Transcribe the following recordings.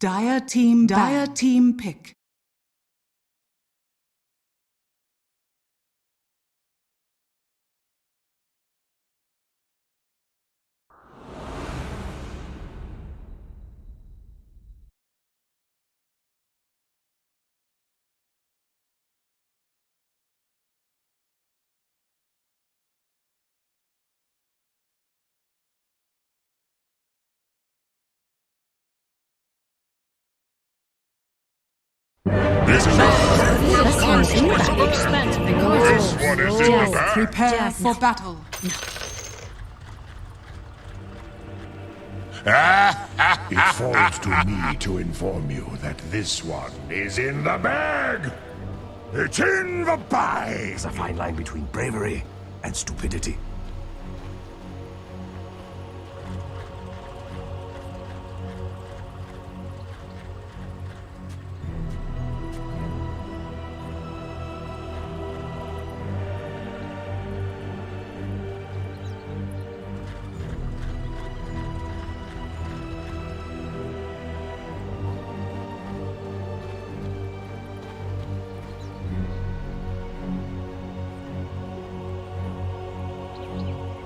Dire team pick. This one is in the bag. Prepare for battle. It falls to me to inform you that this one is in the bag. It's in the bag. There's a fine line between bravery and stupidity.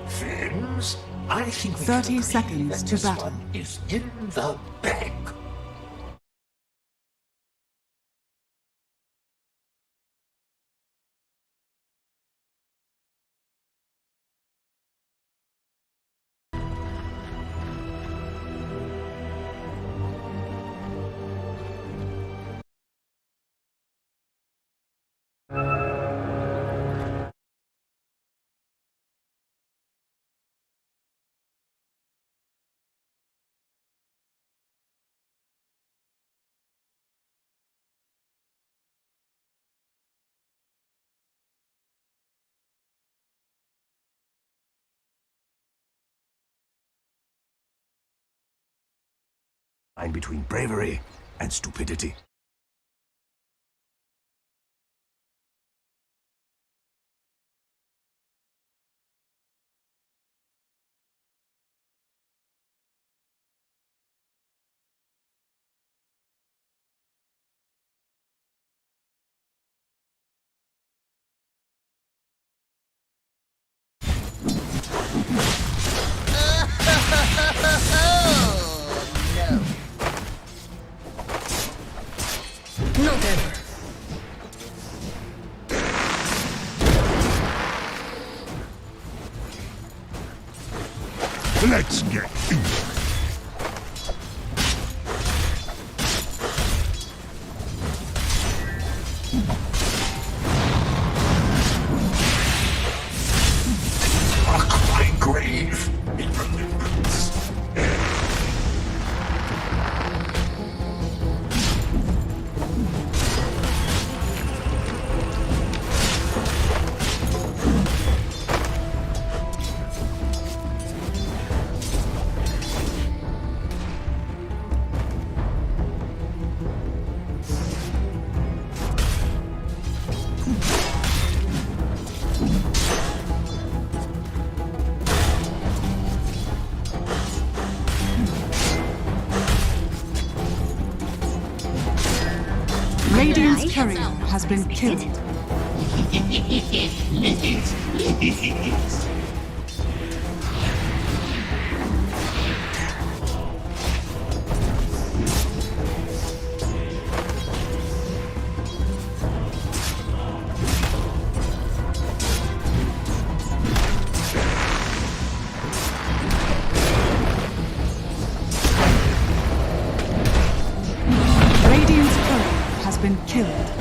Friends, I think we 30 can agree seconds that to this battle. one is in the bag. Line between bravery and stupidity. Not ever. Let's get into it. Rock my grave in remembrance. Radiant's courier has been killed. Radiant's courier has been killed.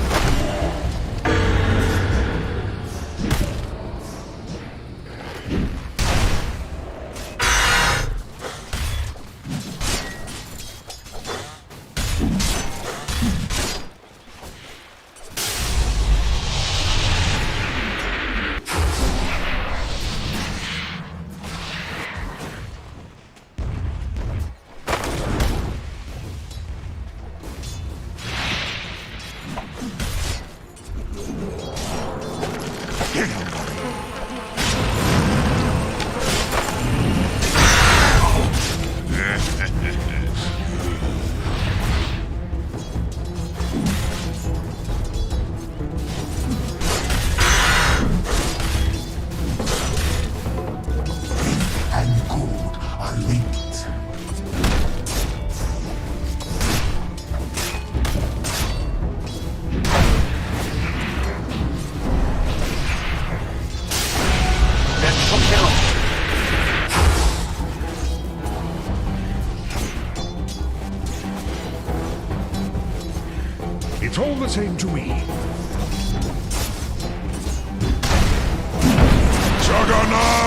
the same to me. Juggernaut!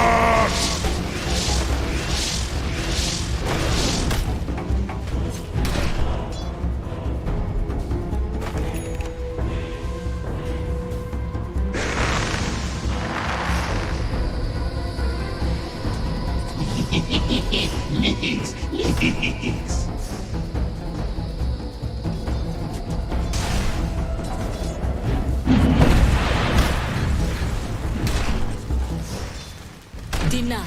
Denied.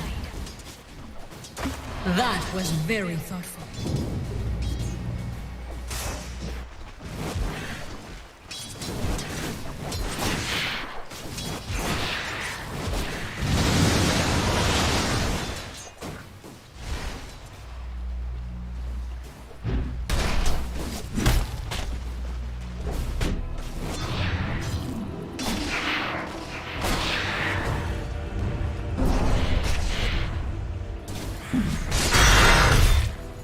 That was very thoughtful.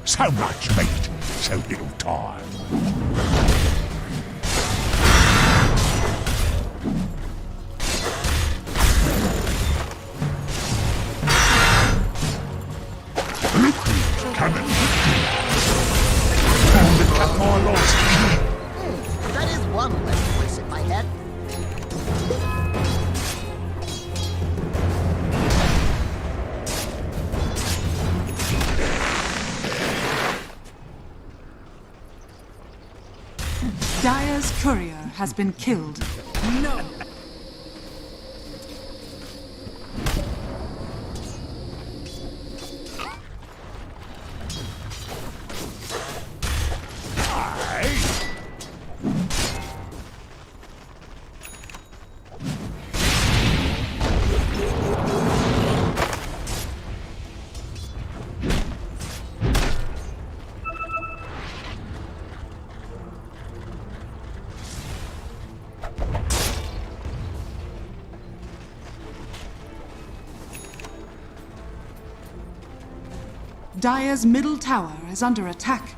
So much meat, so little time. Cannon. Found and cut my loss. That is one less voice in my head. Dire's courier has been killed. No! Dire's middle tower is under attack.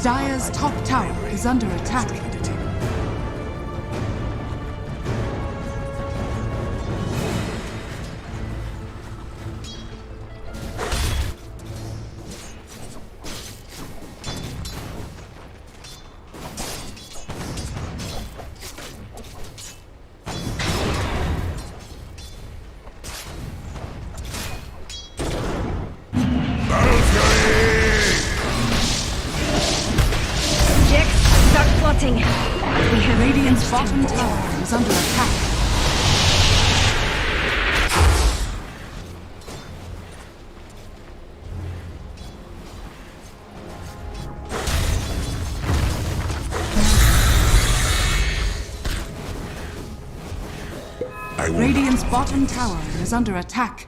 Dire's top tower is under attack. We have Radiant's bottom tower is under attack. Radiant's bottom tower is under attack.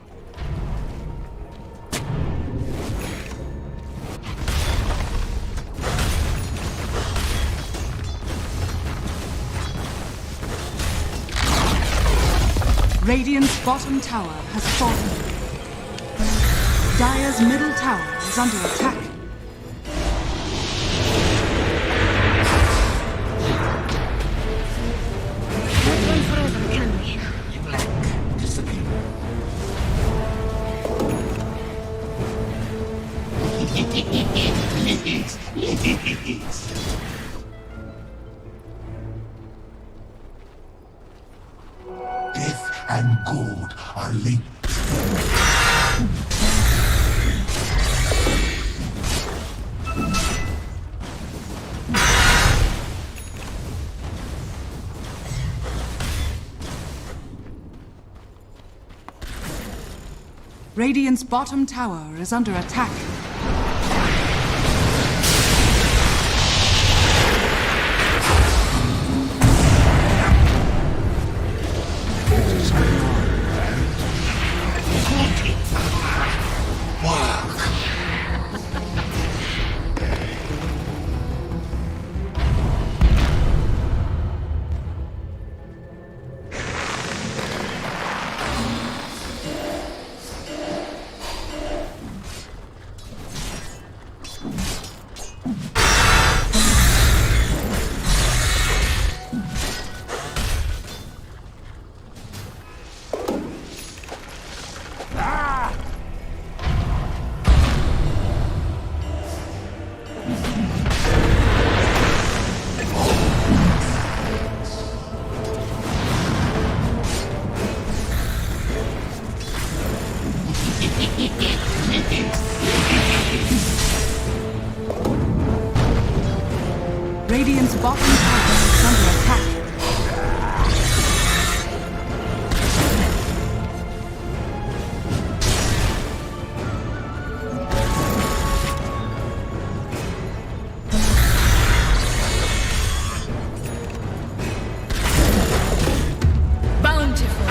Radiant's bottom tower has fallen. Dire's middle tower is under attack. Not run forever, can we? Death and good are linked. 「Radiant's bottom tower is under attack. Radiant's bottom tower is under attack. Bountiful.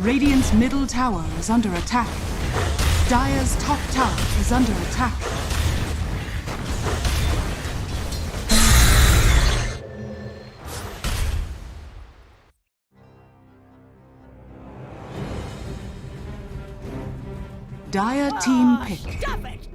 Radiant's middle tower is under attack. Dire's top tower is under attack. Dire team pick. Stop it!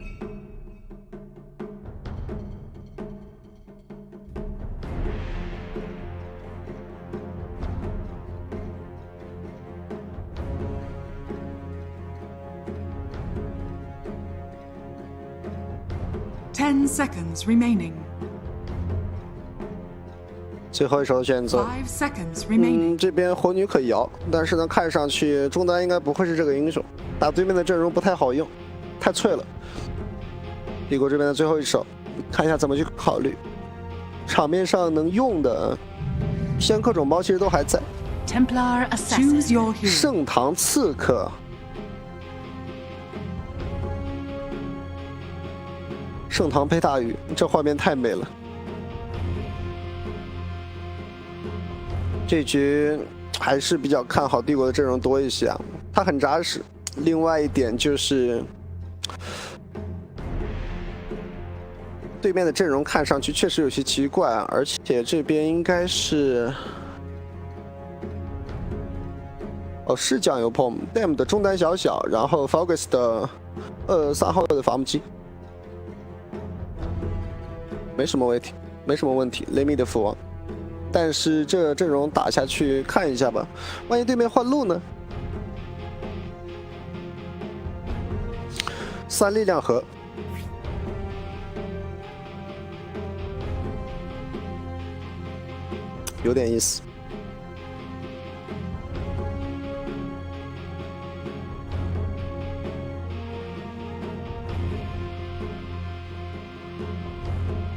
Ten seconds remaining. 最后一手选择， 5 seconds remaining. 这边火女可以摇，但是呢，看上去中单应该不会是这个英雄，打对面的阵容不太好用，太脆了。帝国这边的最后一手，看一下怎么去考虑。场面上能用的仙客种包其实都还在。 Templar assassin. Choose your hero. 圣堂刺客，圣堂配大雨，这画面太美了。这局还是比较看好帝国的阵容多一些啊，他很扎实。另外一点就是，对面的阵容看上去确实有些奇怪啊，而且这边应该是。 哦，是酱油 POM，Dam 的中单小小，然后 Focus 的3号的伐木机，没什么问题，没什么问题。雷米的斧王，但是这阵容打下去看一下吧，万一对面换路呢？3力量盒，有点意思。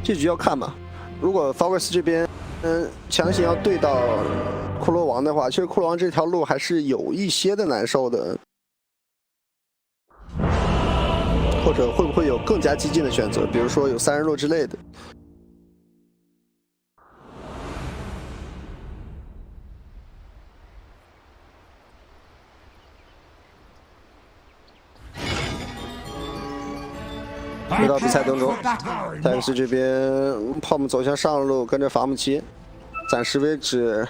这局要看吧，如果 Focus 这边强行要对到骷髅王的话，其实骷髅王这条路还是有一些的难受的，或者会不会有更加激进的选择，比如说有3人路之类的。回到比赛当中，泰克斯这边POM走向上路，跟着伐木机。暂时为止，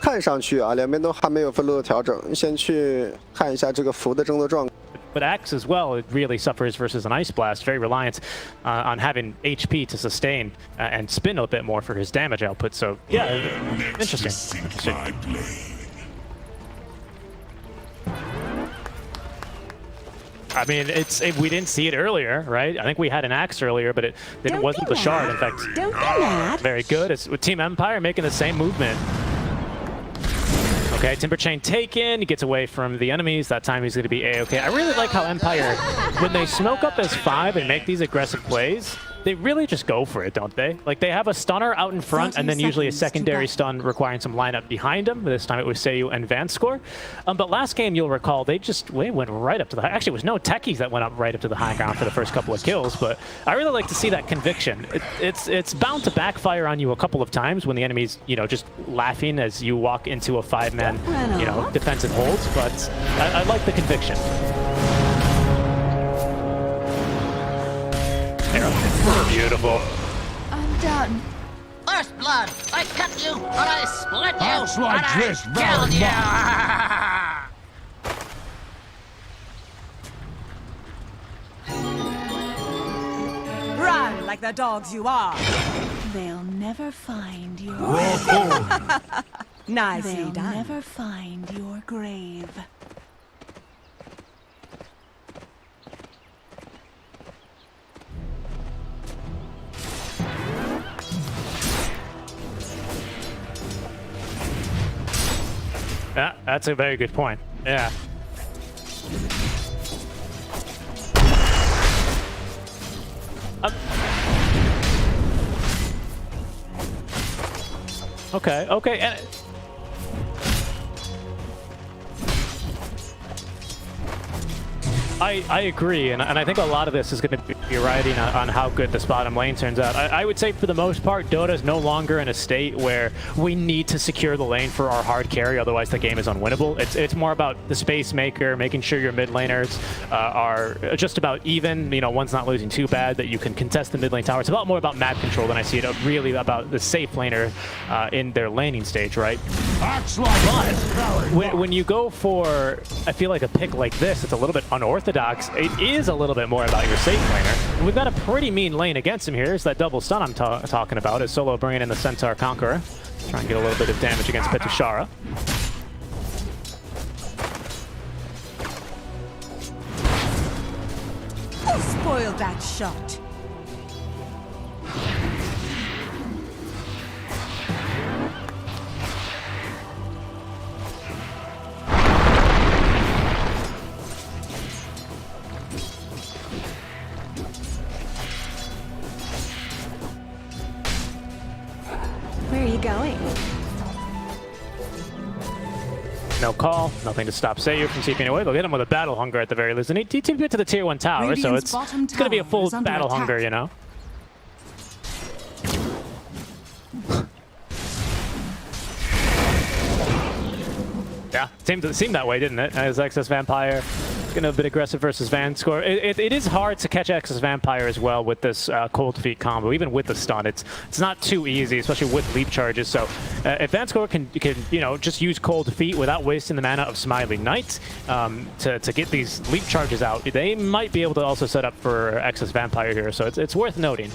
看上去啊，两边都还没有分路的调整。先去看一下这个符的争夺状况。 But X as well, it really suffers versus an Ice Blast, very reliant on having HP to sustain and spin a bit more for his damage output. So yeah, interesting. I mean, we didn't see it earlier, right? I think we had an axe earlier, but it wasn't the shard. In fact, Don't be mad. very good. It's with Team Empire making the same movement. Okay, Timber Chain taken. He gets away from the enemies. That time he's going to be A-okay. I really like how Empire, when they smoke up as 5 and make these aggressive plays, they really just go for it, don't they? Like, they have a stunner out in front and then usually a secondary stun requiring some lineup behind them. This time it was Seiyu and Vanscore. But last game, you'll recall, they went right up to the high. Actually, it was no techies that went up right up to the high ground for the first couple of kills, but I really like to see that conviction. It's bound to backfire on you a couple of times when the enemy's, you know, just laughing as you walk into a 5-man, you know, defensive holds, but I like the conviction. Beautiful. I'm done. First blood! I cut you, or I split you, That's like and this I killed you! Run like the dogs you are. They'll never find your Nicely They'll done. never find your grave. Yeah, that's a very good point. Yeah. Okay, okay. And I agree, and I think a lot of this is going to be riding on how good this bottom lane turns out. I would say for the most part, Dota's no longer in a state where we need to secure the lane for our hard carry, otherwise the game is unwinnable. It's more about the space maker, making sure your mid laners are just about even, you know, one's not losing too bad, that you can contest the mid lane tower. It's a lot more about map control than I see it really about the safe laner in their laning stage, right? But when you go for, I feel like a pick like this, it's a little bit unorthodox. It is a little bit more about your safe laner. And we've got a pretty mean lane against him here. It's that double stun I'm talking about. As Solo bringing in the Centaur Conqueror. Try and get a little bit of damage against Petushara. Who spoiled that shot? Where are you going? No call, nothing to stop Seiyu from keeping away. They'll get him with a battle hunger at the very least. And he TP'd to the tier 1 tower, Radiant's so it's bottom going to be a tower full is under battle attack. hunger, you know? Yeah, seemed that way, didn't it? As Excess Vampire gonna be a bit aggressive versus Vanscore. It is hard to catch Excess Vampire as well with this cold feet combo, even with the stun. It's not too easy, especially with leap charges. So if Vanscore can you know, just use cold feet without wasting the mana of Smiley Knight to get these leap charges out, they might be able to also set up for Excess Vampire here. So it's worth noting.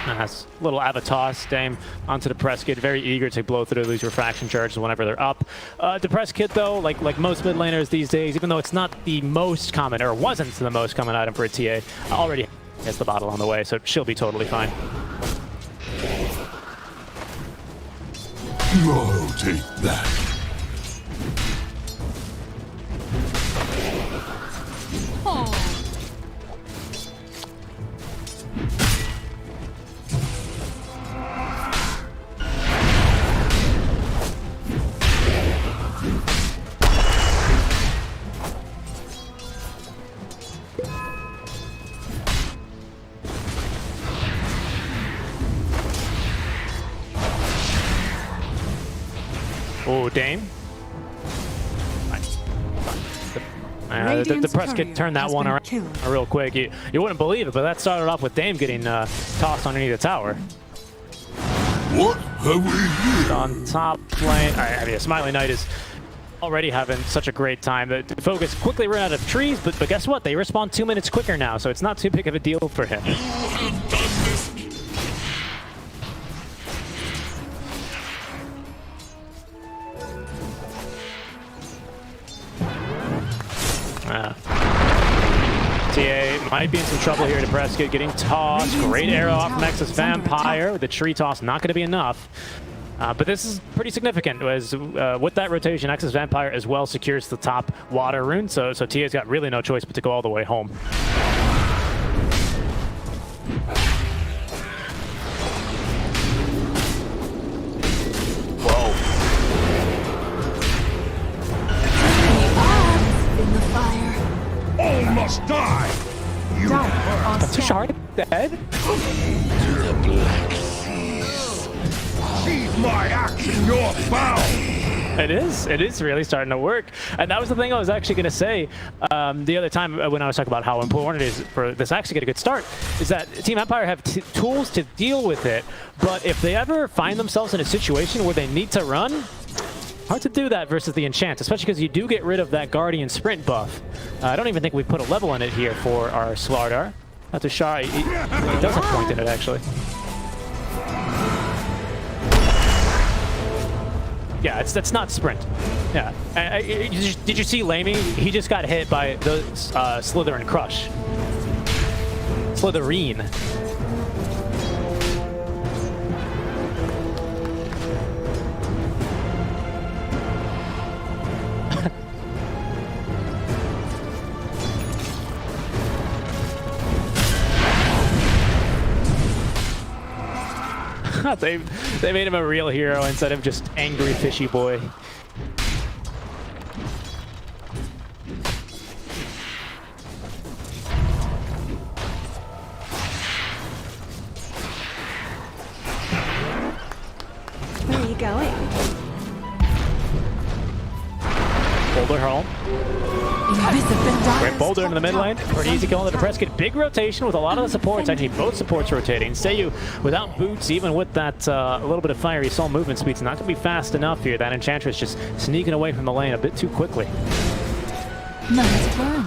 That's a little Avatos, Dame onto the press kit, very eager to blow through these refraction charges whenever they're up. Depress kit though, like most mid laners these days, even though it's not the most common, or wasn't the most common item for a TA, already has the bottle on the way, so she'll be totally fine. Oh, take that. Oh, Dame. The press kit turned that one around real quick. You wouldn't believe it, but that started off with Dame getting tossed underneath the tower. What have we here? On top lane, I mean, Smiley Knight is already having such a great time. The focus quickly ran out of trees, but guess what? They respawn 2 minutes quicker now, so it's not too big of a deal for him. You have done this. might be in some trouble here to Prescott. Getting tossed. Great arrow off from Nexus Vampire. The tree toss not going to be enough. But this is pretty significant, as with that rotation, Nexus Vampire as well secures the top water rune, so TA's got really no choice but to go all the way home. Whoa. In the fire. All must die! You That's a shard dead? seize my action, you're bound! It is really starting to work. And that was the thing I was actually going to say the other time when I was talking about how important it is for this actually get a good start, is that Team Empire have tools to deal with it, but if they ever find themselves in a situation where they need to run, hard to do that versus the enchant, especially because you do get rid of that Guardian sprint buff. I don't even think we put a level in it here for our Slardar. Not too shy. He does have point in it, actually. Yeah, that's not sprint. Yeah. Did you see Lamey? He just got hit by the Slytherin Crush. Slytherine. they made him a real hero instead of just angry fishy boy. Where are you going? Boulder home. Great Boulder into the mid lane. Pretty easy kill on the Prescott. Big rotation with a lot of the supports. Actually, both supports rotating. Seiyu without boots, even with that a little bit of fiery soul movement speed's not going to be fast enough here. That Enchantress just sneaking away from the lane a bit too quickly. Nice burn.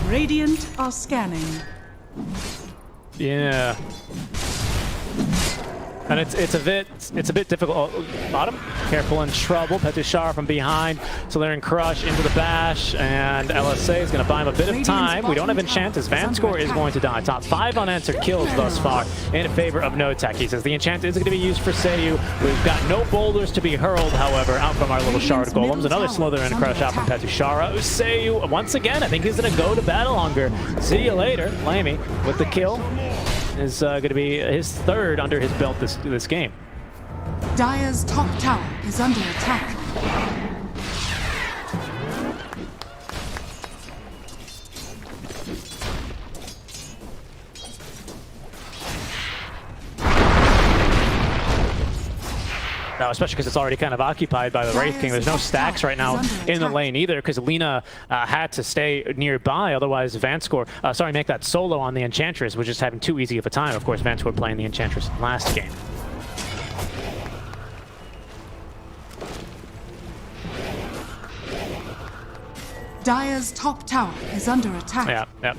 Radiant are scanning. Yeah. And it's a bit difficult. Oh, bottom, careful and trouble. Petushar from behind. Slytherin Crush into the bash, and LSA is going to buy him a bit of time. We don't have Enchant as Vanscore is going to die. Top 5 unanswered kills thus far in favor of No Tech. He says the Enchant is going to be used for Seiyu. We've got no boulders to be hurled, however, out from our little shard golems. Another Slytherin Crush out from Petushara. Seiyu, once again, I think he's going to go to battle hunger. See you later, Lamey, with the kill. Is going to be his 3rd under his belt this game. Dire's top tower is under attack. No, especially because it's already kind of occupied by the Wraith King. There's no stacks right now in the lane either, because Lina had to stay nearby. Otherwise, Vanscore, make that solo on the Enchantress, was just having too easy of a time. Of course, Vanscore playing the Enchantress last game. Dire's top tower is under attack. Yeah.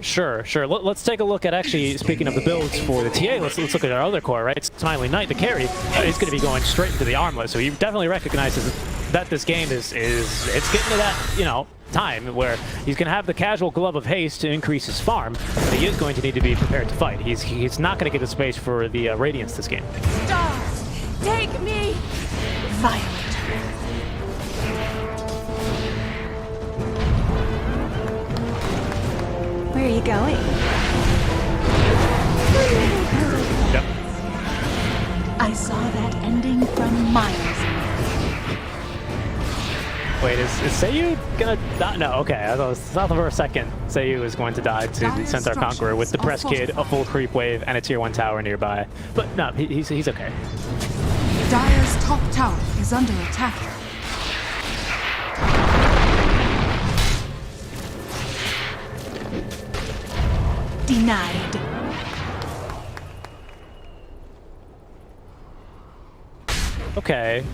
Sure. Let's take a look at, actually, speaking of the builds for the TA, let's look at our other core, right? Smiley Knight, the carry, is going to be going straight into the armlet, so he definitely recognizes that this game it's getting to that, time where he's going to have the casual glove of haste to increase his farm, but he is going to need to be prepared to fight. He's not going to get the space for the Radiance this game. Stars, take me! Violet. Where are you going? Yep. I saw that ending from miles away. Wait, is Seiyu gonna die? No, okay. I thought for a second Seiyu is going to die to the Centaur Conqueror with the Press Kid, a full creep wave, and a tier 1 tower nearby. But no, he's okay. Dire's top tower is under attack. Denied. Okay.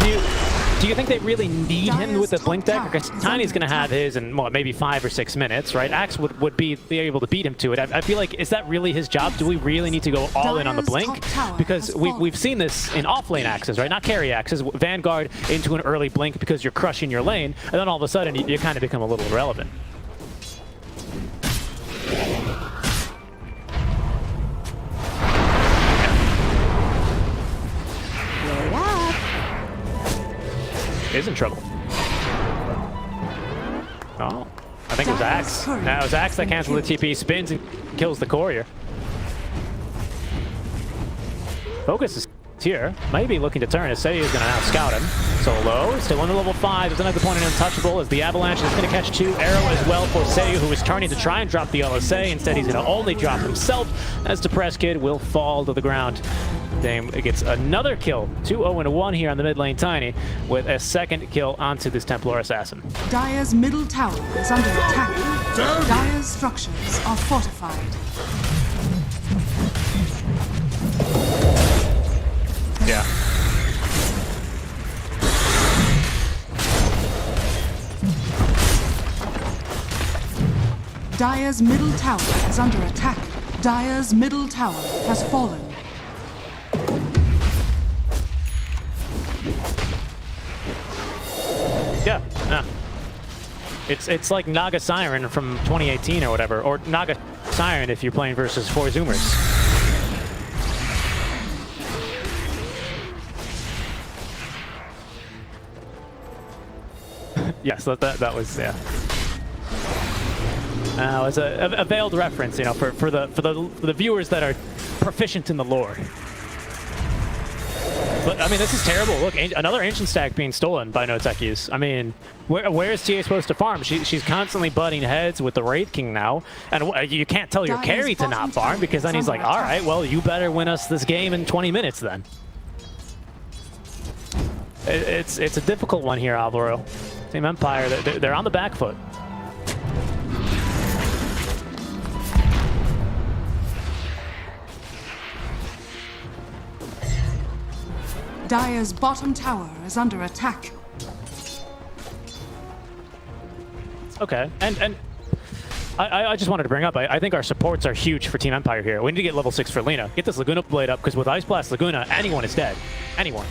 Do you think they really need him with the blink dagger? Because Dyer's Tiny's going to have attack. his in what, maybe 5 or 6 minutes, right? Axe would be able to beat him to it. I feel like, is that really his job? Do we really need to go all in on the Dyer's blink? top tower Because has we've seen this in off-lane axes, right? Not carry axes. Vanguard into an early blink because you're crushing your lane, and then all of a sudden you kind of become a little irrelevant. Is in trouble. Oh, I think it was Axe. No, it was Axe that canceled the TP, spins and kills the courier. Focus is here. Maybe looking to turn. Sseason is going to now scout him. Solo, still under level 5. Doesn't have the point in untouchable as the Avalanche is going to catch 2. Arrow as well for Sseason, who is turning to try and drop the LSA. Instead, he's going to only drop himself as Depressed Kid will fall to the ground. Dame gets another kill. 2-0-1 here on the mid lane, Tiny, with a second kill onto this Templar Assassin. Dyer's middle tower is under attack. Dyer's structures are fortified. Yeah. Dyer's middle tower is under attack. Dyer's middle tower has fallen. Yeah. It's like Naga Siren from 2018 or whatever, or Naga Siren if you're playing versus 4 Zoomers. Yes, that was, yeah. It was a veiled reference, you know, for the viewers that are proficient in the lore. But I mean, this is terrible. Look, another ancient stack being stolen by no techies. I mean, where is TA supposed to farm? She's constantly butting heads with the Wraith King now, and you can't tell your carry to not farm because then he's like, all right, well, you better win us this game in 20 minutes then. It's a difficult one here, Alvaro. Team Empire, they're on the back foot. Dyer's bottom tower is under attack. Okay, and I just wanted to bring up, I think our supports are huge for Team Empire here. We need to get level 6 for Lina. Get this Laguna Blade up, because with Ice Blast Laguna, anyone is dead. Anyone.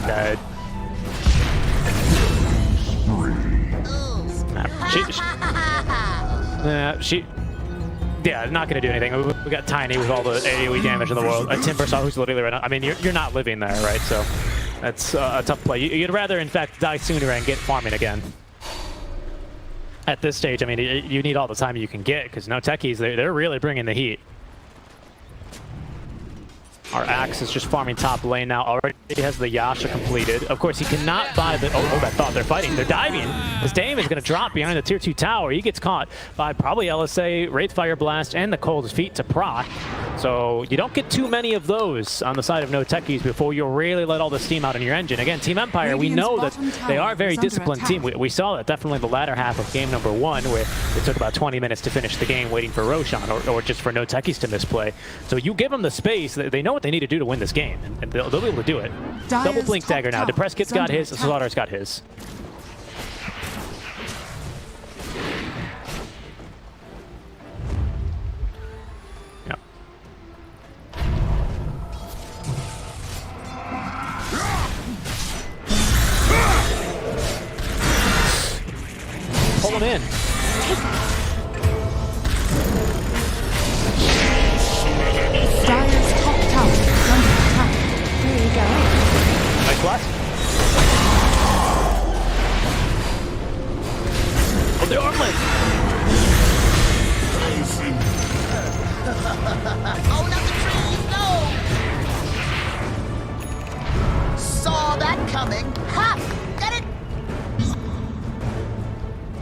Dead. Yeah, not going to do anything. We got Tiny with all the AoE damage in the world. A Timbersaw who's literally right now. I mean, you're not living there, right? So that's a tough play. You'd rather, in fact, die sooner and get farming again. At this stage, I mean, you need all the time you can get because no techies, they're really bringing the heat. Our Axe is just farming top lane now. Already has the Yasha completed. Of course, he cannot buy the... Oh, that thought they're fighting. They're diving. This Dame is going to drop behind the tier 2 tower. He gets caught by probably LSA, Wraithfire Blast, and the Cold Feet to proc. So you don't get too many of those on the side of no techies before you really let all the steam out in your engine. Again, Team Empire, we know that they are a very disciplined team. We saw that definitely the latter half of game number 1, where it took about 20 minutes to finish the game waiting for Roshan or just for no techies to misplay. So you give them the space, they know what they need to do to win this game, and they'll be able to do it. Double Blink Dagger now. Depressed Kid's got his, Slaughter's got his. Yep. Pull him in. Dyer's top tower is under attack. There you go. Nice blast. Oh, the armlet! Oh, not the trees, no! Saw that coming. Ha! Get it?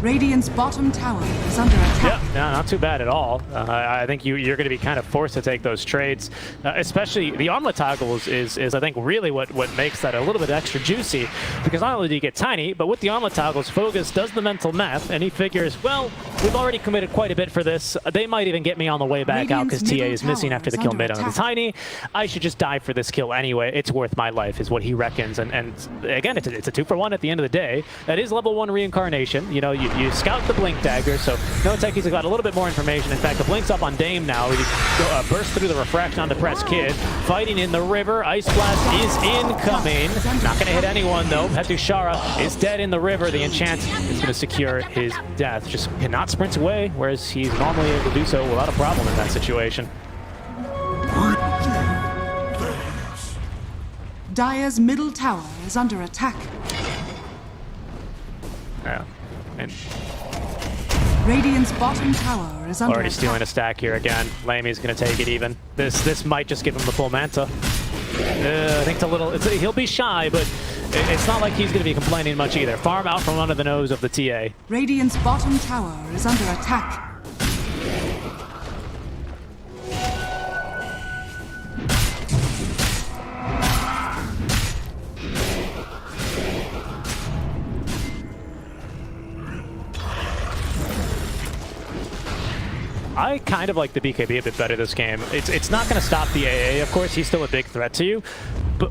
Radiant's bottom tower is under attack. Yeah, no, not too bad at all. I think you're going to be kind of forced to take those trades, especially the armlet toggles is I think really what makes that a little bit extra juicy, because not only do you get tiny, but with the armlet toggles, Fogus does the mental math and he figures, well, we've already committed quite a bit for this. They might even get me on the way back out because TA is missing after the kill mid on the tiny. I should just die for this kill anyway. It's worth my life is what he reckons. And again, it's a 2-for-1 at the end of the day. That is level 1 reincarnation. You know, you scout the blink dagger, so no techies have got a little bit more information. In fact, the blink's up on Dame now. He burst through the refraction onto Press Kid. Fighting in the river. Ice Blast is incoming. Not going to hit anyone though. Petushara is dead in the river. The enchant is going to secure his death. Just cannot sprint away, whereas he's normally able to do so without a problem in that situation. Dire's middle tower is under attack. Yeah. And Radiant's bottom tower is under already attack. stealing a stack here again. Lamy's going to take it even. This might just give him the full manta. I think it's a little... he'll be shy, but it's not like he's going to be complaining much either. Farm out from under the nose of the TA. Radiant's bottom tower is under attack. I kind of like the BKB a bit better this game. It's not going to stop the AA, of course. He's still a big threat to you,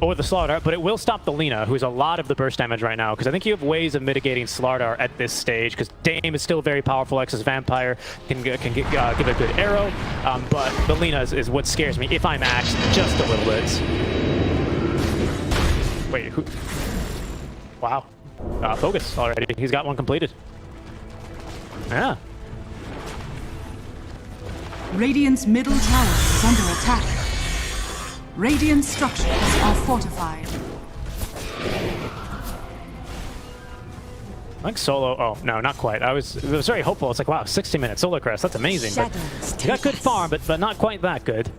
or the Slardar, but it will stop the Lina, who's a lot of the burst damage right now, because I think you have ways of mitigating Slardar at this stage, because Dame is still very powerful. X's Vampire can give a good arrow, but the Lina is what scares me if I'm axed just a little bit. Wait, who? Wow. Fogus already. He's got one completed. Yeah. Radiant's middle tower is under attack. Radiant structures are fortified. I think solo. Oh no, not quite. I was very hopeful. It's like, wow, 60 minutes solo crest. That's amazing. But you got good farm, but not quite that good.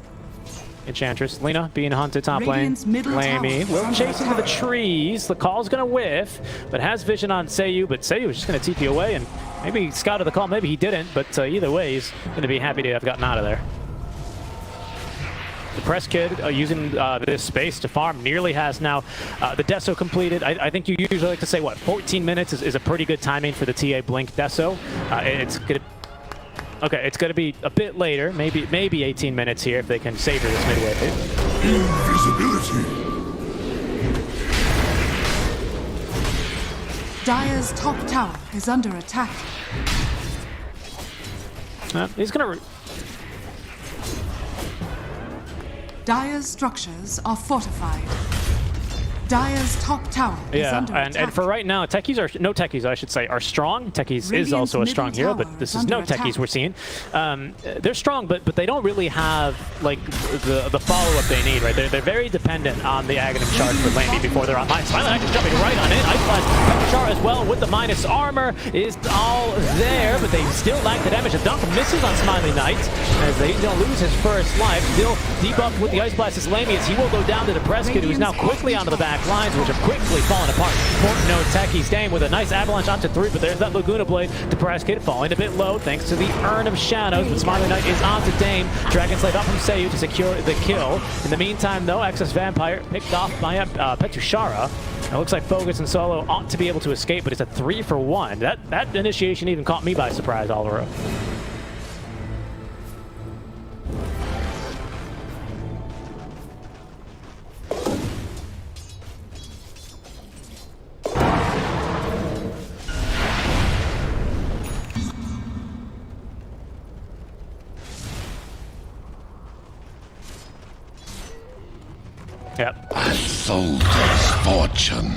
Enchantress, Lina being hunted top lane. Lamy will chase into the trees. The call's gonna whiff, but has vision on Seiyu. But Seiyu is just gonna TP away and maybe scouted the call. Maybe he didn't. But either way, he's gonna be happy to have gotten out of there. The Press Kid using this space to farm nearly has now the Deso completed. I think you usually like to say, what, 14 minutes is a pretty good timing for the TA Blink Deso. It's going to be a bit later, maybe 18 minutes here if they can savor this midway. Invisibility. Dire's top tower is under attack. He's going to... Dire's structures are fortified. Dire's top tower is under attack. And for right now, techies are no techies, I should say, are strong. Techies is also a strong hero, but this is no techies we're seeing. They're strong, but they don't really have like the follow-up they need, right? They're very dependent on the Aghanim charge for Lamy before they're online. Smiling actually jumping right on it. Ice Blast, Char as well with the minus armor is all there, but they still lack the damage. The dunk misses on Smiley Knight as he's gonna lose his first life. Still debuffed with the Ice Blast as Lamy as he will go down to the Press Kid, who's now quickly onto the back lines, which have quickly fallen apart. No techies. Dame with a nice avalanche onto 3, but there's that Laguna Blade. The Press Kid falling a bit low thanks to the Urn of Shadows, but Smiley Knight is onto Dame. Dragon Slave up from Seiyu to secure the kill. In the meantime, though, Excess Vampire picked off by Petushara. It looks like Fogus and Solo ought to be able to escape, but it's a 3-for-1. That initiation even caught me by surprise, Alvaro. Yep. I sold his fortune.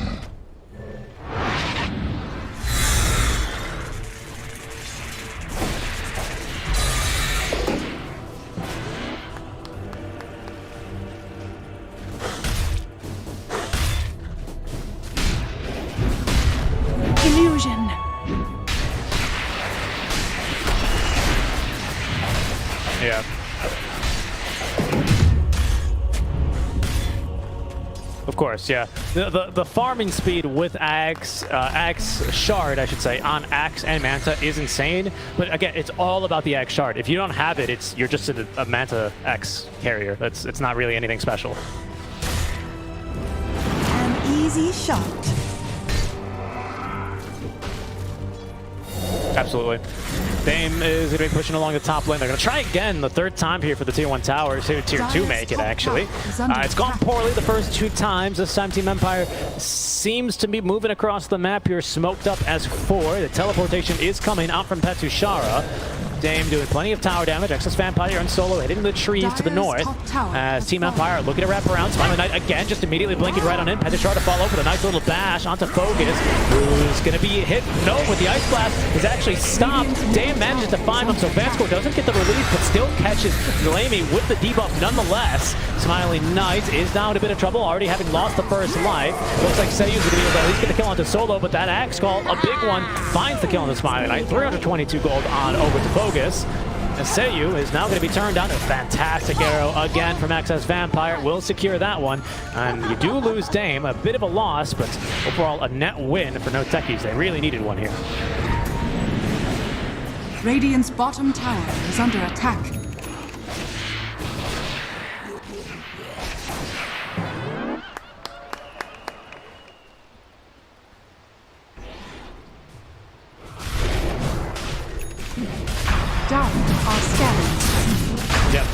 Illusion. Yeah. Of course, yeah. The farming speed with Axe Shard, I should say, on Axe and Manta is insane. But again, it's all about the Axe Shard. If you don't have it, you're just a Manta Axe carrier. It's not really anything special. An easy shot. Absolutely. Dame is going to be pushing along the top lane. They're going to try again the third time here for the tier 1 tower. Tier 2 make it, actually. It's gone poorly the first 2 times. This time Team Empire seems to be moving across the map here, smoked up as 4. The teleportation is coming out from Petushara. Dame doing plenty of tower damage. Excess Vampire and Solo hitting the trees to the north. As Team Empire looking to wrap around. Smiling Knight again, just immediately blinking right on in. Petushara to follow with a nice little bash onto Focus, who's going to be hit. No, with the Ice Blast is actually stopped. Dame manages to find him, so Vanscore doesn't get the release, but still catches Lamy with the debuff nonetheless. Smiling Knight is now in a bit of trouble, already having lost the first life. Looks like Seiyu's going to be able to at least get the kill onto Solo, but that Axe Call, a big one, finds the kill on the Smiling Knight. 322 gold on over to Focus. And Seiyu is now going to be turned down. A fantastic arrow again from Excess Vampire. Will secure that one. And you do lose Dame. A bit of a loss, but overall a net win for No Techies. They really needed one here. Radiant's bottom tower is under attack. Down are scanning. Yep.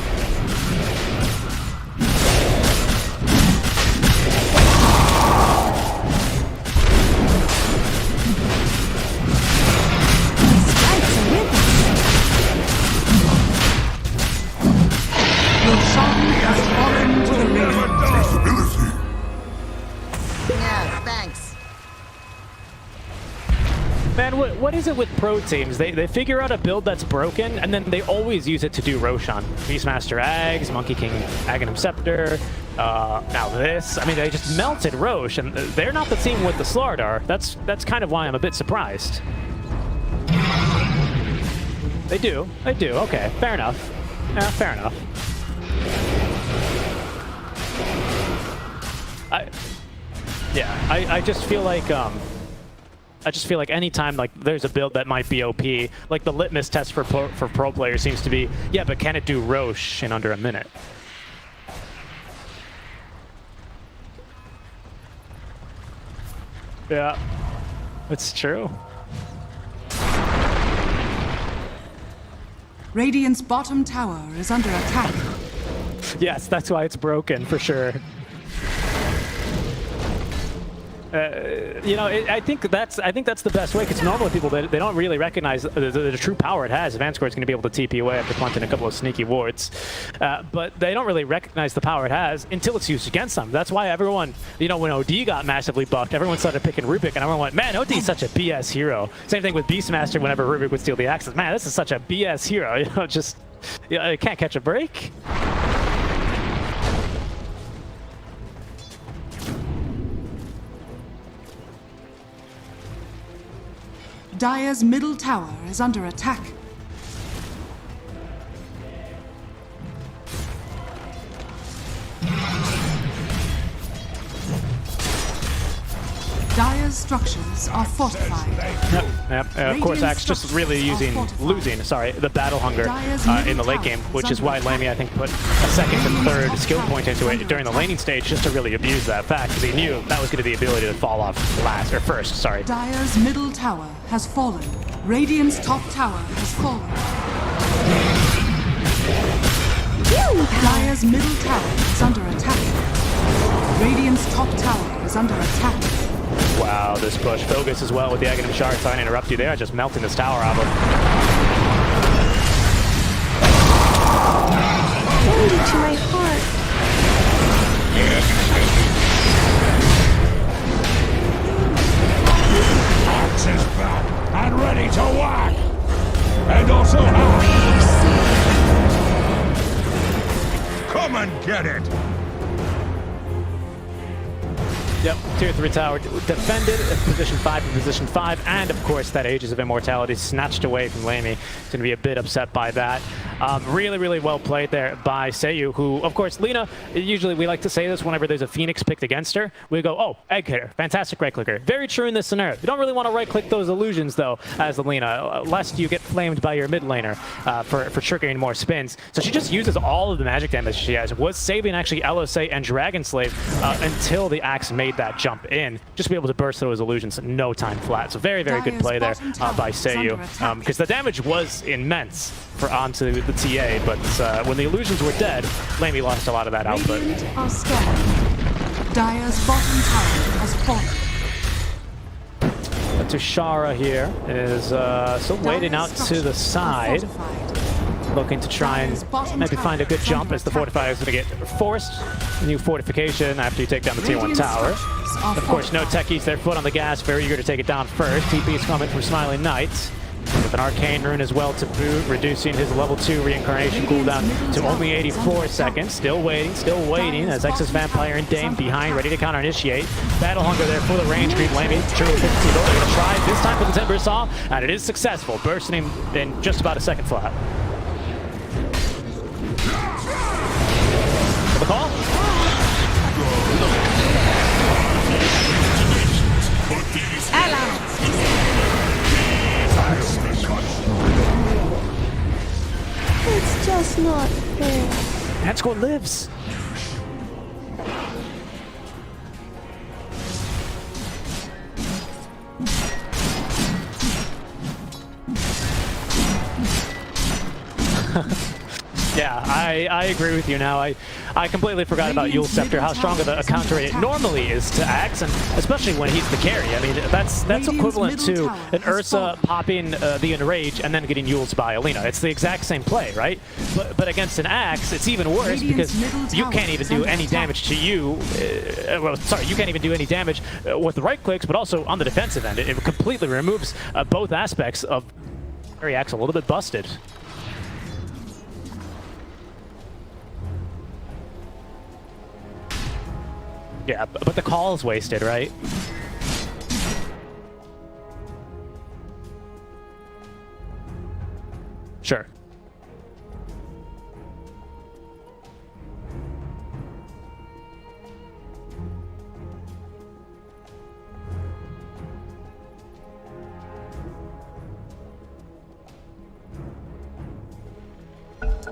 Yeah, thanks. Man, what is it with pro teams? They figure out a build that's broken, and then they always use it to do Roshan. Beastmaster Ags, Monkey King Aghanim Scepter, now this. I mean, they just melted Rosh, and they're not the team with the Slardar. That's kind of why I'm a bit surprised. They do. Okay, fair enough. Yeah, fair enough. I just feel like anytime like there's a build that might be OP, like the litmus test for pro players seems to be, yeah, but can it do Rosh in under a minute? Yeah, it's true. Radiant's bottom tower is under attack. Yes, that's why it's broken for sure. You know, I think that's the best way, because normally people they don't really recognize the true power it has. Vanscore is going to be able to TP away after planting a couple of sneaky wards, but they don't really recognize the power it has until it's used against them. That's why everyone, you know, when OD got massively buffed, everyone started picking Rubik, and everyone went, "Man, OD is such a BS hero." Same thing with Beastmaster. Whenever Rubik would steal the axes, man, this is such a BS hero. You know, just you can't catch a break. Dire's middle tower is under attack. Dire's structures are fortified. Yep. Of course, Axe just really losing the battle hunger in the late game, which is why Lamy, I think, put a second and third skill point into it during the laning stage just to really abuse that fact, because he knew that was going to be the ability to fall off first. Sorry. Dire's middle tower has fallen. Radiant's top tower has fallen. Dire's middle tower is under attack. Radiant's top tower is under attack. Wow, this push. Focus as well with the Aghanim Shard. Sorry to interrupt you there. Just melting this tower out of him. To my heart. Axe is back and ready to whack! And also come and get it! Yep, tier 3 tower defended, position 5 in position 5, and of course that Ages of Immortality snatched away from Lamy. He's going to be a bit upset by that. Really, really well played there by Seiyu, who, of course, Lina, usually we like to say this whenever there's a Phoenix picked against her. We go, oh, egg hitter, fantastic right clicker. Very true in this scenario. You don't really want to right click those illusions, though, as the Lina, lest you get flamed by your mid laner for triggering more spins. So she just uses all of the magic damage she has. Was saving actually LSA and Dragon Slave until the Axe made that jump in. Just be able to burst those illusions in no time flat. So very, very good play there by Seiyu. Because the damage was immense for onto the TA, but when the illusions were dead, Lamy lost a lot of that output. Radiant are scared. Dire's bottom tower has fallen. Tushara here is still waiting out to the side, looking to try and maybe find a good jump as the fortifier is going to get forced. New fortification after you take down the tier 1 tower. Of course, no techies, their foot on the gas, very eager to take it down first. TP is coming from Smiling Knight, with an Arcane Rune as well to boot, reducing his level 2 reincarnation cooldown to only 84 seconds. Still waiting as Exus Vampire and Dame behind, ready to counter initiate. Battle Hunger there for the range creep. Lamy, true 52. They're going to try this time for the Timber Saw, and it is successful, bursting him in just about a second flat. For the call? It's just not fair. Handscore lives. Yeah, I agree with you now. I completely forgot about Yule Scepter, how strong of a counter it normally is to Axe, and especially when he's the carry. I mean, that's equivalent to an Ursa popping the Enrage and then getting Yule's by Alina. It's the exact same play, right? But against an Axe, it's even worse because you can't even do any damage to you. Well, sorry, you can't even do any damage with the right clicks, but also on the defensive end. It completely removes both aspects of carry Axe a little bit busted. Yeah, but the call is wasted, right? Sure.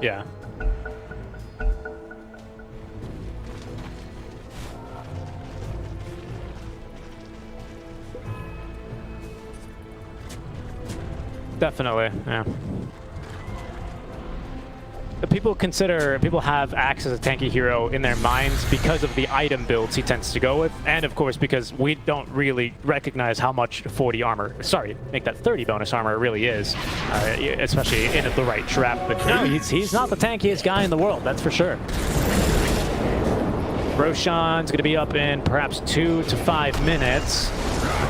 Yeah. Definitely, yeah. People have Axe as a tanky hero in their minds because of the item builds he tends to go with, and of course because we don't really recognize how much 40 armor, sorry, make that 30 bonus armor really is, especially in the right trap. But no, he's not the tankiest guy in the world, that's for sure. Roshan's going to be up in perhaps 2 to 5 minutes.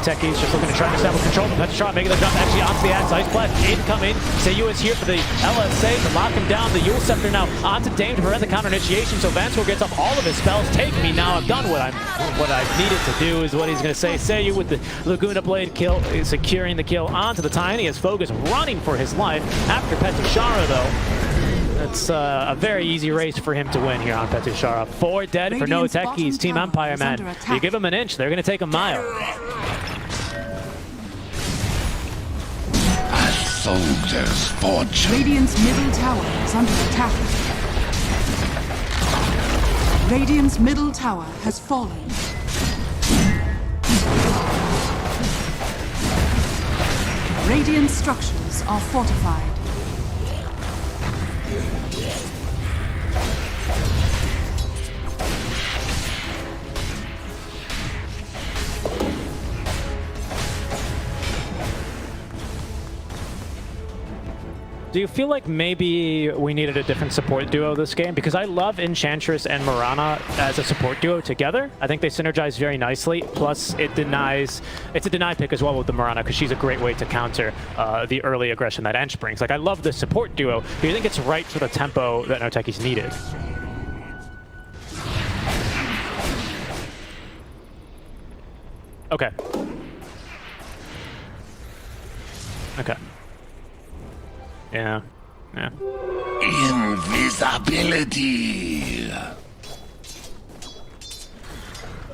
Techies just looking to try to establish control. Petra making the jump actually onto the Axe. Ice Blast incoming. Seiyu is here for the LSA to lock him down. The Yule Scepter now onto Dame to prevent the counter initiation. So Vansor gets off all of his spells. Take me now. I've done what I've needed to do is what he's going to say. Seiyu with the Laguna Blade kill, securing the kill onto the Tiny as Focus running for his life after Petushara though. It's a very easy race for him to win here on Petushara. 4 dead for no techies. Team Empire, man. You give them an inch, they're going to take a mile. Soldier's fortune. Radiant's middle tower is under attack. Radiant's middle tower has fallen. Radiant structures are fortified. Do you feel like maybe we needed a different support duo this game? Because I love Enchantress and Mirana as a support duo together. I think they synergize very nicely. Plus, it's a deny pick as well with the Mirana because she's a great way to counter the early aggression that Ench brings. Like, I love the support duo, but I think it's right for the tempo that Noteki's needed. Okay. Okay. Yeah. Yeah. Invisibility.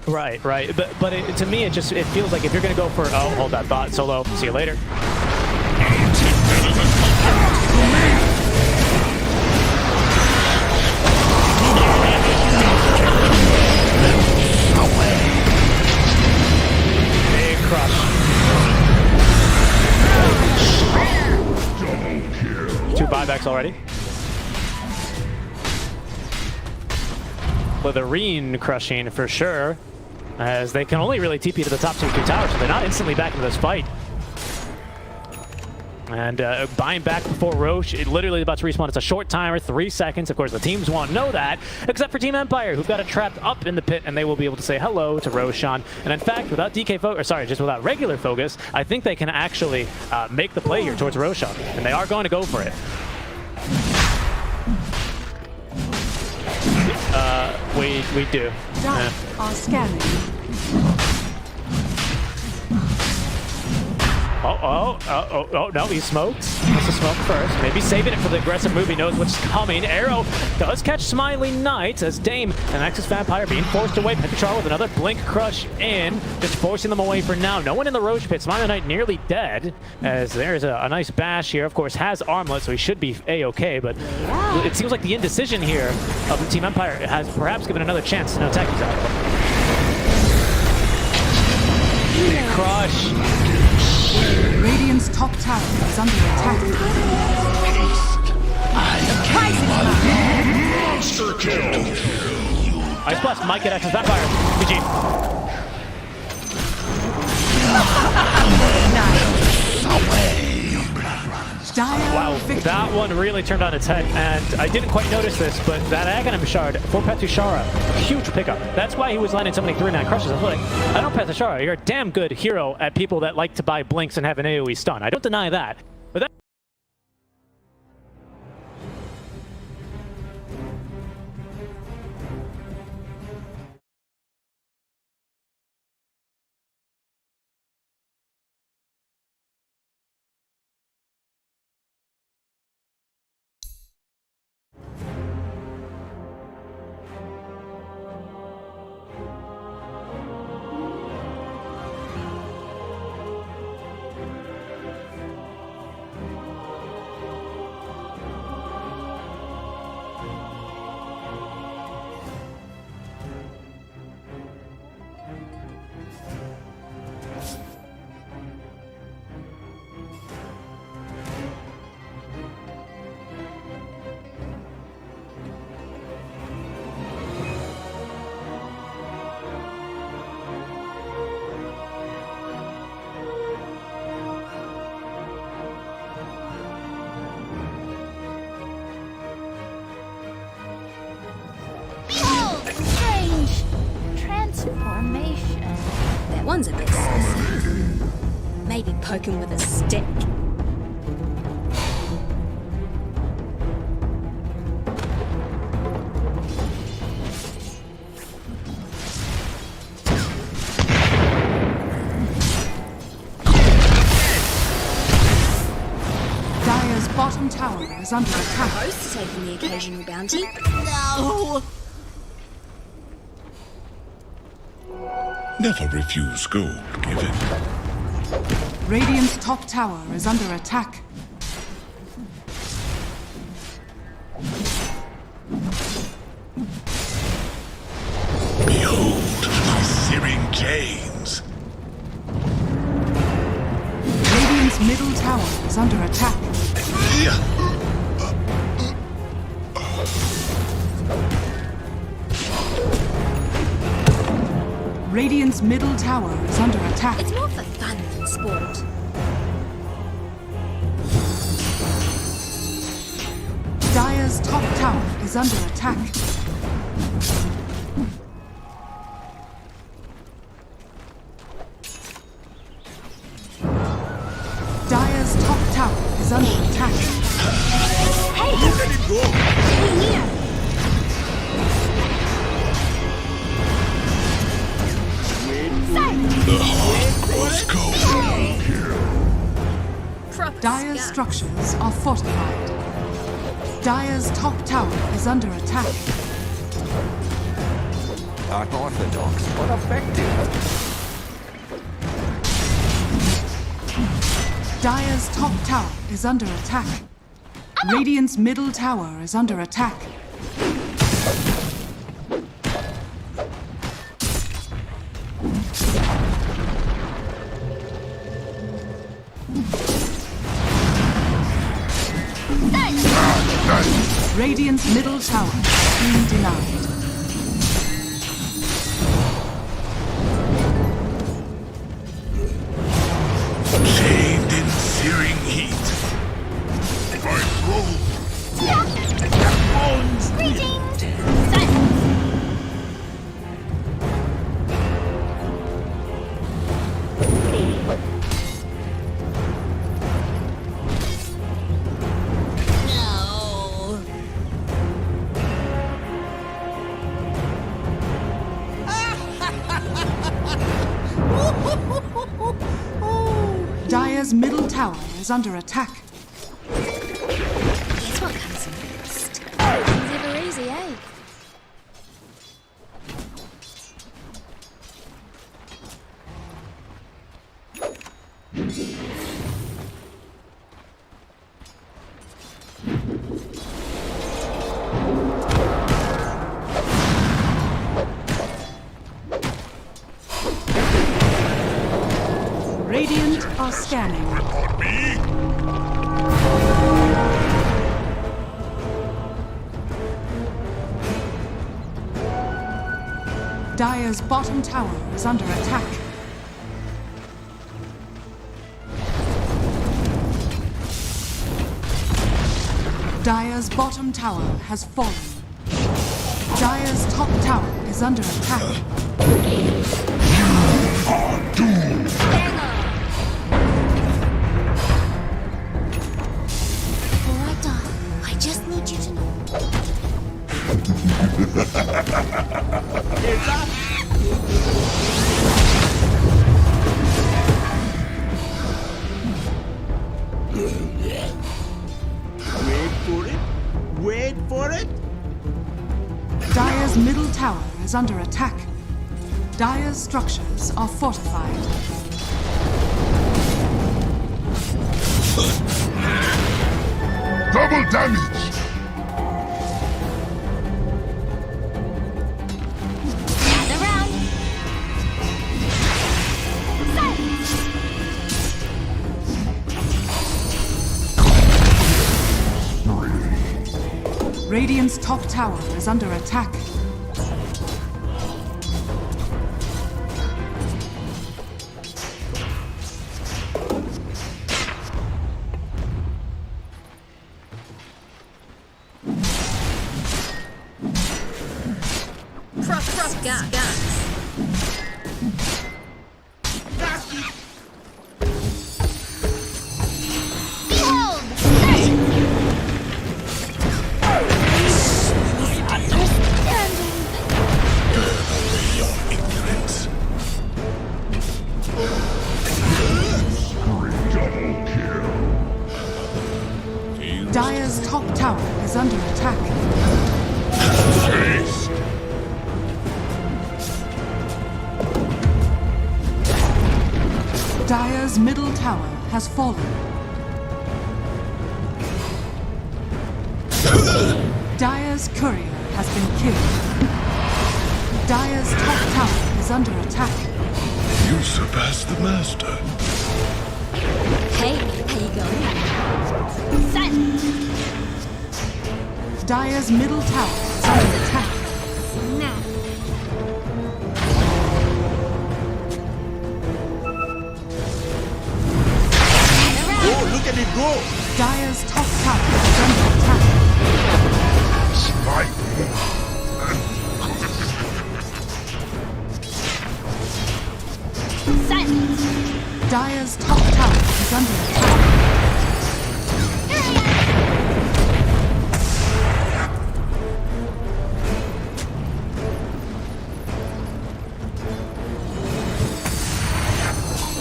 Right. But to me, it feels like if you're gonna go for hold that thought, solo. See you later. Big crush. Two buybacks already. Slitherine crushing for sure, as they can only really TP to the top two towers, so they're not instantly back into this fight. And buying back before Roche, literally about to respawn. It's a short timer, 3 seconds. Of course, the teams won't know that, except for Team Empire, who've got it trapped up in the pit, and they will be able to say hello to Roshan. And in fact, without just without regular focus, I think they can actually make the play here towards Roshan, and they are going to go for it. We do. Dire are scanning. Oh, no, he smokes. Wants to smoke first. Maybe saving it for the aggressive move. He knows what's coming. Arrow does catch Smiley Knight as Dame and Nexus Vampire being forced away. Petachar with another Blink Crush in, just forcing them away for now. No one in the Roche pit. Smiley Knight nearly dead, as there's a nice bash here. Of course, has armlet, so he should be a-okay, but it seems like the indecision here of the Team Empire has perhaps given another chance to attack these out. Big crush. Radiant's top tower is under attack. Monster kill. Ice Blast might get Nexus Vampire. GG. Wow, that one really turned on its head, and I didn't quite notice this, but that Aghanim Shard for Petachara, huge pickup. That's why he was landing so many 3-9 crushes. I was like, I know Petachara, you're a damn good hero at people that like to buy blinks and have an AoE stun. I don't deny that, but that Transformation. That one's a bit saucy. Maybe poke him with a stick. Dire's bottom tower is under attack. Host taking the occasional bounty. No! Never refuse gold given. Radiant's top tower is under attack. Behold my searing chains. Radiant's middle tower is under attack. Radiant's middle tower is under attack. It's more for fun than sport. Dire's top tower is under attack. Dire's top tower is under attack. Hey! Let it go! Hey, here! The heart grows cold. Dire's structures are fortified. Dire's top tower is under attack. Unorthodox, but effective. Dire's top tower is under attack. Radiant's middle tower is under attack. Radiant's middle tower is being denied. Shaved in searing heat. My throat. Bones No. Dire's middle tower is under attack. Guess what comes next? It's never easy, eh? Radiant are scanning. on me. Dire's bottom tower is under attack. Dire's bottom tower has fallen. Dire's top tower is under attack. Alright, darling. I just need you to know. Wait for it. Dire's middle tower is under attack. Dire's structures are fortified. Double damage. Gather round. Radiant's top tower is under attack. Dire's top tower is under attack. Haste. Dire's middle tower has fallen. Dire's courier has been killed. Dire's top tower is under attack. You surpassed the master. Hey, how you going? Silence. Dire's middle tower is under attack. Now. Oh, look at it go. Dire's top tower is under attack. Smite me. Silence. Dire's top tower is under attack.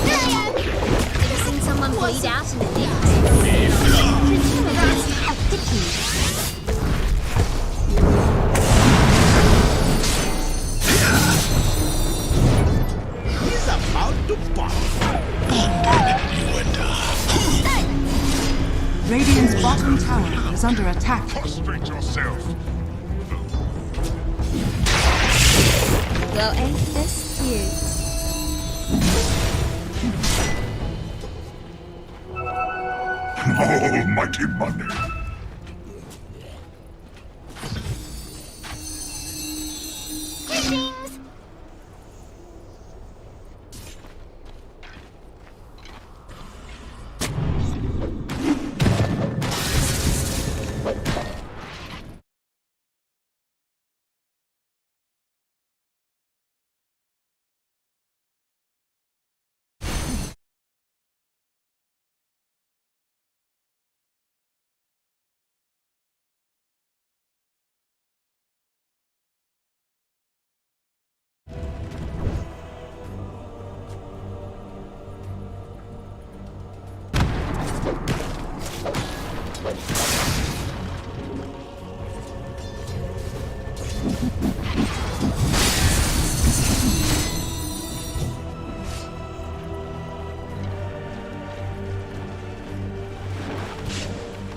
Ever seen someone bleed out in the neck? Pretty much a sticky. Radiant's bottom tower is under attack. Prostrate yourself. Well, ain't this cute? Almighty money.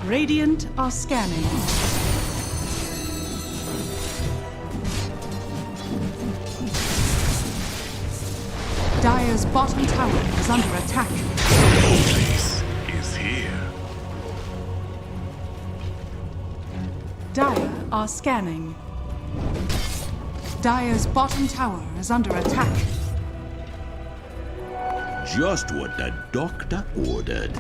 Radiant are scanning. Dire's bottom tower is under attack. Place is here. Dire are scanning. Dire's bottom tower is under attack. Just what the doctor ordered.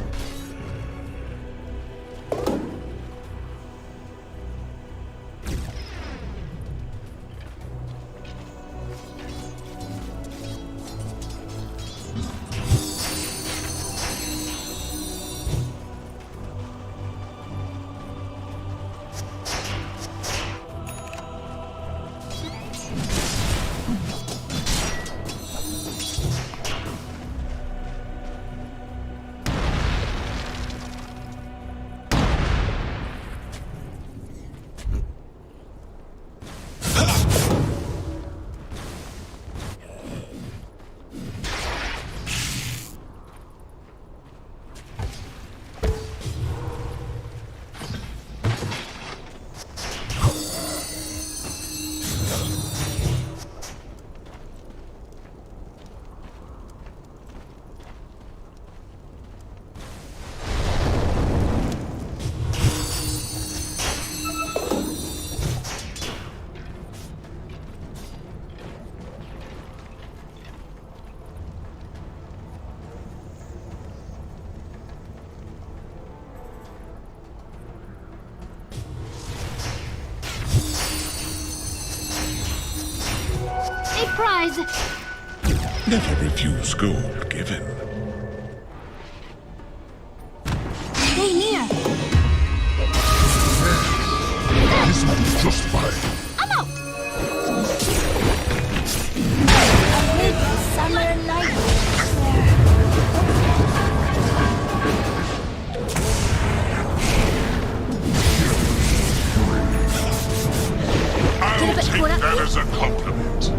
Prize! Never refuse gold given. Stay near! This one's just fine. I'm out! A midsummer night. I'll take that as a compliment.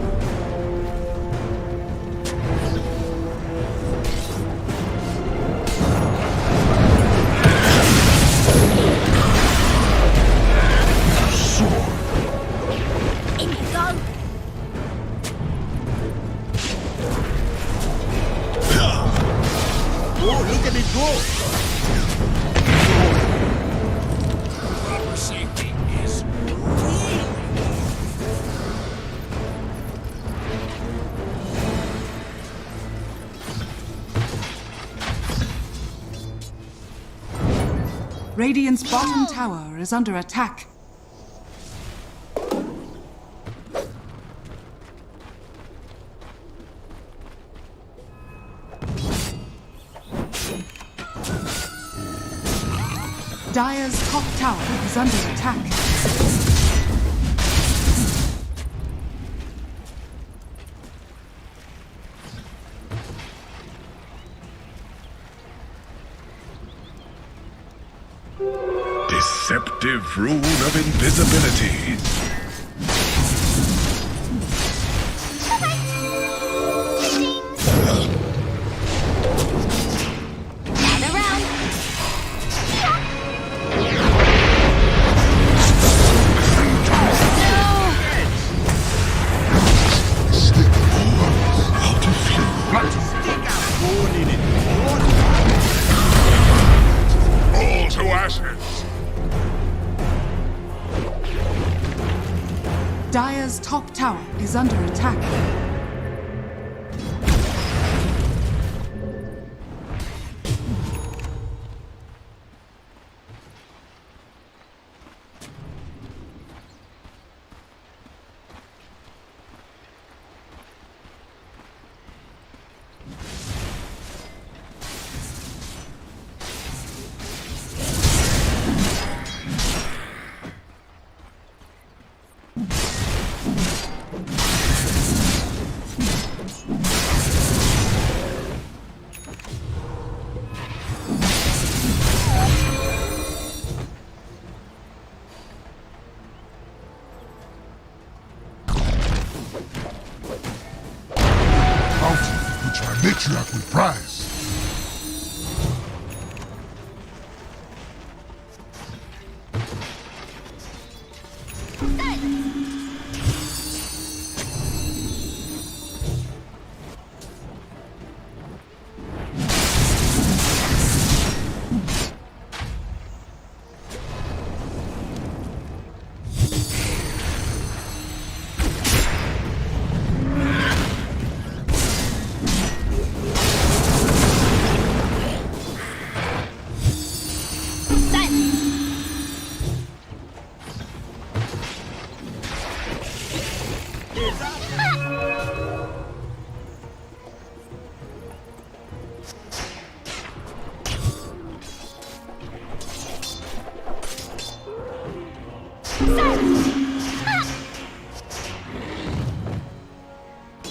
In you go! Oh, look at it go! Proper safety is Radiant's bottom tower is under attack. Dire's top tower is under attack. Deceptive rune of invisibility. burning in blood. Fall to ashes! Dire's top tower is under attack. Which our matriarch will prize.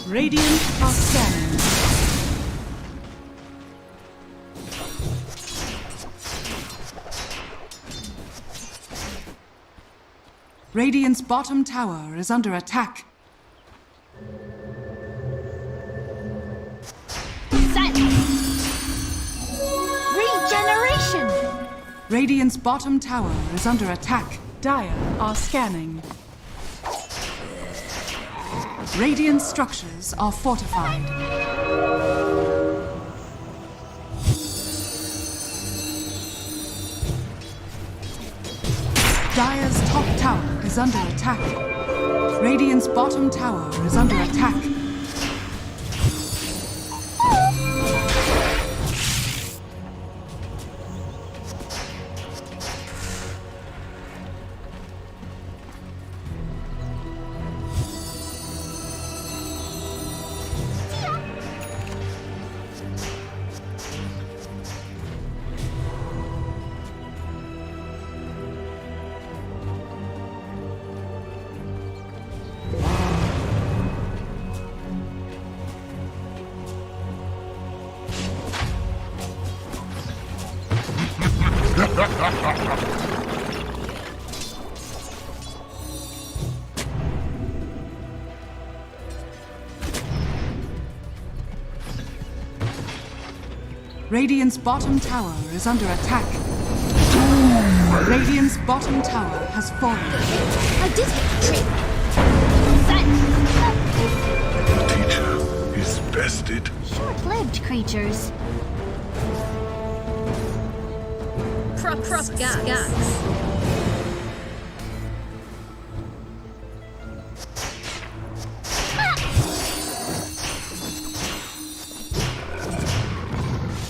Radiant are scanning. Radiant's bottom tower is under attack. Regeneration! Radiant's bottom tower is under attack. Dire are scanning. Radiant structures are fortified. Dire's top tower is under attack. Radiant's bottom tower is under attack. Radiant's bottom tower is under attack. Radiant's bottom tower has fallen. I did hit the trick. Teacher is bested. Short-lived creatures. Cross gags.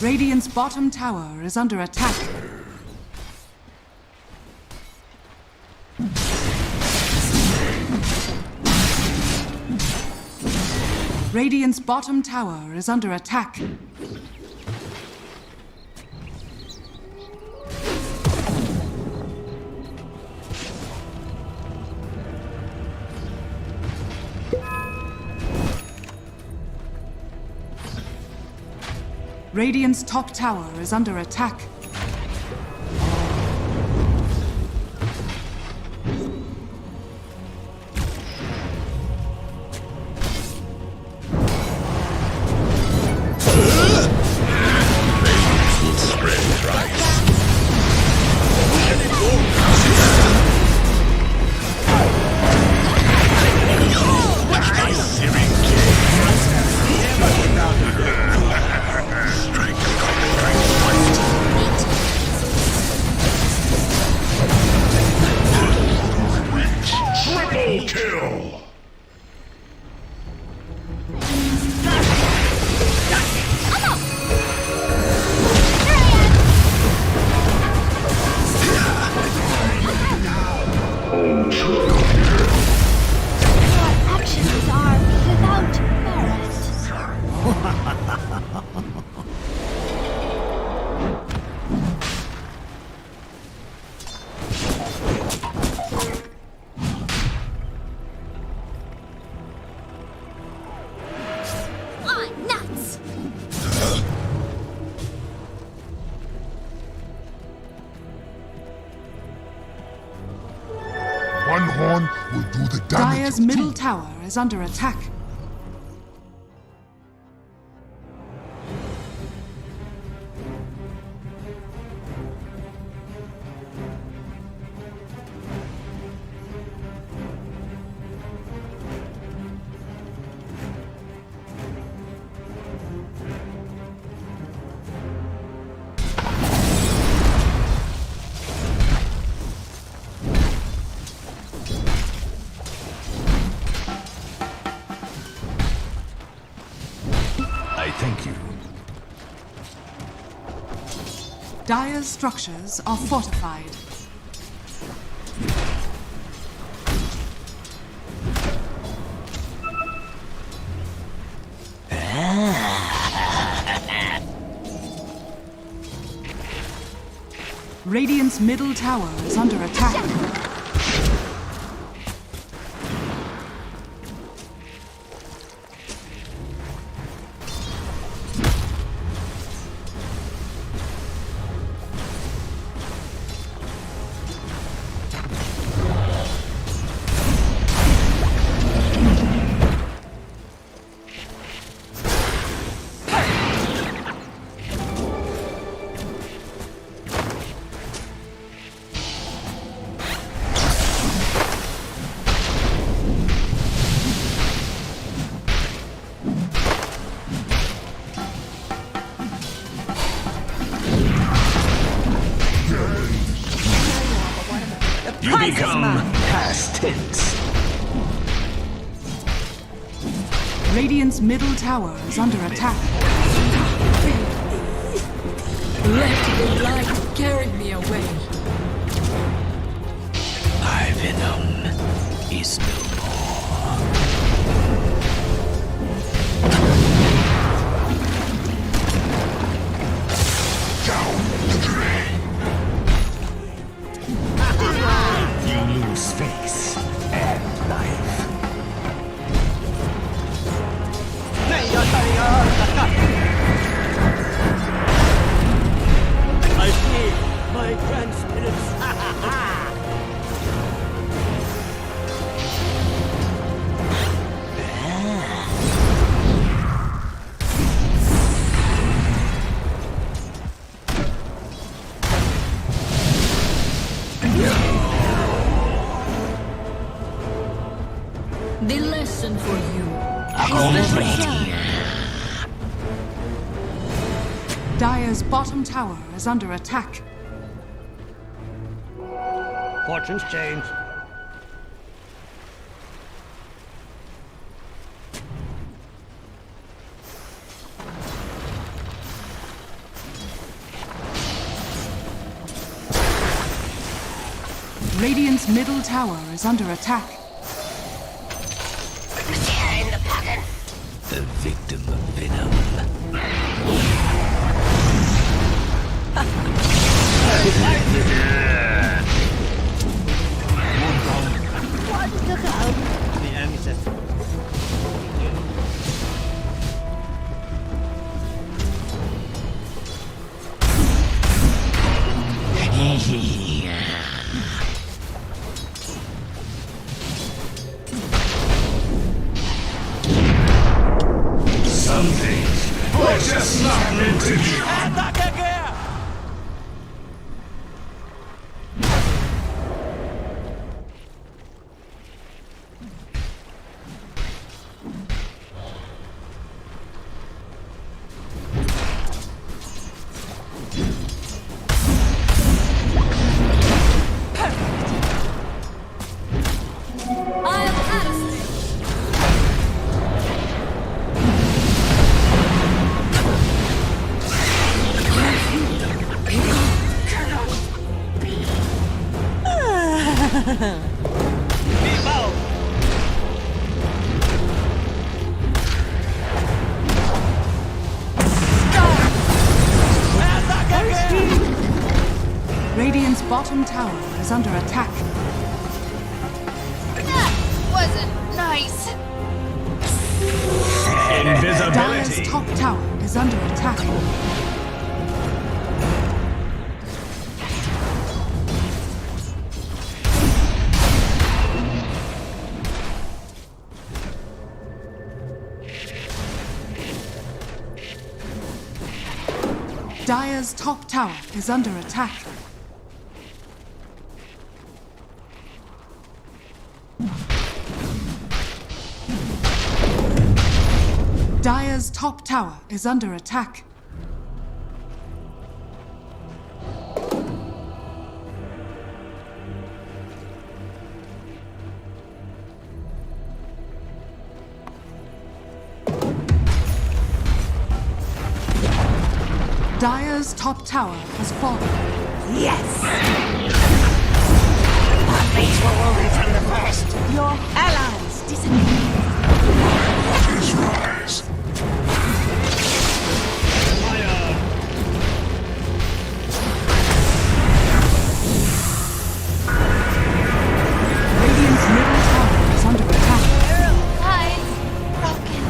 Radiant's bottom tower is under attack. Radiant's bottom tower is under attack. Radiant's top tower is under attack. horn will do the damage. Dire's middle tower is under attack. I thank you. Dire's structures are fortified. Radiant's middle tower is under attack. You become past tense. Radiant's middle tower is under attack. Let the light carry me away. My venom is no more. Down the drain. You lose face and life. I feel my grand spirits. The lesson for you. Dire's bottom tower is under attack. Fortunes change. Radiant's middle tower is under attack. The victim of venom. The enemy says. Some things are just not meant to be. Radiant's bottom tower is under attack. That wasn't nice. Dire's top tower is under attack. Dire's top tower is under attack. Dire's top tower is under attack. Dire's top tower has fallen. Yes! These were woven from the first. Your allies disappear. His rise. Radiant's middle tower is under attack. Eyes broken.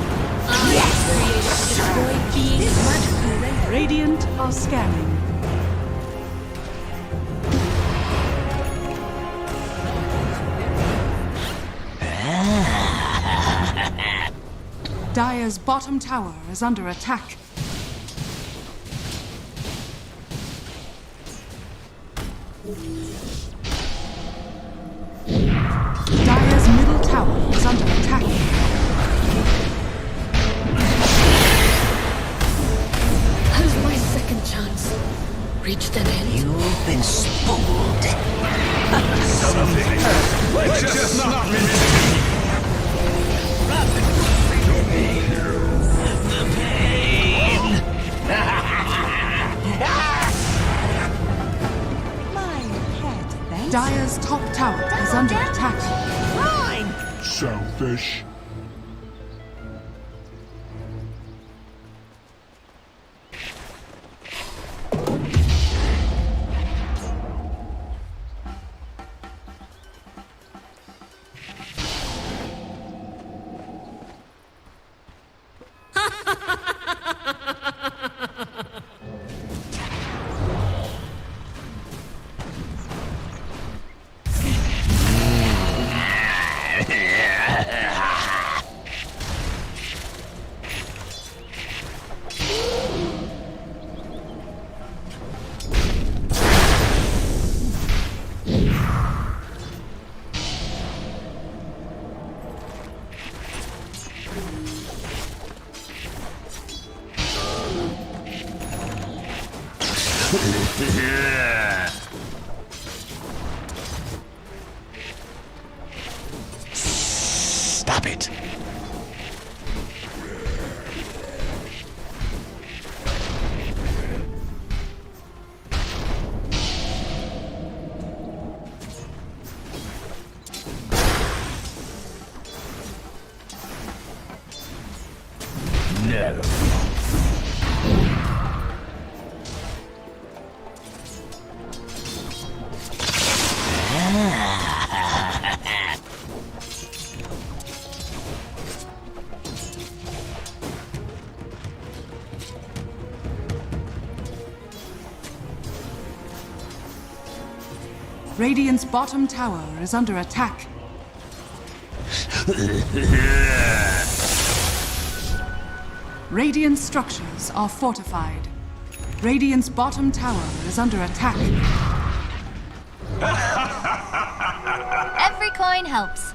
Eyes created to destroy beings magical. Radiant are scanning. Dire's bottom tower is under attack. Dire's middle tower is under attack. How's my second chance? Reached an end. You've been spoiled. My pet, thanks. Dire's top tower is under attack. Selfish. Stop it. No. Radiant's bottom tower is under attack. Radiant structures are fortified. Radiant's bottom tower is under attack. Every coin helps.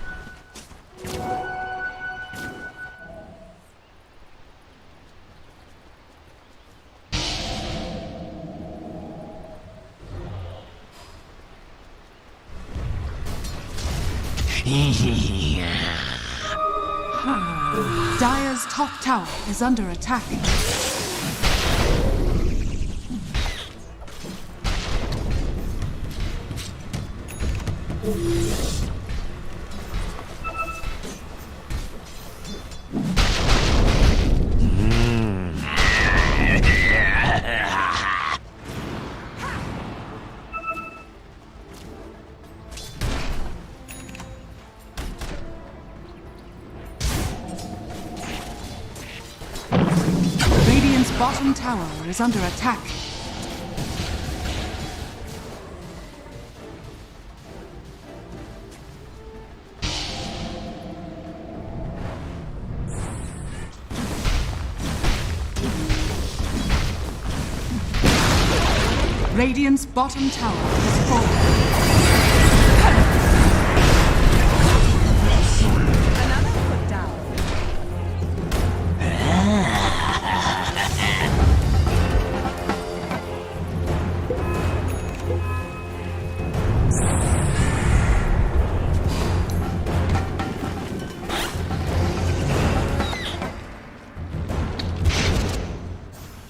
Dire's top tower is under attack. Radiant's bottom tower is under attack. Radiant's bottom tower has fallen. Another put down.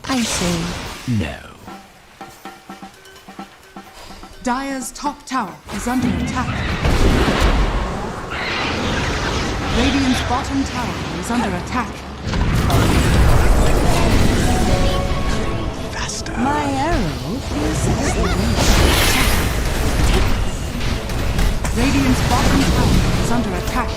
I say No. Dire's top tower is under attack. Radiant's bottom tower is under attack. Faster. My arrow pierces the wind. Radiant's bottom tower is under attack.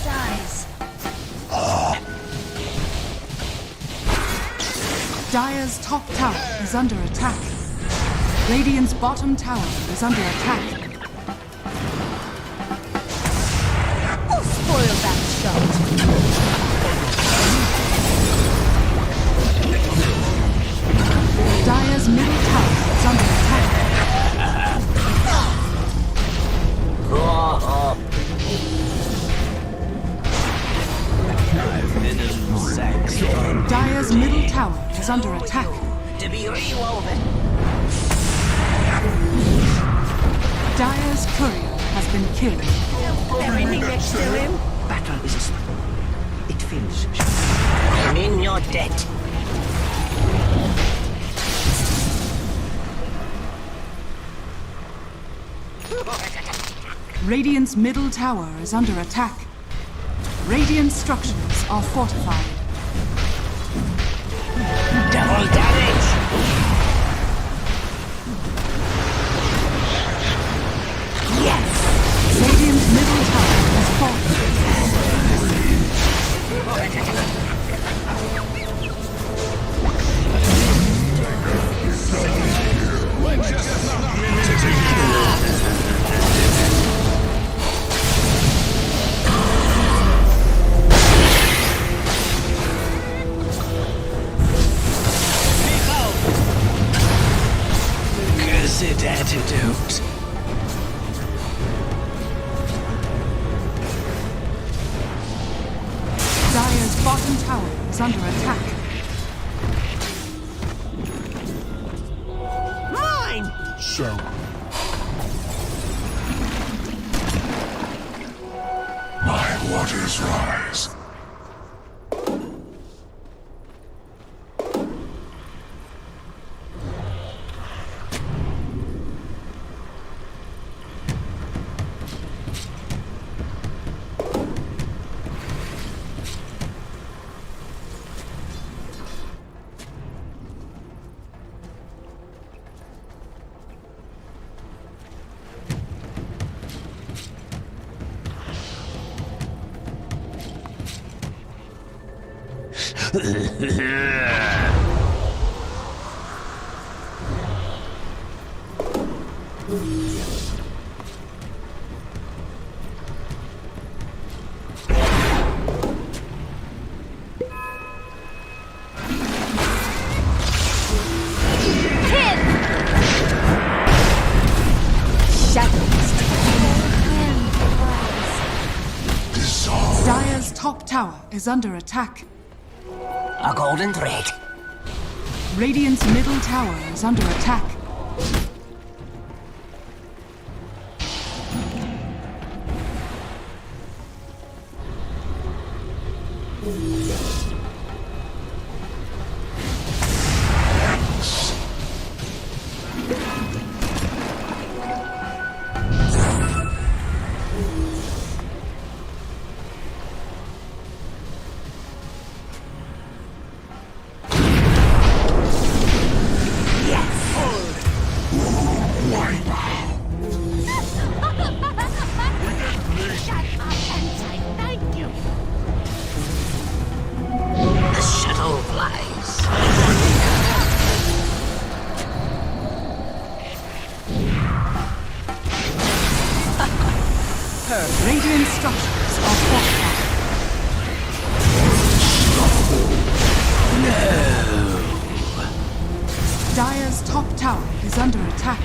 Dies. Dire's top tower is under attack. Radiant's bottom tower is under attack. Who spoiled that shot? Dire's middle tower is under attack. Dire's middle tower is under attack. To be rewoven. Dire's courier has been killed. Everything next to him? Battle is a spell. It feels. I'm in your debt. Radiant's middle tower is under attack. Radiant structures are fortified. Double damage. Radiant's middle tower has fallen. Cursed antidote. Dire's bottom tower is under attack. Mine. So. My waters rise. Dire's top tower is under attack. A golden thread. Radiant's middle tower is under attack. Radiant structures are fortified. Dire's top tower is under attack.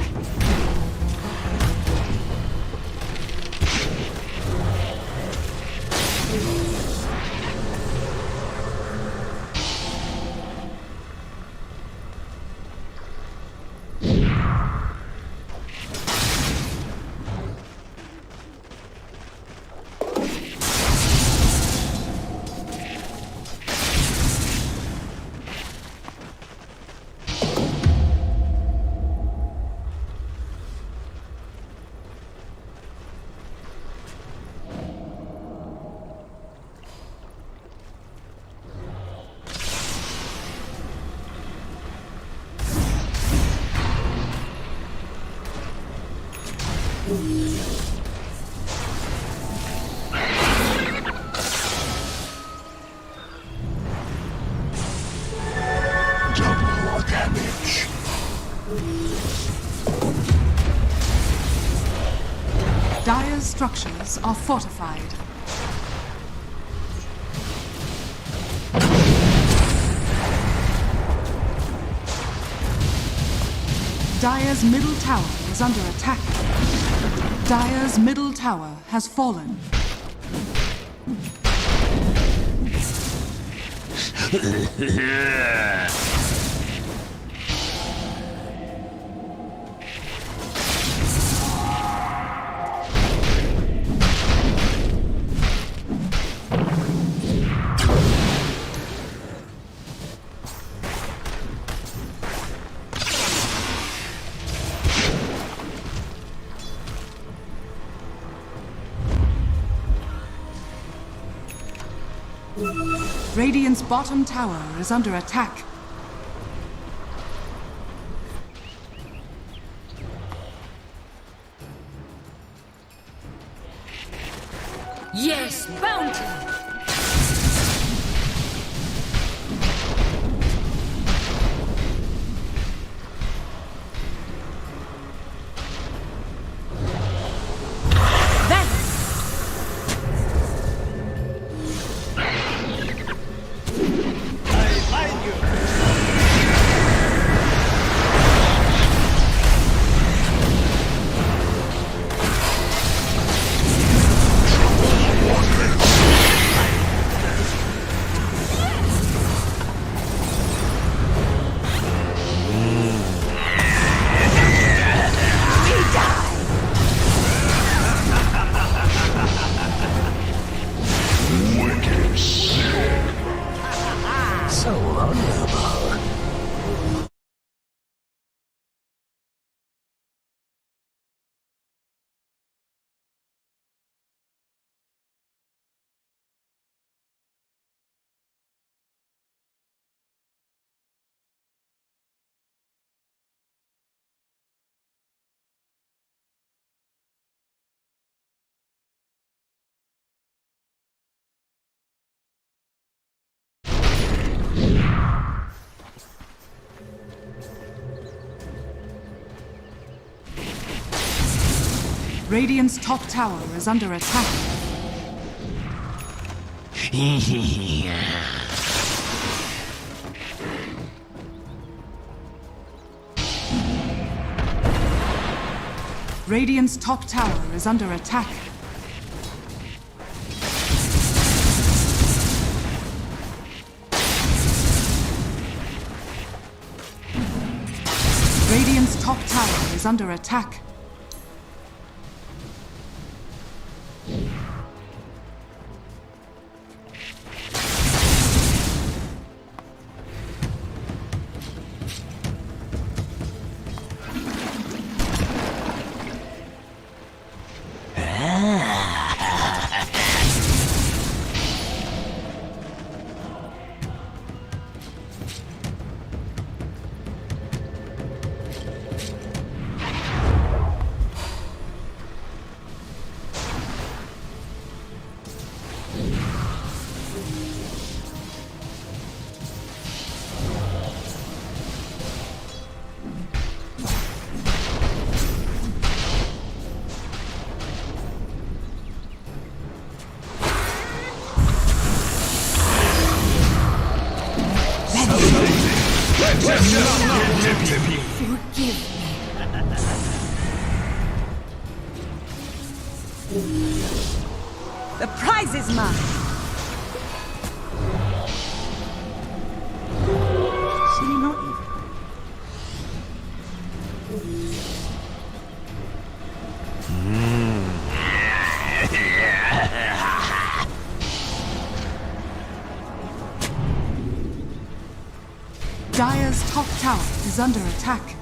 Double damage. Dire's structures are fortified. Dire's middle tower is under attack. Dire's middle tower has fallen. Radiant's bottom tower is under attack. Yes, bounty! So honorable. Radiant's top tower is under attack. Radiant's top tower is under attack. Radiant's top tower is under attack. The prize is mine. Silly not even. Dire's top tower is under attack.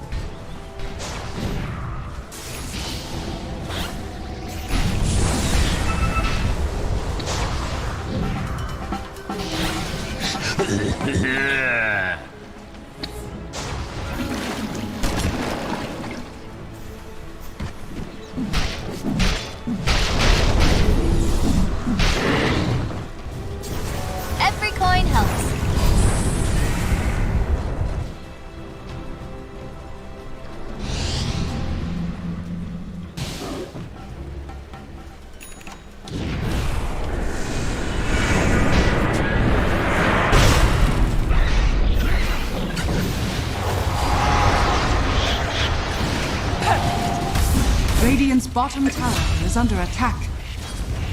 Every coin helps. Radiant's bottom tower is under attack.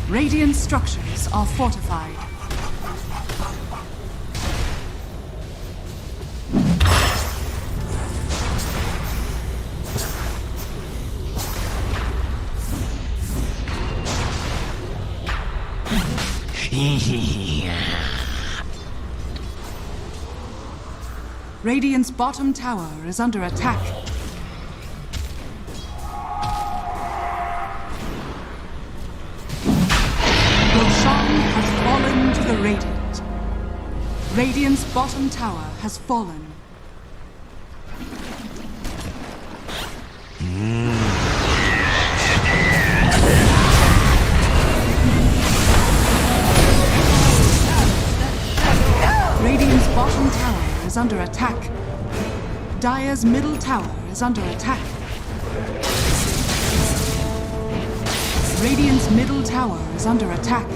Radiant structures are fortified. Radiant's bottom tower is under attack. Roshan has fallen to the Radiant. Radiant's bottom tower has fallen. Radiant's bottom tower is under attack. Dire's middle tower is under attack. Radiant's middle tower is under attack.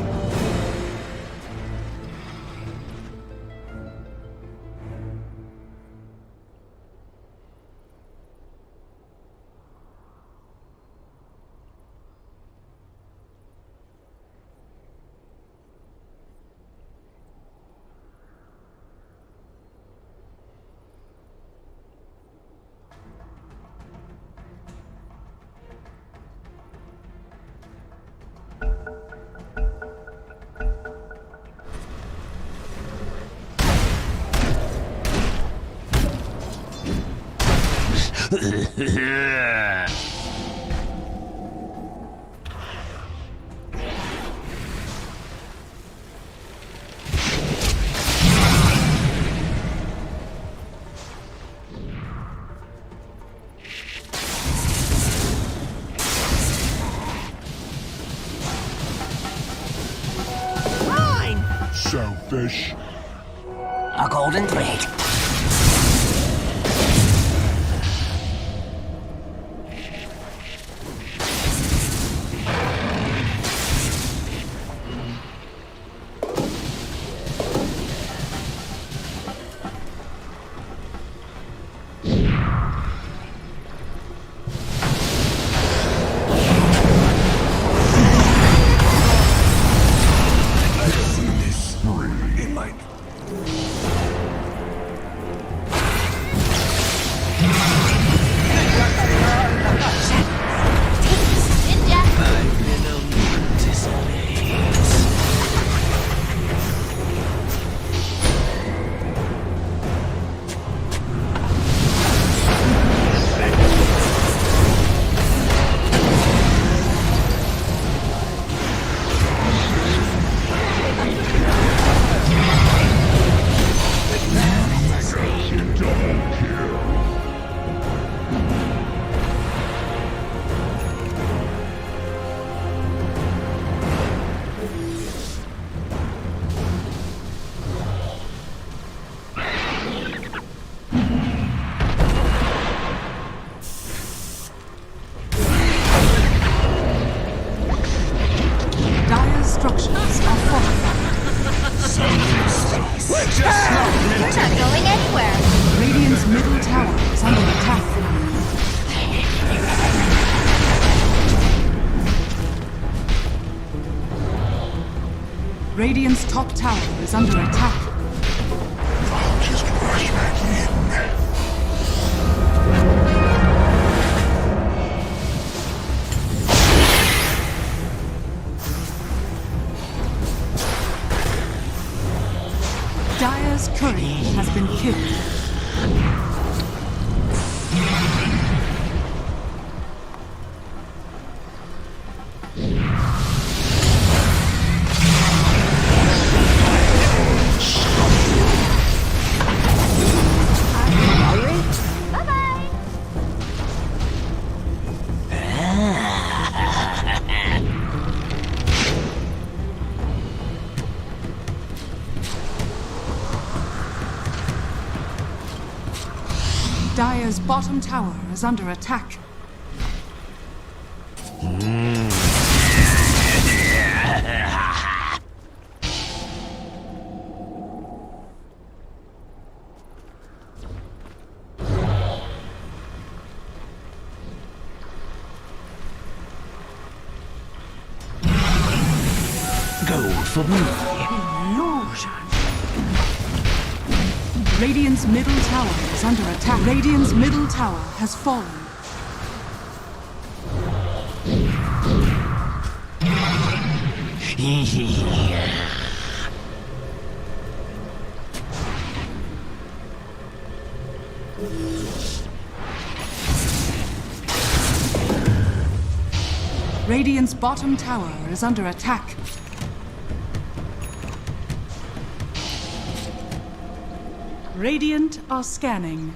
Selfish. A golden thread. Radiant's top tower is under attack. I'll just rush back in. Dire's courier has been killed. Dire's bottom tower is under attack. Gold for me. Radiant's middle tower is under attack. Radiant's middle tower has fallen. Radiant's bottom tower is under attack. Radiant are scanning.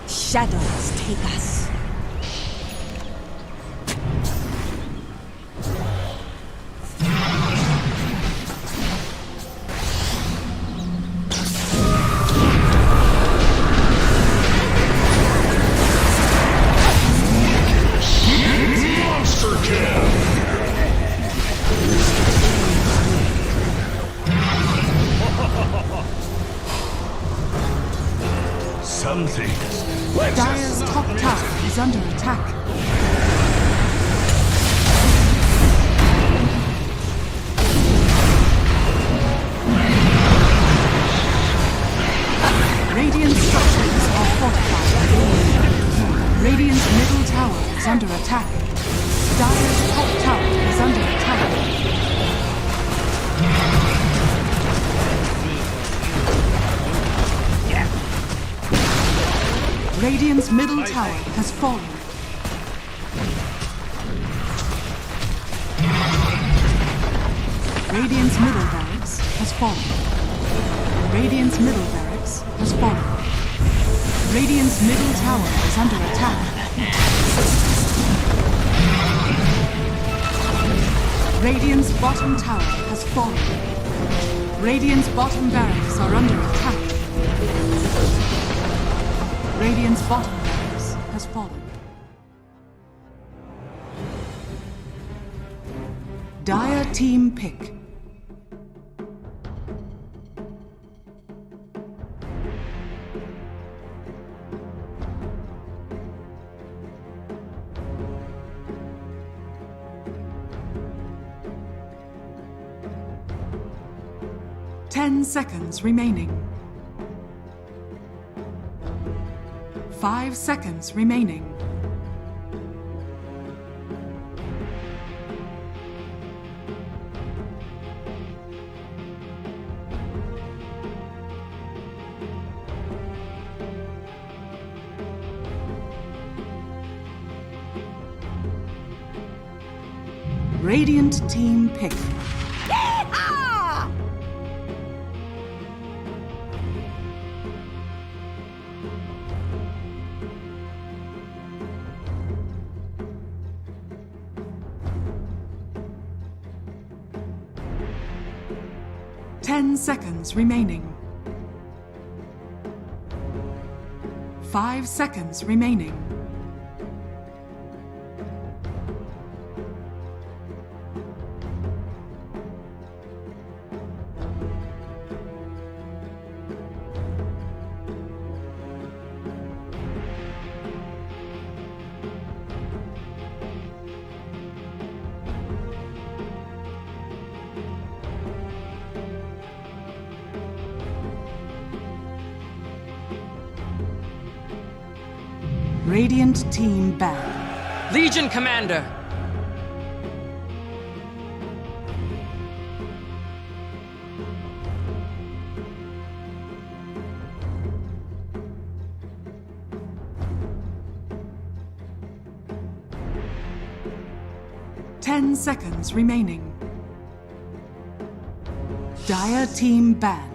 Shadows take us. Monster kill! Some things. Dire's top tower is under attack. Radiant structures are fortified. Radiant's middle tower is under attack. Dire's top tower is under attack. Radiant's middle tower has fallen. Radiant's middle barracks has fallen. Radiant's middle barracks has fallen. Radiant's middle tower is under attack. Radiant's bottom tower has fallen. Radiant's bottom barracks are under attack. Radiant's bottom barracks has fallen. Dire team pick. Ten seconds remaining. 5 seconds remaining. Radiant team pick. 10 seconds remaining. 5 seconds remaining. Radiant team ban. Legion Commander. Ten seconds remaining. Dire team ban.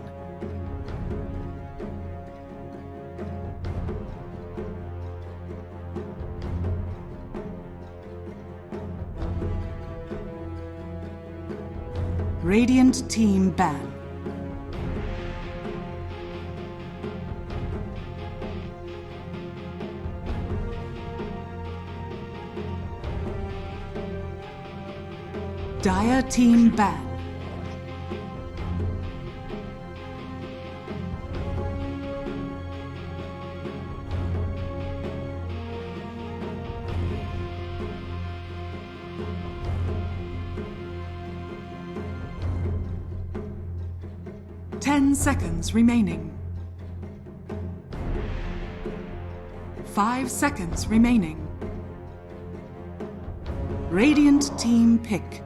Radiant team ban. Dire team ban. Ten seconds remaining. 5 seconds remaining. Radiant team pick.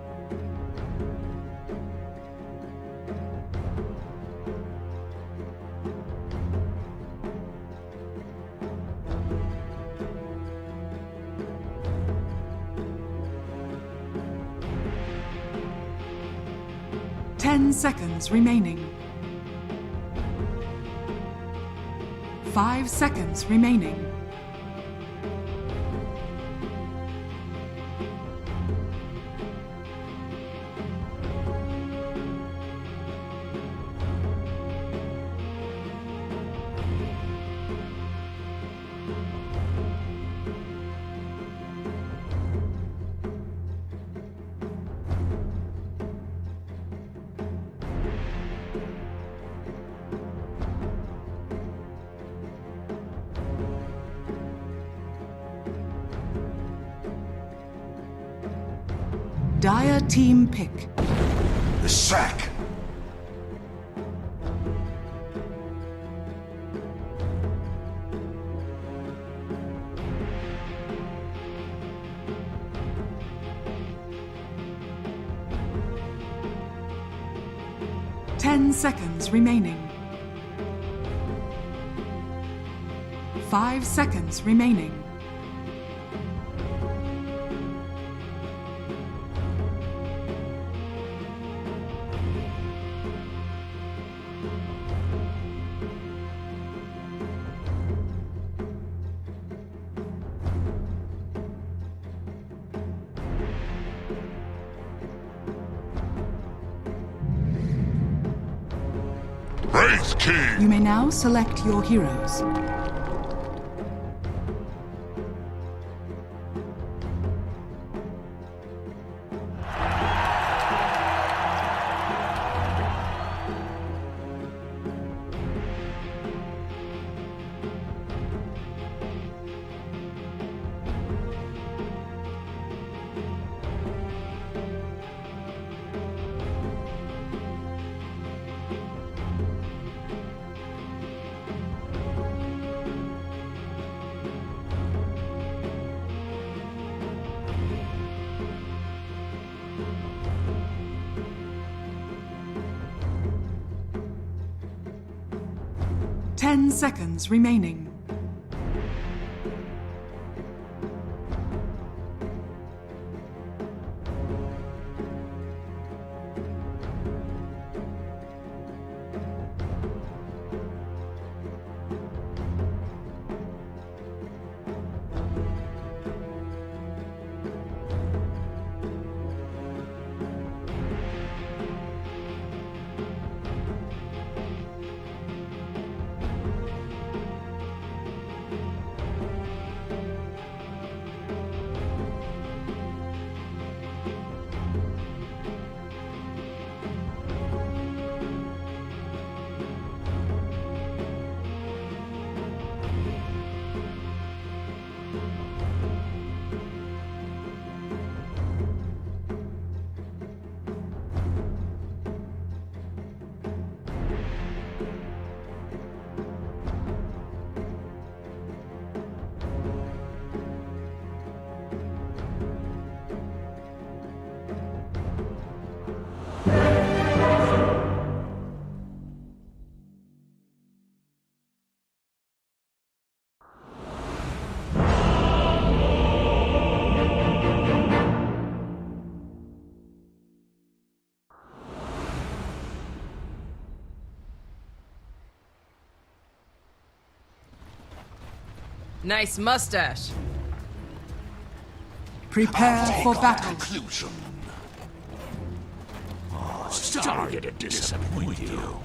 Ten seconds remaining. 5 seconds remaining. Dire team pick. The sack. Ten seconds remaining. 5 seconds remaining. Wraith King! You may now select your heroes. Ten seconds remaining. Nice mustache. Prepare for battle. Conclusion. Sorry to disappoint you.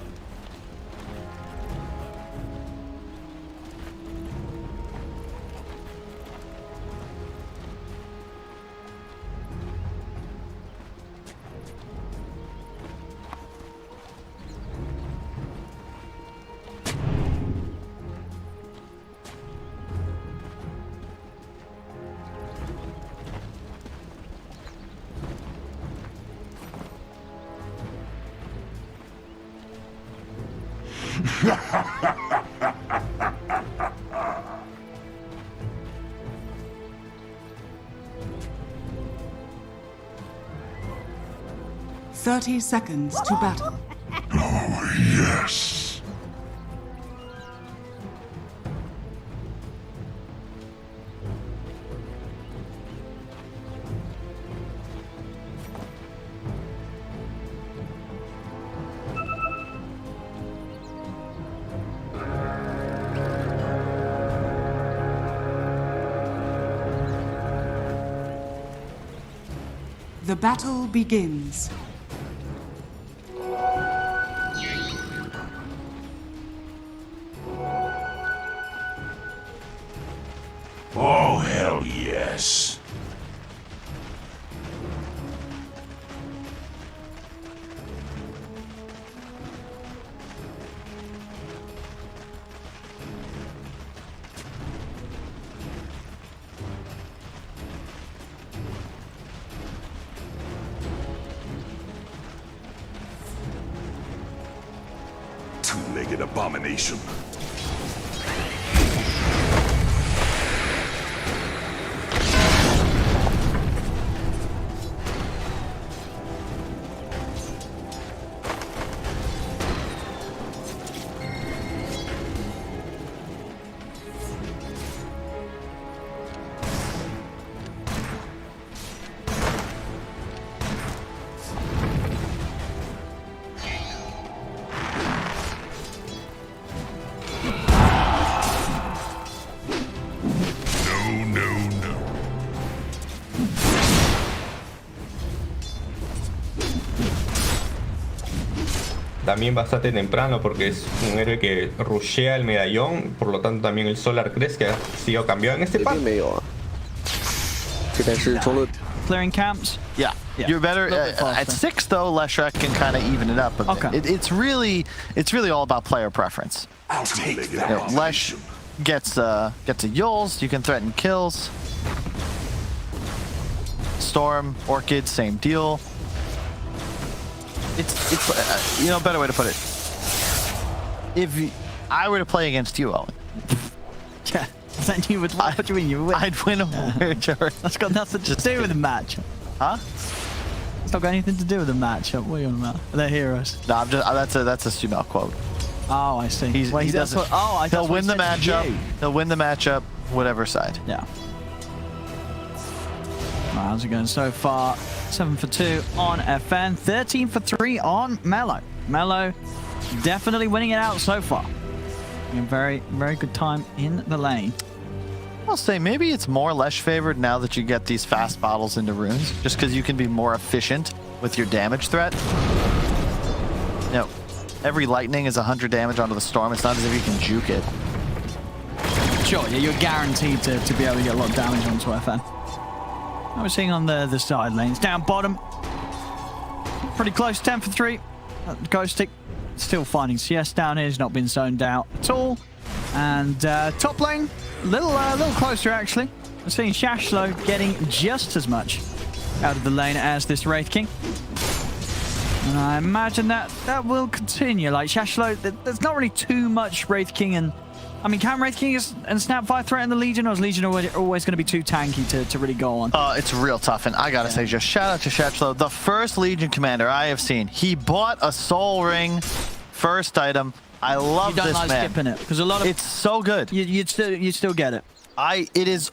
Thirty seconds to battle. Yes. The battle begins. Oh, hell yes. Two-legged abomination. También bastante temprano porque es un héroe que rushea el medallón, por lo tanto también el Solar Crest que ha sido cambiado en este pack. Clearing camps. Yeah, you're better at 6 though. Leshrac can kind of even it up. But okay. It's really all about player preference. I'll take that. You know, Lesh gets a Yules. You can threaten kills. Storm, Orchid, same deal. It's you know, better way to put it. If I were to play against you, Owen. Yeah, then you would. What do you mean you would win? I'd win whichever. That's got nothing to do with the match. Huh? It's not got anything to do with the matchup. What are you on about? They're heroes. No, I'm just. That's a Sumal quote. Oh, I see. He doesn't. He'll win the matchup. He'll win the matchup, whatever side. Yeah. Right, how's it going so far? 7 for 2 on FN, 13 for 3 on Mellow. Mellow definitely winning it out so far. Very, very good time in the lane. I'll say maybe it's more Lesh favored now that you get these fast bottles into runes, just because you can be more efficient with your damage threat. You know, every lightning is 100 damage onto the storm. It's not as if you can juke it. Sure, yeah, you're guaranteed to be able to get a lot of damage onto FN. I was seeing on the side lanes. Down bottom. Pretty close, 10 for 3. Ghost Stick still finding CS down here. He's not been zoned out at all. And top lane, a little closer actually. I'm seeing Shashlo getting just as much out of the lane as this Wraith King. And I imagine that will continue. Like Shashlo, there's not really too much Wraith King and... I mean, can Wraith King and Snapfire threaten the Legion, or is Legion always going to be too tanky to really go on? It's real tough, and I gotta say, just shout out to Shashlo, the first Legion commander I have seen. He bought a Soul Ring, first item. I love this man. You don't like skipping it, because a lot of... It's so good. You'd still get it. It is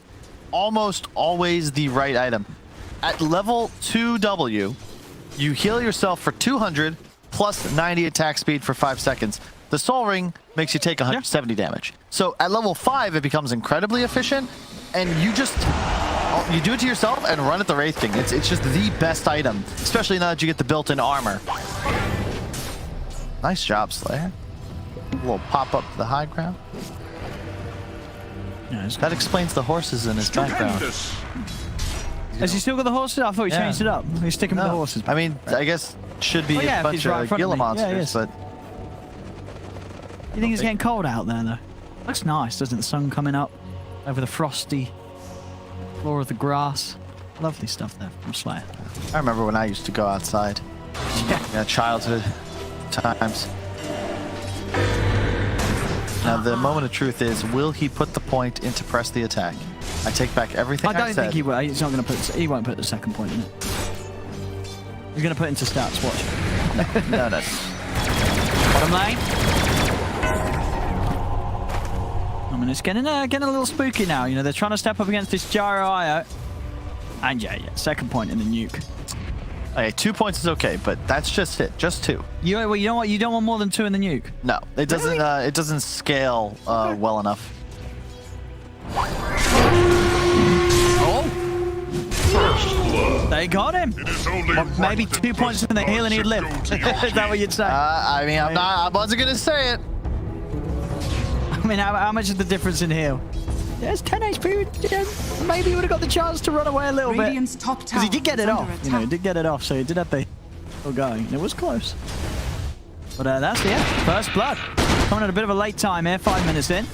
almost always the right item. At level 2W, you heal yourself for 200 plus 90 attack speed for 5 seconds. The Soul Ring makes you take 170 damage. So at level 5, it becomes incredibly efficient, and you just you do it to yourself and run at the Wraith King. It's just the best item, especially now that you get the built-in armor. Nice job, Slayer. A little pop up to the high ground. Yeah, that explains the horses in his background. Has he still got the horses? I thought he changed it up. He's sticking with the horses. I mean, I guess should be a bunch of Gila monsters, but... You think it's getting cold out there, though? Looks nice, doesn't it? The sun coming up over the frosty floor of the grass. Lovely stuff there from Slayer. I remember when I used to go outside. Yeah, childhood times. Now, the moment of truth is, will he put the point into press the attack? I take back everything I said. I don't think he will. He's not going to put... He won't put the second point in it. He's going to put it into stats. Watch. No. Bottom lane. I mean, it's getting a little spooky now. You know, they're trying to step up against this Gyro IO. And yeah, second point in the nuke. Okay, 2 points is okay, but that's just it. Just 2. You know what? You don't want more than 2 in the nuke. No, it doesn't. Really? It doesn't scale well enough. Oh! They got him. Maybe 2 points in the heal and he'd live. Is that what you'd say? I mean, I wasn't gonna say it. I mean, how much is the difference in heal? There's 10 HP. Yeah, maybe he would have got the chance to run away a little bit. Because he did get it off. You know, he did get it off, so he did have the heal going. It was close. But that's the end. First blood. Coming at a bit of a late time here, 5 minutes in.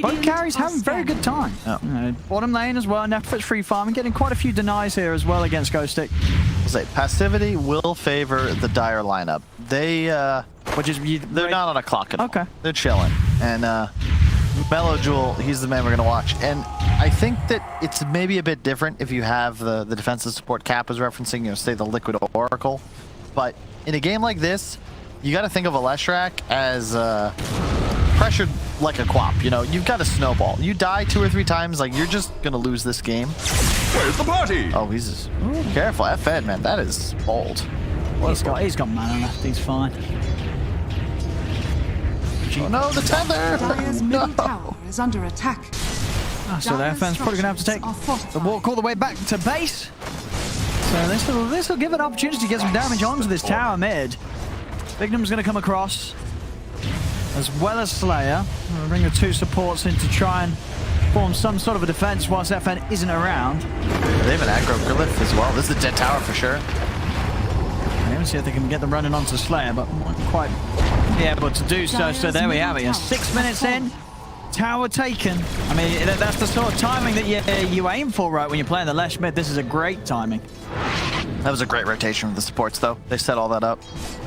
Both carries having very good time. Oh. Bottom lane as well, Nefet's free farming, getting quite a few denies here as well against Ghost Stick. I'll say passivity will favor the Dire lineup. They're not on a clock at all. Okay. They're chilling. And Mellow Jewel, he's the man we're gonna watch. And I think that it's maybe a bit different if you have the defensive support Cap is referencing, you know, say the Liquid Oracle. But in a game like this, you got to think of a Leshrac as pressured like a Quap. You know, you've got a snowball. You die 2 or 3 times, like you're just gonna lose this game. Where's the party? Oh, he's just, careful, FN, man. That is bold. He's got mana left. He's fine. Oh no, the tether! Dire's middle tower is under attack. So the FN's probably gonna have to take the walk all the way back to base. So this will give an opportunity to get some damage onto this tower mid. Bignum's gonna come across, as well as Slayer. We'll bring the 2 supports in to try and form some sort of a defense whilst FN isn't around. They have an aggro Gryllith as well. This is a dead tower for sure. Let's see if they can get them running onto Slayer, but won't quite be able to do so. So there we have it. 6 minutes in, tower taken. I mean, that's the sort of timing that you aim for, right, when you're playing the Lesh mid. This is a great timing. That was a great rotation with the supports, though. They set all that up.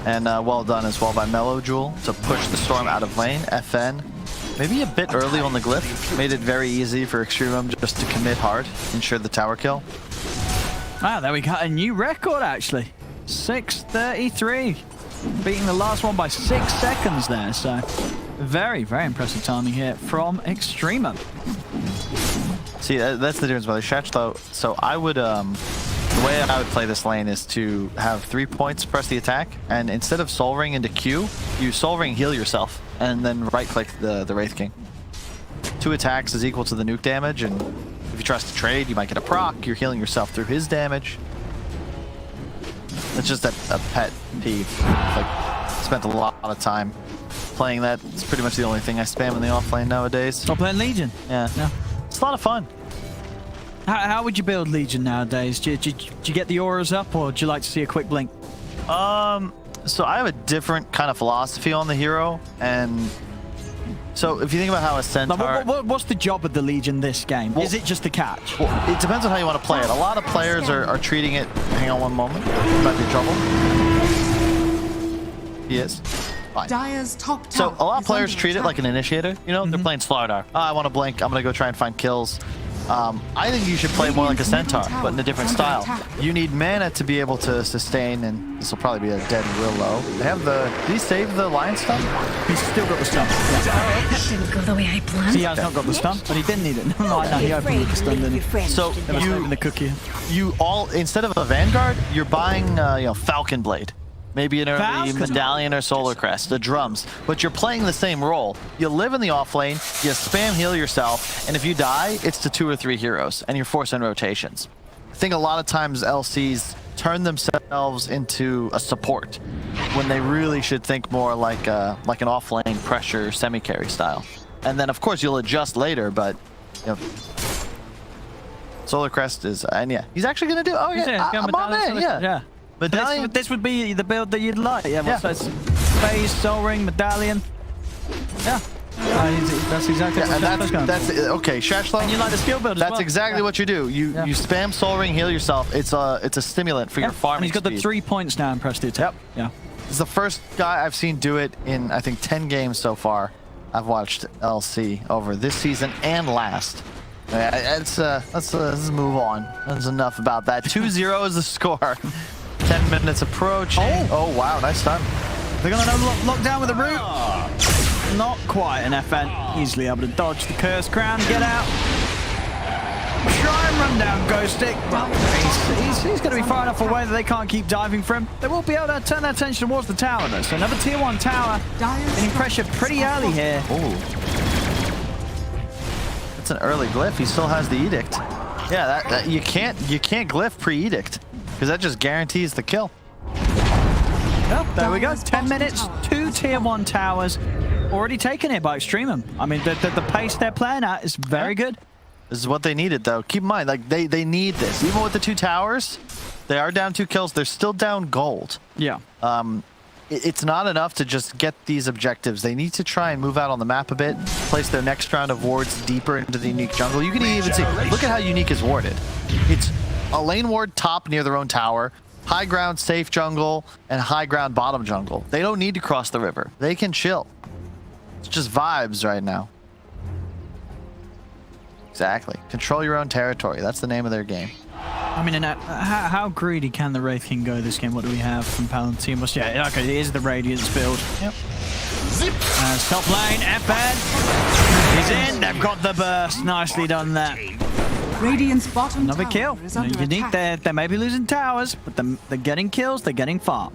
And well done as well by Mellow Jewel to push the Storm out of lane. FN, maybe a bit early on the Glyph. Made it very easy for Extremum just to commit hard, ensure the tower kill. Wow, there we got a new record, actually. 6:33. Beating the last one by 6 seconds there. So very, very impressive timing here from Extremum. See, that's the difference by the Shetch, though. So I would, the way I would play this lane is to have 3 points, press the attack, and instead of Soul Ring into Q, you Soul Ring heal yourself, and then right-click the Wraith King. 2 attacks is equal to the nuke damage, and if you trust to trade, you might get a proc. You're healing yourself through his damage. It's just a pet peeve. Like, spent a lot of time playing that. It's pretty much the only thing I spam in the offlane nowadays. Stop playing Legion. Yeah. It's a lot of fun. How would you build Legion nowadays? Do you get the auras up, or do you like to see a quick blink? So I have a different kind of philosophy on the hero, and so if you think about how a Centaur... What's the job of the Legion this game? Is it just to catch? Well, it depends on how you want to play it. A lot of players are treating it... Hang on one moment. Might be trouble. He is. Fine. Dire's top tower So a lot of players treat it like an initiator. You know, they're playing Slardar. Oh, I want to blink. I'm going to go try and find kills. I think you should play more like a Centaur, but in a different style. You need mana to be able to sustain, and this will probably be a dead real low. They have the... Did he save the Lion Stun? He's still got the stun. Yeah. That didn't go the way I planned. He has not got the stun, but he didn't need it. Never mind, no, he opened with the stun, didn't he? So the cookie. you all, instead of a Vanguard, you're buying, Falcon Blade. maybe an early Vows? medallion or solar crest, the drums. But you're playing the same role. You live in the off lane, you spam heal yourself, and if you die, it's to 2 or 3 heroes, and you're forcing rotations. I think a lot of times LCs turn themselves into a support when they really should think more like an off lane pressure semi-carry style. And then of course you'll adjust later, but you know, Solar Crest is, and yeah, he's actually gonna do. Oh yeah, I'm on it. Yeah. Medallion. This would be the build that you'd like. Yeah. What's that? Phase, Soul Ring, Medallion. Yeah. That's exactly what that's okay. Shashlo. And you like the skill build as That's well. exactly what you do. You spam Soul Ring, heal yourself. It's a stimulant for your farming. And he's got the speed. 3 points now in Press the Attack. Yep. Yeah. He's the first guy I've seen do it in I think 10 games so far. I've watched LC over this season and last. Let's move on. That's enough about that. 2-0 is the score. 10 minutes approaching. Oh wow, nice time. They're gonna lock down with the root. Not quite an FN. Easily able to dodge the Curse Crown, get out. Try and run down Ghost Stick, but he's going to be far enough away that they can't keep diving for him. They will be able to turn their attention towards the tower though. So another tier 1 tower getting pressure pretty early here. That's an early glyph. He still has the edict. Yeah, that you can't glyph pre-edict because that just guarantees the kill. Well, there we go. 10 minutes, 2 tier 1 towers already taken here by Extremum. I mean, the pace they're playing at is very good. This is what they needed, though. Keep in mind, like they need this. Even with the 2 towers, they are down 2 kills. They're still down gold. Yeah. It's not enough to just get these objectives. They need to try and move out on the map a bit, place their next round of wards deeper into the Unique jungle. You can even see, look at how Unique is warded. It's a lane ward top near their own tower, high ground safe jungle, and high ground bottom jungle. They don't need to cross the river. They can chill. It's just vibes right now. Exactly. Control your own territory. That's the name of their game. I mean, how greedy can the Wraith King go this game? What do we have from Palantir? Yeah, okay, it is the Radiance build. Yep. Top lane, FN. He's in. They've got the burst. Nicely done there. Radiant's bottom Another tower kill. is under Unique, attack. they may be losing towers, but they're getting kills, they're getting farm.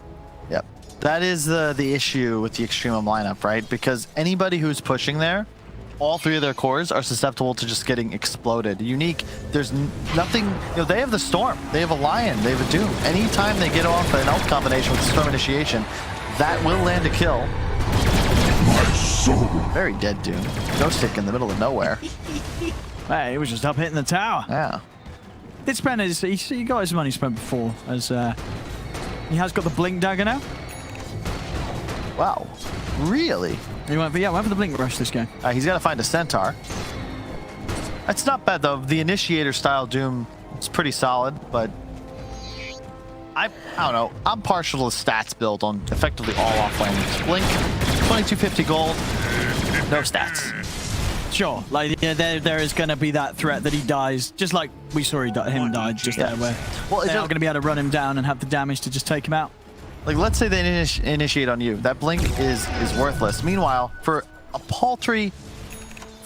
Yep. That is the issue with the Extremum lineup, right? Because anybody who's pushing there, all 3 of their cores are susceptible to just getting exploded. Unique, there's nothing, you know, they have the Storm, they have a Lion, they have a Doom. Anytime they get off an ult combination with the Storm Initiation, that will land a kill. My soul. Very dead Doom. Ghost Stick in the middle of nowhere. Hey, he was just up hitting the tower. Yeah. Did spend he got his money spent before, as he has got the Blink Dagger now. Wow. Really? He went for the Blink Rush this game. He's got to find a Centaur. It's not bad, though. The Initiator style Doom is pretty solid, but I don't know. I'm partial to the stats build on effectively all offlanes. Blink, 2250 gold, no stats. Sure, like there is going to be that threat that he dies, just like we saw him die just there, where they're not going to be able to run him down and have the damage to just take him out. Like, let's say they initiate on you. That blink is worthless. Meanwhile, for a paltry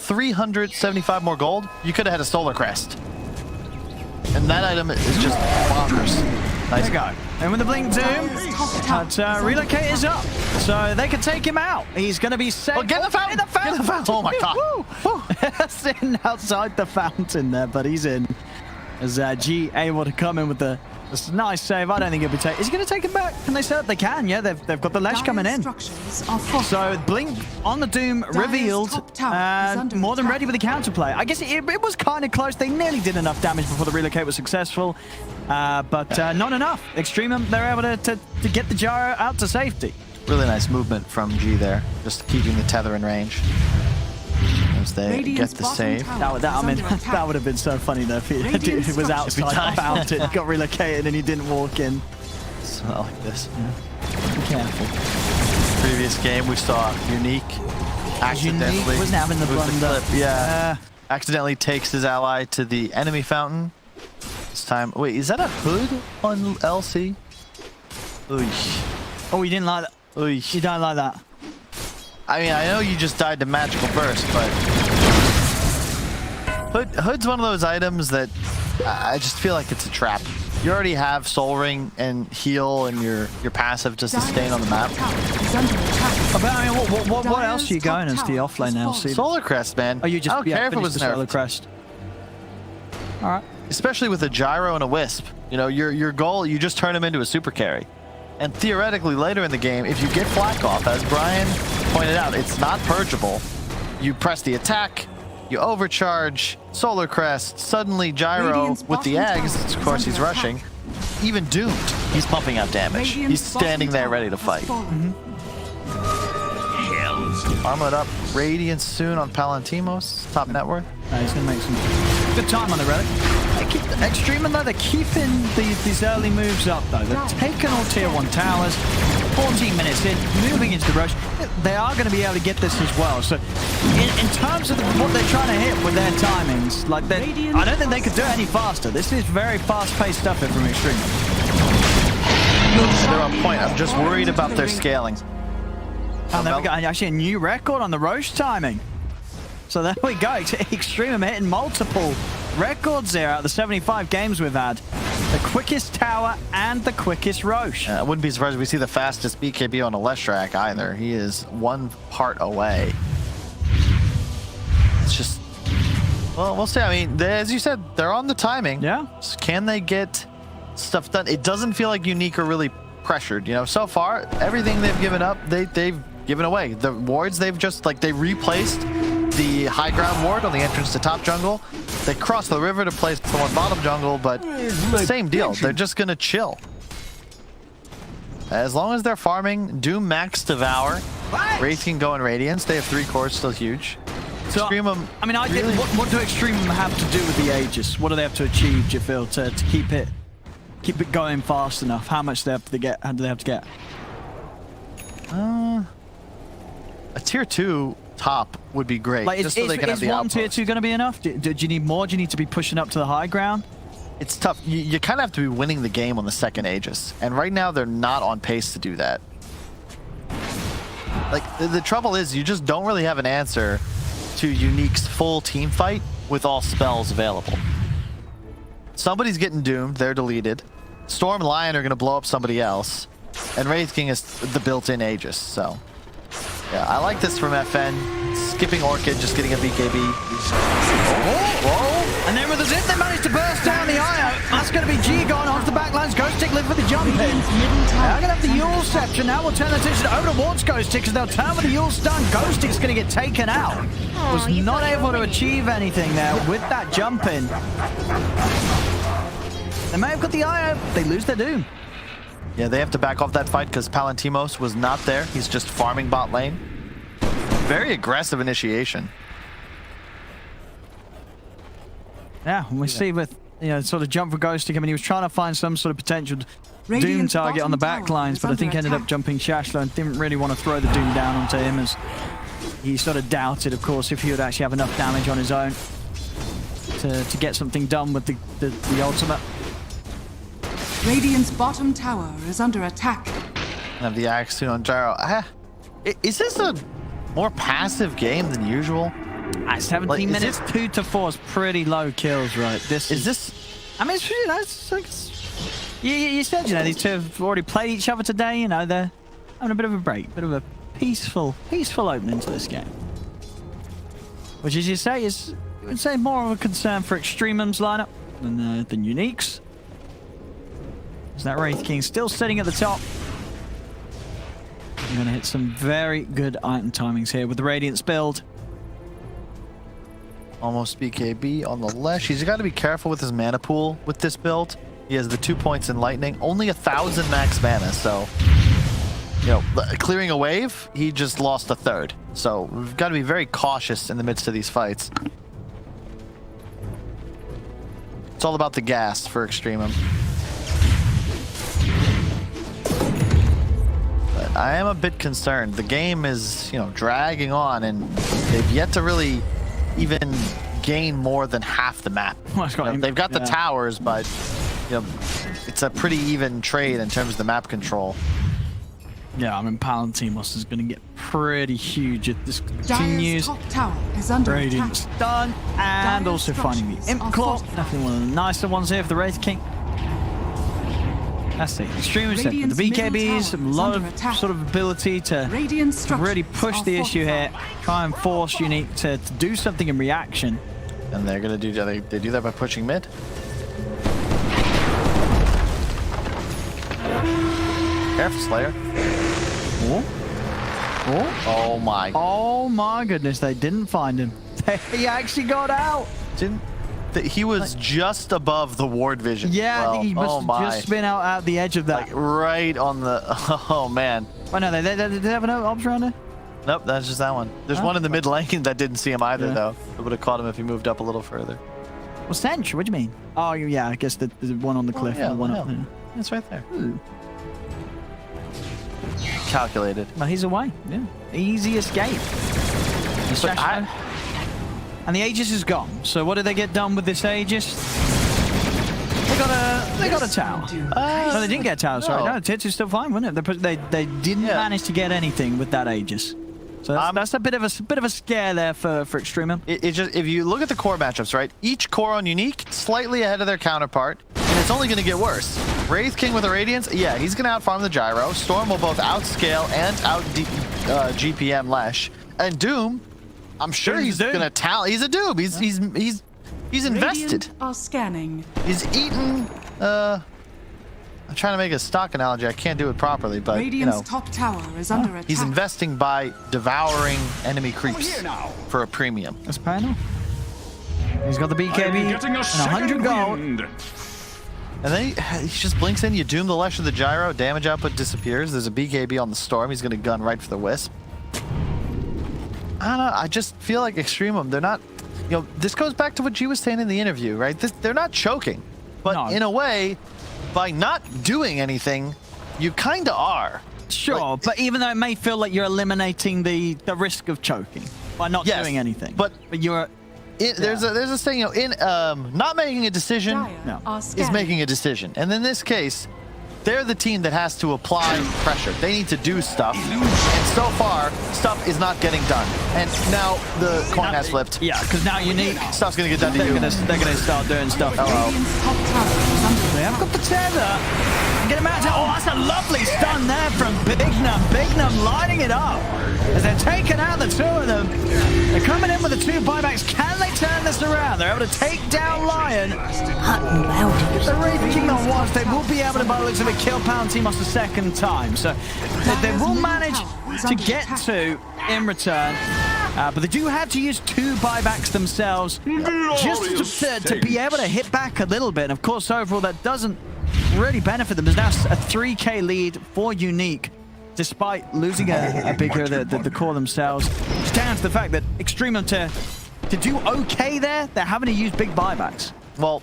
375 more gold, you could have had a Solar Crest. And that item is just bonkers. Nice. There you go. And with the Blink Doom, that Relocate is up. So they can take him out. He's going to be safe. Oh, get the fountain! Get the fountain! Get the fountain! Oh my god. Sitting outside the fountain there, but he's in. As G able to come in with the nice save. I don't think he'll be taking. Is he going to take him back? Can they set up? They can, yeah. They've got the Lesh coming in. So Blink on the Doom revealed, more than ready with the counterplay. I guess it was kind of close. They nearly did enough damage before the relocate was successful, but not enough. Extremum, they're able to get the Gyro out to safety. Really nice movement from G there, just keeping the tether in range. As they get the save. That would have been so funny though if he was outside the fountain, got relocated and he didn't walk in. It's not like this. Yeah. Be careful. Previous game we saw Unique accidentally wasn't having the blunder. Yeah. Accidentally takes his ally to the enemy fountain. This time, wait, is that a hood on LC? Oy. Oh, you didn't like that. Oy. You don't like that. I mean, I know you just died to Magical Burst, but Hood's one of those items that I just feel like it's a trap. You already have Soul Ring and heal and your passive to sustain on the map. But I mean, what else are you going as the offlane now? Solar Crest, man. Oh, you just I don't care if it was Solar nerfed. Crest. All right. Especially with a gyro and a wisp. You know, your goal, you just turn him into a super carry. And theoretically, later in the game, if you get flak off, as Brian pointed out, it's not purgeable. You press the attack, you overcharge, Solar Crest, suddenly gyro with the eggs. Of course, he's rushing. Even doomed, he's pumping out damage. He's standing there ready to fight. Armored up Radiance soon on Palantimos, top net worth. He's going to make some good time on the relic. Extreme, though, they're keeping these early moves up, though. They're taking all tier 1 towers, 14 minutes in, moving into the rush. They are going to be able to get this as well. So, in terms of what they're trying to hit with their timings, like I don't think they could do it any faster. This is very fast-paced stuff here from Extreme. They're on point. I'm just worried about their scaling. And there we go. Actually, a new record on the Roche timing. So there we go. Extreme hitting multiple records there out of the 75 games we've had. The quickest tower and the quickest Roche. I wouldn't be surprised if we see the fastest BKB on a Leshrac either. He is 1 part away. It's just... Well, we'll see. I mean, as you said, they're on the timing. Yeah. So can they get stuff done? It doesn't feel like Unique are really pressured. You know, so far, everything they've given up, they've given away. The wards, they've just, like, they replaced the high ground ward on the entrance to top jungle. They cross the river to place the one bottom jungle, but same deal. They're just gonna chill. As long as they're farming, Doom max Devour. Wraith can go in Radiance. They have 3 cores, still huge. So, Extreme, I mean, what do Extreme have to do with the Aegis? What do they have to achieve, do you feel, to keep it going fast enough? How much do they have to get? How do they have to get? A tier 2 top would be great. Like, just so they can have the one outpost. tier 2 going to be enough? Do you need more? Do you need to be pushing up to the high ground? It's tough. You kind of have to be winning the game on the second Aegis. And right now, they're not on pace to do that. Like, the trouble is, you just don't really have an answer to Unique's full team fight with all spells available. Somebody's getting doomed. They're deleted. Storm and Lion are going to blow up somebody else. And Wraith King is the built-in Aegis, so... Yeah, I like this from FN. Skipping Orchid, just getting a BKB. Whoa! And then with the zip, they managed to burst down the IO. That's going to be G gone onto the backlines. Ghost Stick live with the jump in. They're going to have the Yule Scepter. Now we'll turn attention over towards Ghost Stick because they'll turn with the Yule Stun. Ghost Stick's going to get taken out. Was not able to achieve anything there with that jump in. They may have got the IO. They lose their Doom. Yeah, they have to back off that fight because Palantimos was not there. He's just farming bot lane. Very aggressive initiation. Yeah, we see with, you know, sort of jump for Ghost Stick. I mean, he was trying to find some sort of potential Doom target on the back lines, but I think ended up jumping Shashlo and didn't really want to throw the Doom down onto him as he sort of doubted, of course, if he would actually have enough damage on his own to get something done with the ultimate. Radiant's bottom tower is under attack. Have the axe soon on Gyro. Is this a more passive game than usual? 17 minutes, 2 to 4 is pretty low kills, right? Is this? I mean, you said, you know, these two have already played each other today. You know, they're having a bit of a break, bit of a peaceful opening to this game. Which, as you say, is, I would say, more of a concern for Extremum's lineup than Unique's. Is that Wraith King still sitting at the top? You're going to hit some very good item timings here with the Radiance build. Almost BKB on the Lesh. He's got to be careful with his mana pool with this build. He has the 2 points in Lightning. Only 1,000 max mana, so... You know, clearing a wave, he just lost a third. So we've got to be very cautious in the midst of these fights. It's all about the gas for Extremum. But I am a bit concerned. The game is, you know, dragging on, and they've yet to really even gain more than half the map. They've got the towers, but you know, it's a pretty even trade in terms of the map control. Yeah, I mean, Palantimos is going to get pretty huge if this continues. Top tower is under Radiance done, and also finding the Imp Claw. Definitely one of the nicer ones here for the Wraith King. That's it. Extreme set with the BKBs, a lot of sort of ability to really push the issue here, try and force Unique to do something in reaction. And they're gonna do they do that by pushing mid. Careful, Slayer. Oh my. Oh my goodness, they didn't find him. He actually got out. He was just above the ward vision. Yeah, I think he must have just been out the edge of that. Like right on the. Oh man. Oh no, they have an ops around there? Nope, that's just that one. There's one in the mid lane that didn't see him either, though. It would have caught him if he moved up a little further. Well, Stench, what do you mean? Oh, yeah, I guess there's one on the cliff and one up there. It's right there. Calculated. Well, he's away. Yeah. Easy escape. And the Aegis is gone. So what did they get done with this Aegis? They got a tower. No, they didn't get a tower. Sorry, no, Tits is still fine, wasn't it? They didn't manage to get anything with that Aegis. So that's a bit of a scare there for Extrema. It just, if you look at the core matchups, right? Each core on Unique slightly ahead of their counterpart, and it's only going to get worse. Wraith King with a Radiance, yeah, he's going to outfarm the Gyro. Storm will both outscale and out GPM Lesh, and Doom, I'm sure he's going to tally. He's a Doom. He's invested. Are scanning. He's eaten. I'm trying to make a stock analogy. I can't do it properly, but Radiant's top tower is under attack. He's investing by devouring enemy creeps for a premium. That's panel. He's got the BKB and 100 gold. And then he just blinks in. You doom the Lesh of the Gyro. Damage output disappears. There's a BKB on the Storm. He's going to gun right for the Wisp. I don't know. I just feel like Extremum, they're not... this goes back to what G was saying in the interview, right? They're not choking. But in a way, by not doing anything, you kind of are. Sure, but even though it may feel like you're eliminating the risk of choking by not doing anything. But you're... There's a saying, not making a decision is making a decision. And in this case, they're the team that has to apply pressure. They need to do stuff. And so far, stuff is not getting done. And now the coin has flipped. Yeah, because now Unique stuff's going to get done to you. They're going to start doing stuff. They have got the tether. Get him out. Oh, that's a lovely stun there from Bignum. Bignum lighting it up. As they're taking out the two of them. They're coming in with the two buybacks. Can they turn this around? They're able to take down Lion. If they're rating on watch, they will be able to, by the looks of it, kill Pound Team the second time. So they will manage to get two in return. But they do have to use two buybacks themselves just to be able to hit back a little bit. And of course, overall, that doesn't really benefit them. There's now a 3k lead for Unique, despite losing a big hero, the core themselves. It's down to the fact that Extremum, to do okay there, they're having to use big buybacks. Well,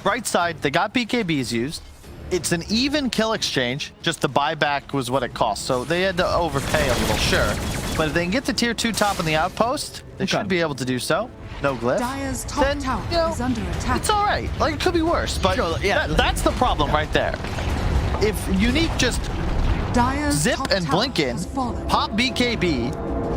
bright side, they got BKBs used. It's an even kill exchange, just the buyback was what it cost. So they had to overpay a little, sure. But if they can get the tier 2 top in the outpost, they should be able to do so. No glyph. Dire's top tower is under attack. It's all right. Like, it could be worse, but that's the problem right there. If Unique just zip and blink in, pop BKB,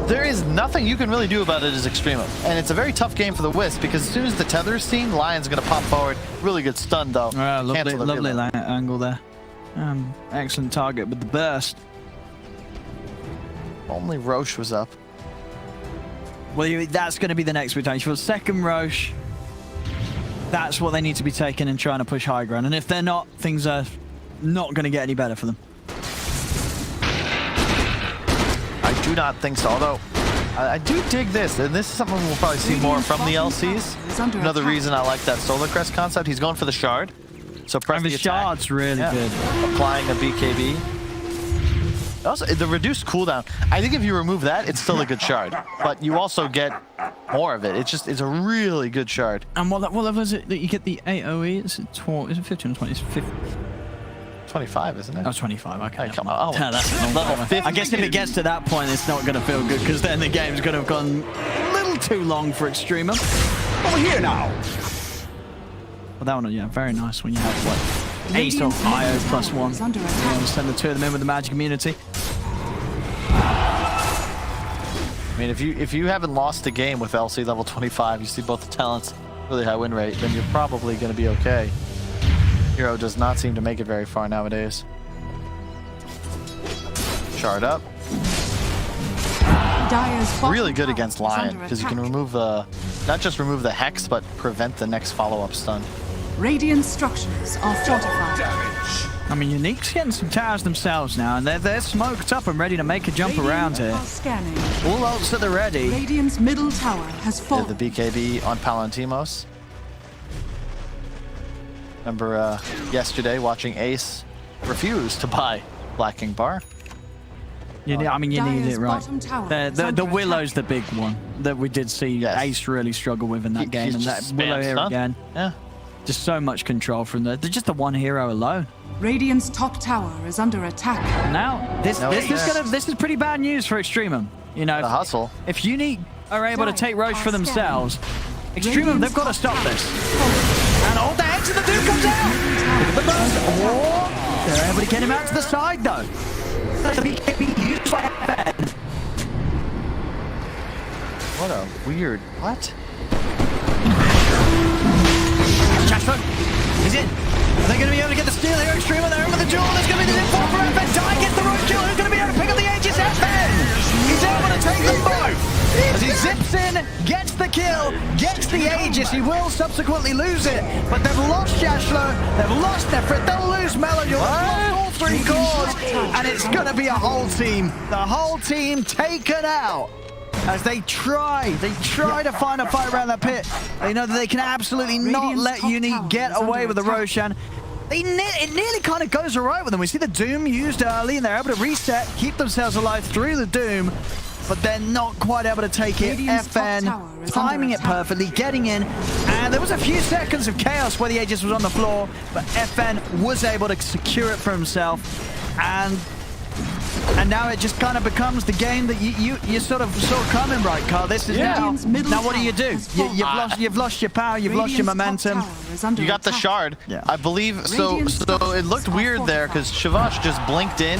there is nothing you can really do about it as Extremum. And it's a very tough game for the Wisp, because as soon as the tether is seen, Lion's going to pop forward. Really good stun, though. Lovely angle there. Excellent target with the burst. Only Roche was up. Well, that's going to be the next rotation. For second Roche, that's what they need to be taking and trying to push high ground. And if they're not, things are not going to get any better for them. I do not think so, although I do dig this, and this is something we'll probably see more from the LCs. Another reason I like that Solar Crest concept. He's going for the shard. So press the shard's really good. Applying a BKB. Also, the reduced cooldown. I think if you remove that, it's still a good shard. But you also get more of it. It's a really good shard. And what level is it that you get the AoE? Is it 15 or 20? It's 50. 25, isn't it? Oh, 25. Okay. Hey, come on. Oh, that's level 50. I guess if it gets to that point, it's not going to feel good, because then the game's going to have gone a little too long for Extremum. Over here now. Well, that one, yeah, very nice when you have like Ace or IO +1. You want to send the two of them in with the Magic Immunity. I mean, if you haven't lost a game with LC level 25, you see both the talents, really high win rate, then you're probably going to be okay. Hero does not seem to make it very far nowadays. Shard up. Really good against Lion, because you can remove the, not just remove the Hex, but prevent the next follow-up stun. Radiant structures are fortified. I mean, Unique's getting some towers themselves now, and they're smoked up and ready to make a jump around here. All ults at the ready. Radiant's middle tower has fallen. The BKB on Palantimos. Remember yesterday watching Ace refuse to buy Black King Bar. I mean, you need it, right? The Willow's the big one that we did see Ace really struggle with in that game, and that Willow here again. Yeah. Just so much control from just the one hero alone. Radiant's top tower is under attack. Now, this is pretty bad news for Extremum. You know, the hustle. If Unique are able to take Roche for themselves, Extremum, they've got to stop this. And all the heads of the dude comes out. Look at the burst. Oh, they're able to get him out to the side though. What a weird what? Chashford, is it? Are they going to be able to get the steal here? Extreme, they're in with the duel. There's going to be the info for FN. Die gets the road kill. Who's going to be able to pick up the Aegis? FN! He's able to take them both. As he zips in, gets the kill, gets the Aegis. He will subsequently lose it. But they've lost Jashlo, they've lost Nefrit, they'll lose Melody. They've lost all three cores. And it's going to be a whole team. The whole team taken out. As they try to find a fight around that pit. They know that they can absolutely not let Unique get away with the Roshan. It nearly kind of goes alright with them. We see the Doom used early, and they're able to reset, keep themselves alive through the Doom, but they're not quite able to take it. FN timing it perfectly, getting in, and there was a few seconds of chaos where the Aegis was on the floor, but FN was able to secure it for himself, and now it just kind of becomes the game that you sort of saw coming, right, Carl? This is now what do? You've lost your power, you've lost your momentum. You got the shard, I believe. So it looked weird there because Shavash just blinked in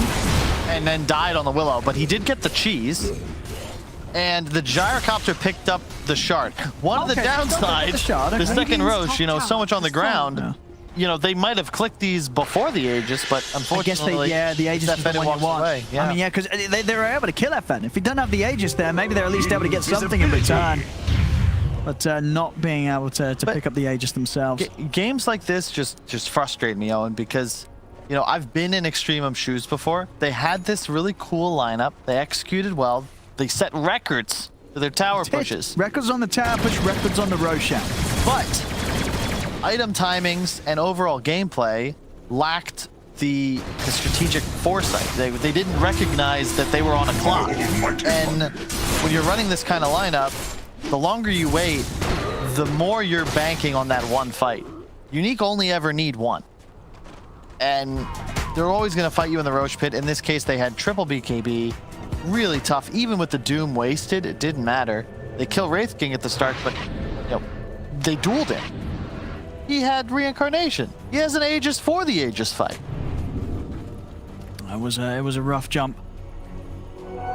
and then died on the Willow, but he did get the cheese. And the gyrocopter picked up the shard. One of the downsides, the second Roche, you know, so much on the ground. You know, they might have clicked these before the Aegis, but unfortunately, I guess the Aegis is the one you want. Away. Yeah. I mean, yeah, because they were able to kill FN. If he doesn't have the Aegis there, maybe they're at least able to get something in return. But not being able to pick up the Aegis themselves. Games like this just frustrate me, Owen, because, you know, I've been in Extremum shoes before. They had this really cool lineup. They executed well. They set records for their tower pushes. Records on the tower push, records on the Roshan. But item timings and overall gameplay lacked the strategic foresight. They didn't recognize that they were on a clock. And when you're running this kind of lineup, the longer you wait, the more you're banking on that one fight. Unique only ever need one. And they're always going to fight you in the Roche pit. In this case, they had triple BKB. Really tough. Even with the Doom wasted, it didn't matter. They kill Wraith King at the start, but you know, they dueled him. He had reincarnation. He has an Aegis for the Aegis fight. It was a rough jump.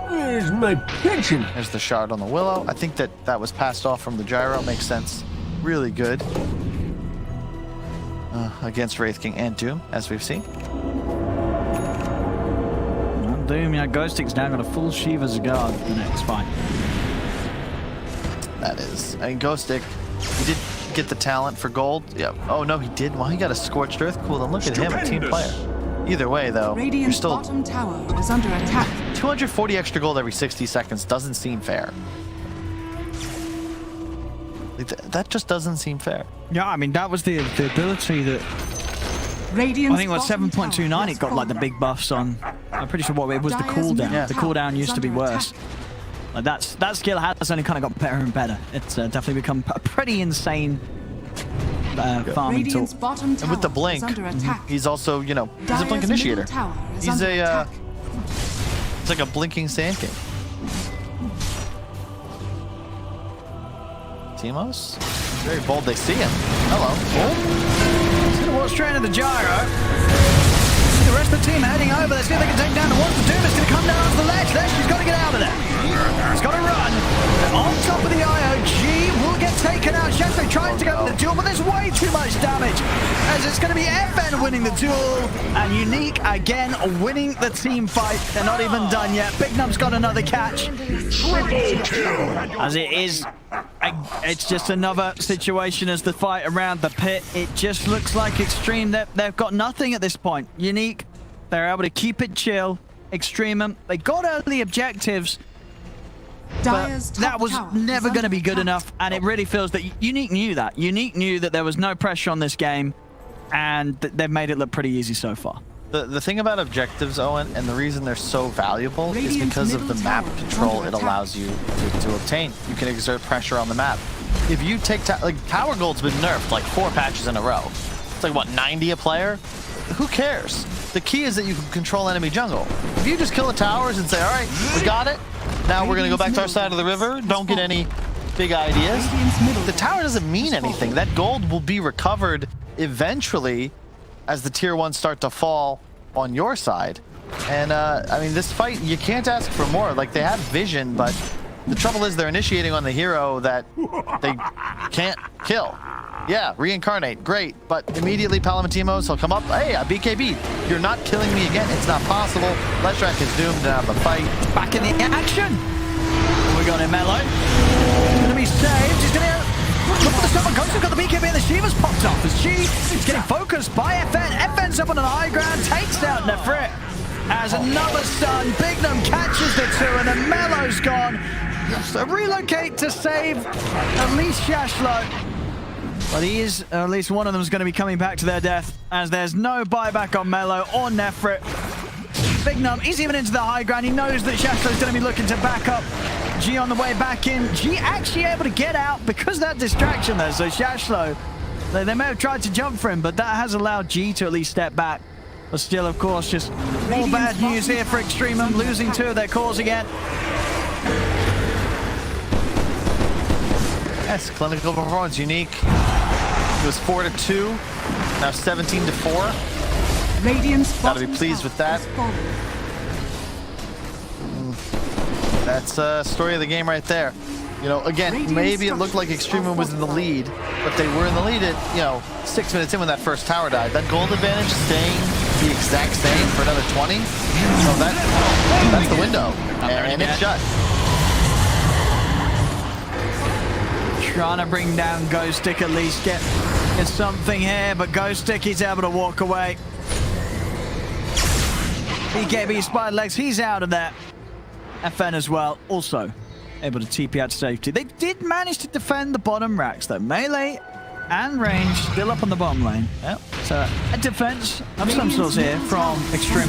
Where's my pension? There's the shard on the Willow. I think that was passed off from the gyro. Makes sense. Really good. Against Wraith King and Doom, as we've seen. Doom, yeah, Ghost Stick's now got a full Shiva's guard for the next fight. That is. I mean, Ghost Stick, he did get the talent for gold. Yeah. Oh, no, he did. Well, he got a Scorched Earth. Cool, then look at him, a team player. Either way, though, you're still... bottom tower is under attack. 240 extra gold every 60 seconds doesn't seem fair. That just doesn't seem fair. Yeah, I mean, that was the ability that... I think it was 7.29 it got like the big buffs on. I'm pretty sure what it was the cooldown. Yeah. The cooldown used to be worse. Like that skill has only kind of got better and better. It's definitely become a pretty insane farming tool. And with the blink, he's also, you know, he's a blink initiator. He's a it's like a blinking Sand King. Timos? Very bold, they see him. Hello. He's gonna walk straight into the gyro. The rest of the team heading over. Let's see if they can take down the one. The Doom is gonna come down onto the ledge. She's gotta get out of there. He's gotta run. On top of the IO, G will get taken taken out. Shaslo trying to go with the duel, but there's way too much damage. As it's going to be FN winning the duel, and Unique again winning the team fight. They're not even done yet. Big Num's got another catch. As it is, it's just another situation as the fight around the pit. It just looks like Extreme, they've got nothing at this point. Unique, they're able to keep it chill. Extreme, they got early objectives, but that was never going to be good enough, and it really feels that Unique knew that. Unique knew that there was no pressure on this game, and they've made it look pretty easy so far. The thing about objectives, Owen, and the reason they're so valuable is because of the map control it allows you to obtain. You can exert pressure on the map. If you take like Tower Gold's been nerfed like 4 patches in a row. It's like what, 90 a player? Who cares? The key is that you can control enemy jungle. If you just kill the towers and say, all right, we got it. Now we're gonna go back to our side of the river. Don't get any big ideas. The tower doesn't mean anything. That gold will be recovered eventually as the tier 1s start to fall on your side. And I mean, this fight, you can't ask for more. Like, they have vision, but the trouble is they're initiating on the hero that they can't kill. Yeah, reincarnate, great, but immediately Palamatimos will come up. Hey, BKB, you're not killing me again. It's not possible. Leshrac is doomed to have the fight. Back in the action. We got him, Melo. He's going to be saved. He's going to look for the stop. Ghost has got the BKB and the Shiva's popped off as she is getting focused by FN. FN's up on the high ground, takes out Nefrit. As another stun, Big Num catches the 2, and then Melo's gone. So relocate to save at least Shashlo. But he is, at least one of them is going to be coming back to their death, as there's no buyback on Melo or Nefrit. Big Num, he's even into the high ground. He knows that Shashlo's going to be looking to back up G on the way back in. G actually able to get out because of that distraction there. So Shashlo, they may have tried to jump for him, but that has allowed G to at least step back. But still, of course, just more bad news here for Extreme, losing 2 of their cores again. Yes, clinical performance, Unique. It was 4-2, now 17-4. Radiant's Gotta be pleased with that. That's a story of the game right there. You know, again, maybe it looked like Extreme was in the lead, but they were in the lead at, you know, 6 minutes in when that first tower died. That gold advantage is staying the exact same for another 20. So that's the window, and it's shut. Trying to bring down Ghost Stick, at least get something here, but Ghost Stick is able to walk away. BKB Spider Legs, he's out of there. FN as well, also able to TP out to safety. They did manage to defend the bottom racks though. Melee and range still up on the bottom lane. Yep. So a defense of some sorts here from Extreme.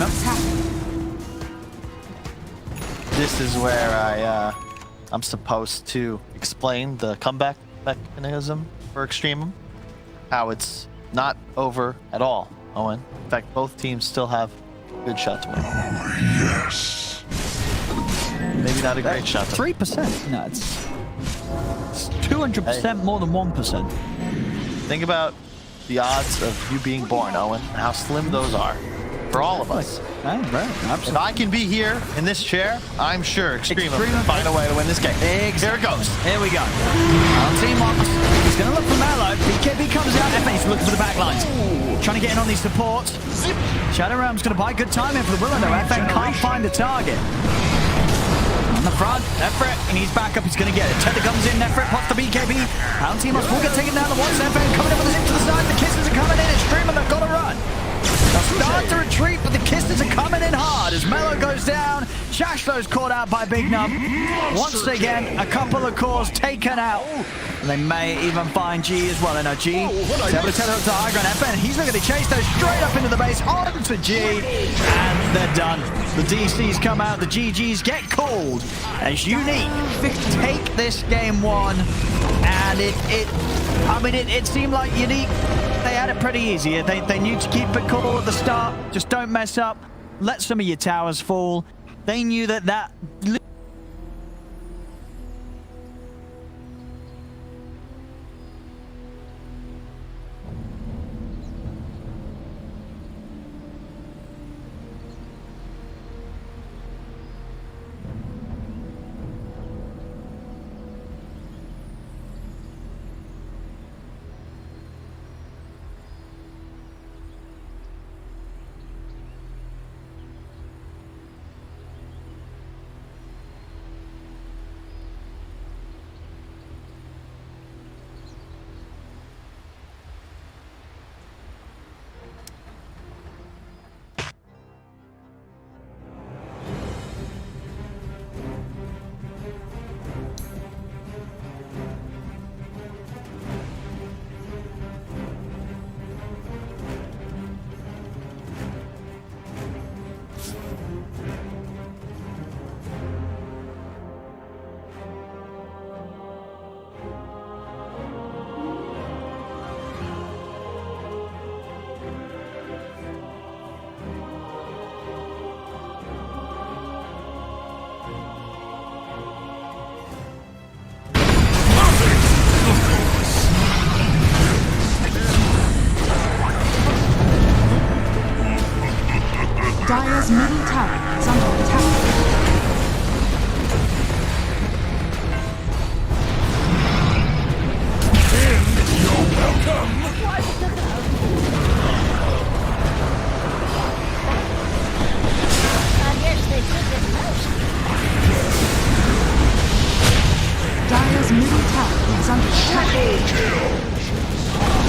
This is where I'm supposed to explain the comeback mechanism for Extreme. How it's not over at all, Owen. In fact, both teams still have a good shot to win. Yes. Maybe not a great shot to win. 3%? No, it's 200% more than 1%. Think about the odds of you being born, Owen, and how slim those are for all of us. Right, absolutely. If I can be here in this chair, I'm sure Extreme will find a way to win this game. Here it goes. Here we go. Team Moss. He's going to look for Melo. BKB comes out. FN's looking for the back lines. Trying to get in on these supports. Shadow Realm's going to buy good time in for the Willow, though. FN can't find the target. On the front, Nefrit, and he's back up. He's going to get it. Tether comes in. Nefrit pops the BKB. Team Moss will get taken down the once. FN coming in with the zip to the side. The kisses are coming in. Extreme, and they've got to run. They'll start to retreat, but the kisses are coming in hard as Melo goes down. Shashlo's caught out by Big Num. Once again, a couple of cores taken out. And they may even find G as well. I know G is able to tether up to high ground. FN, he's looking to chase those straight up into the base. On to G, and they're done. The DCs come out, the GGs get called as Unique take this game 1. And it seemed like Unique, they had it pretty easy. They knew to keep it cool at the start. Just don't mess up. Let some of your towers fall. They knew that Dire's middle tower is under attack.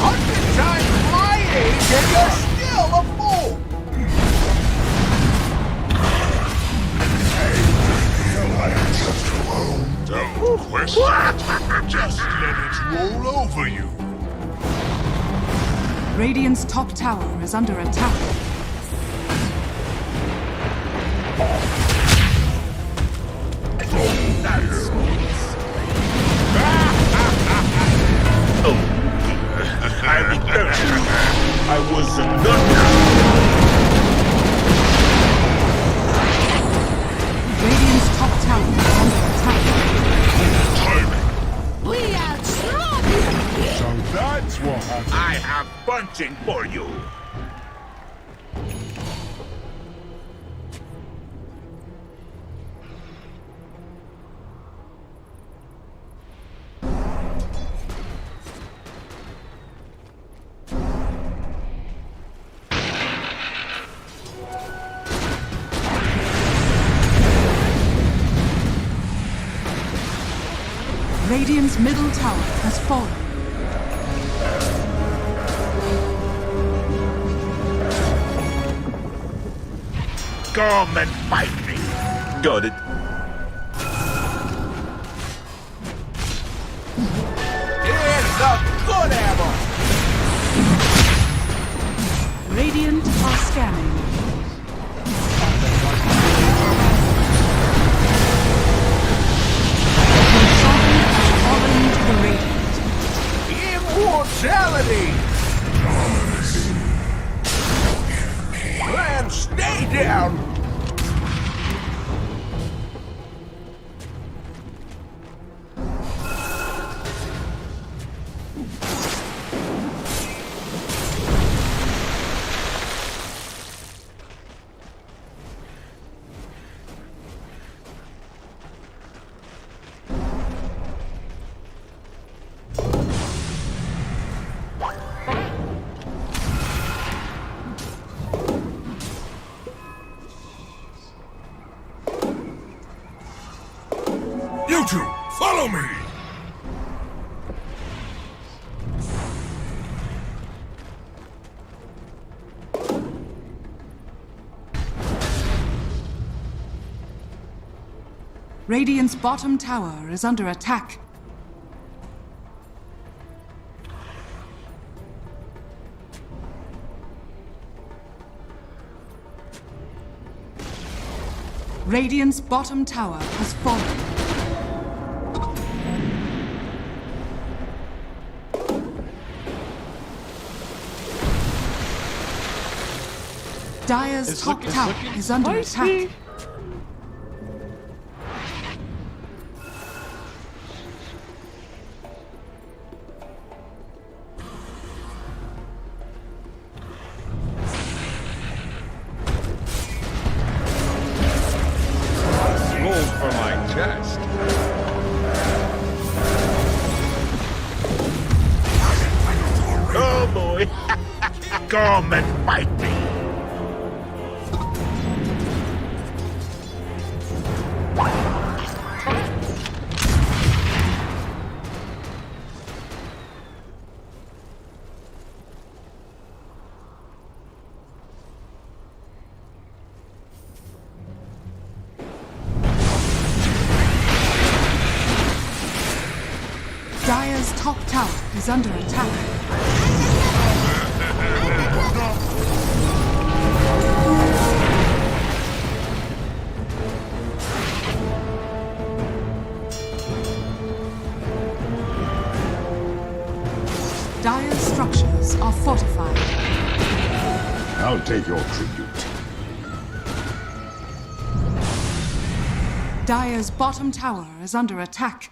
100 times my age and you're still a fool! Don't question. Just let it roll over you. Radiant's top tower is under attack. I was a nut. Radiant's top tower is under attack. We are strong. So that's what happened. I have bunching for you. Radiant's middle tower has fallen. Come and fight me. Got it. Here's the good ammo. Radiant are scanning. Immortality! And stay down! You two, follow me! Radiant's bottom tower is under attack. Radiant's bottom tower has fallen. Dire's top tower is under attack. Roll for my chest. Oh boy! Come and fight me! Dire's top tower is under attack. Dire's structures are fortified. I'll take your tribute. Dire's bottom tower is under attack.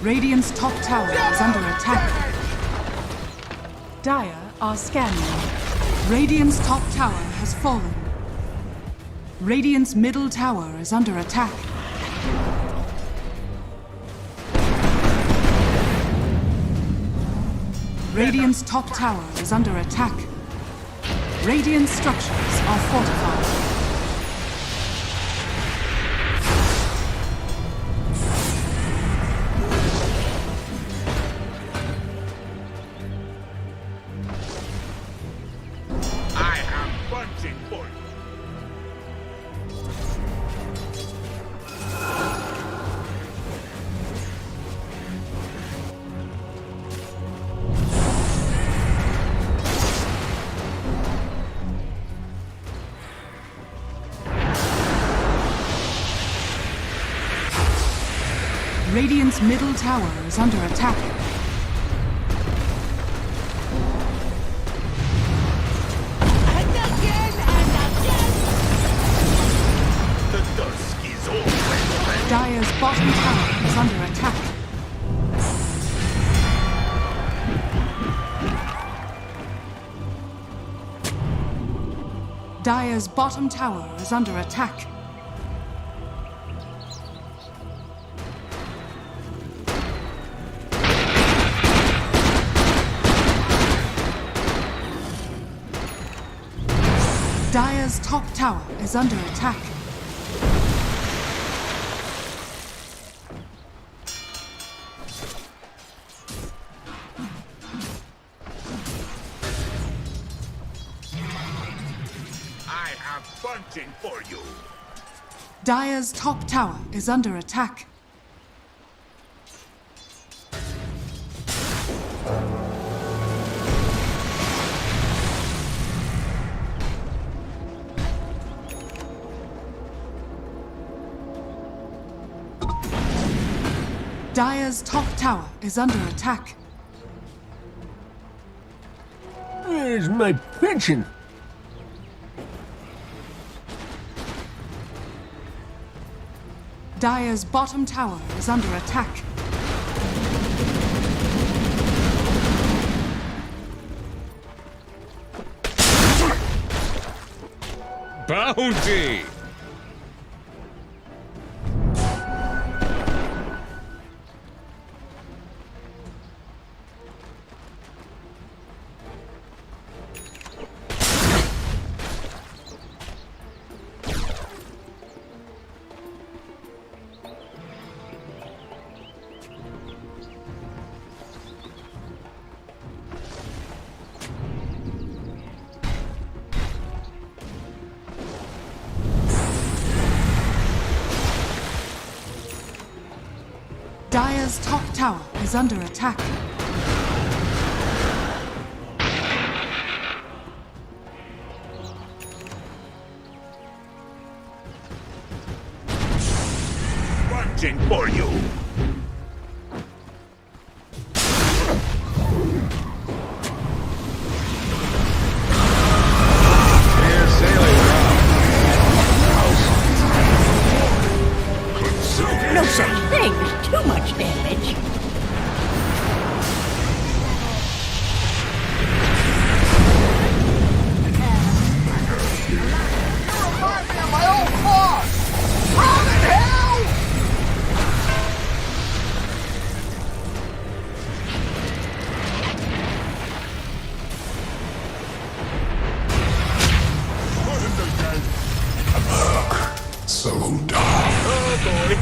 Radiant's top tower is under attack. Dire are scanning. Radiant's top tower has fallen. Radiant's middle tower is under attack. Radiant's top tower is under attack. Radiant structures are fortified. I am punching for you. Radiant's middle tower is under attack. The dusk is always Dire's bottom tower is under attack. Dire's bottom tower is under attack. Dire's top tower is under attack. I am punching for you. Dire's top tower is under attack. Dire's top tower is under attack. Where's my pension? Dire's bottom tower is under attack. Bounty! Dire's top tower is under attack. Punching for you. No such thing as too much damage. So dark. Oh boy.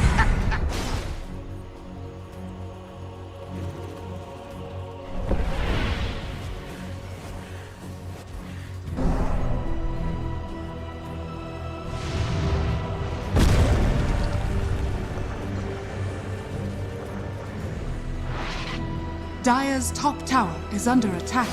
Dire's top tower is under attack.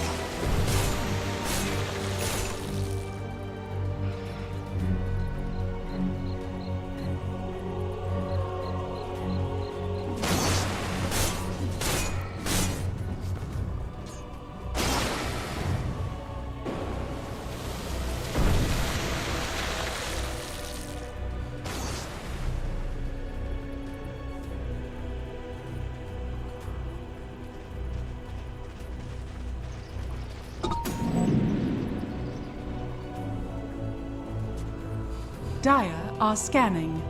Dire are scanning.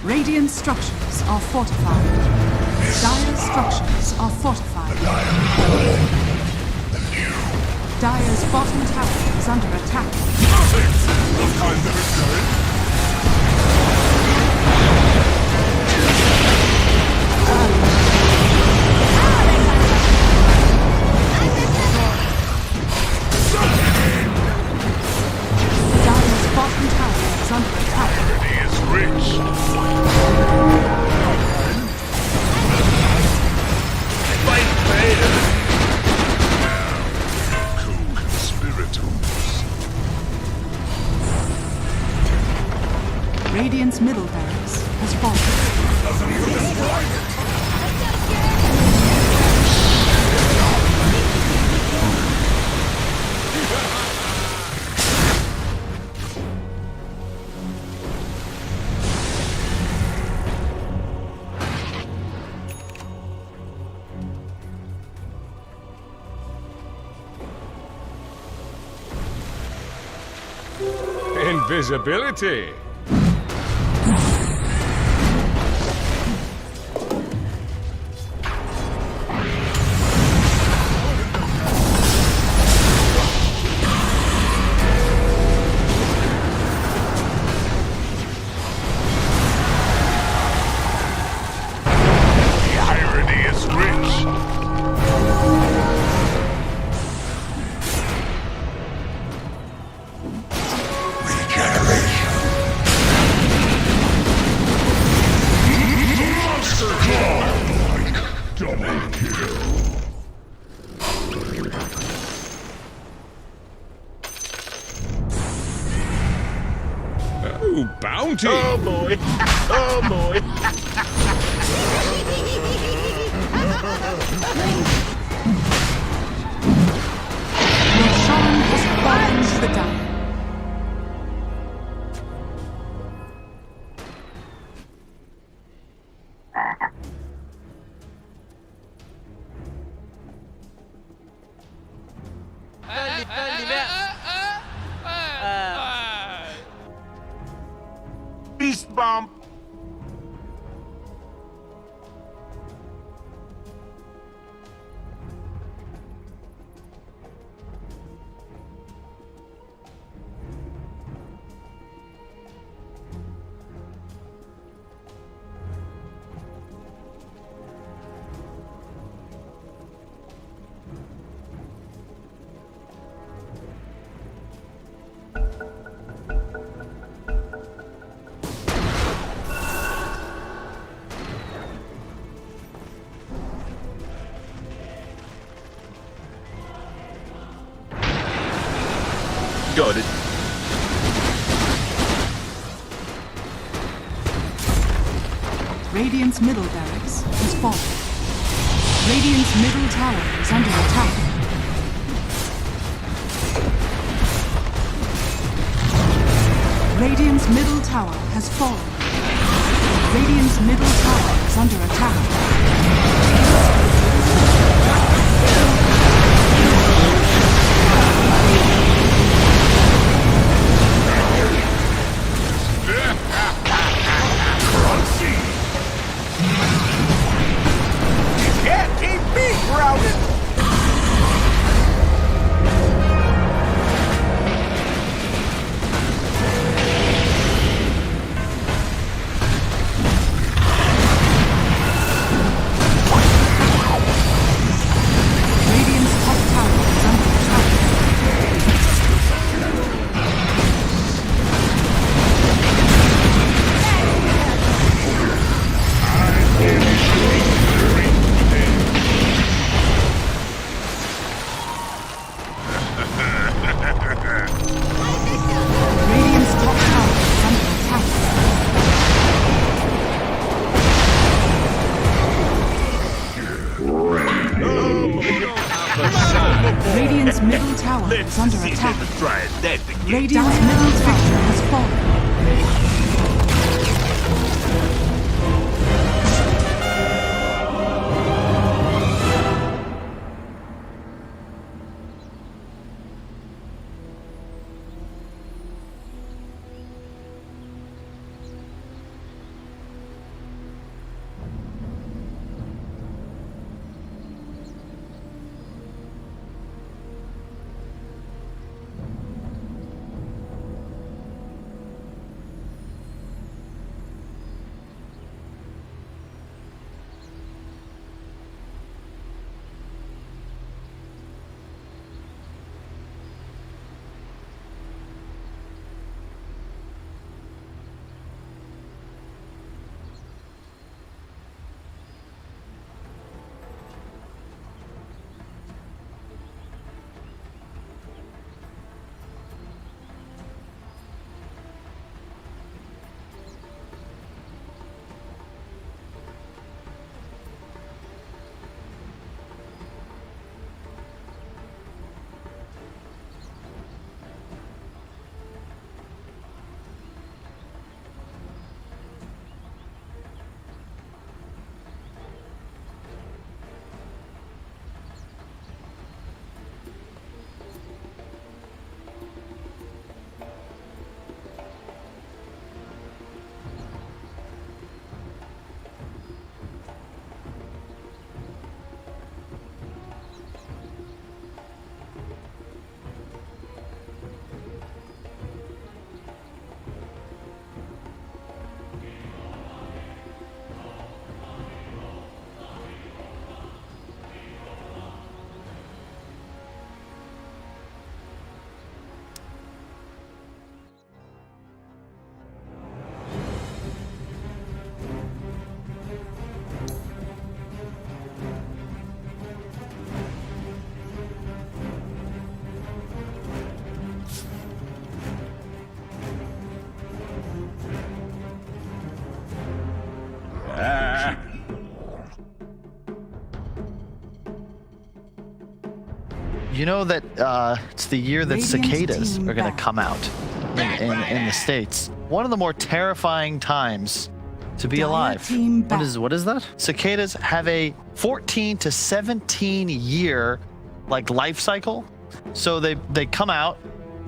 Radiant structures are fortified. Dire structures are fortified. Dire's bottom tower is under attack. Dire's bottom tower is under attack. Is rich. Radiant's middle barracks has fallen. Invisibility. Ooh, bounty! Oh boy! Oh boy! Roshan has fallen to the Dire. Beast bomb! Got it. Radiant's middle barracks has fallen. Radiant's middle tower is under attack. Radiant's middle tower has fallen. Radiant's middle tower is under attack. Can't keep me grounded! Radiant's top tower is under attack. Radiant's top tower is under attack. Radiant's middle tower is under attack. Radiant's middle tower has fallen. You know that it's the year that cicadas are going to come out in the States. One of the more terrifying times to be alive. What is that? Cicadas have a 14 to 17 year like life cycle. So they come out,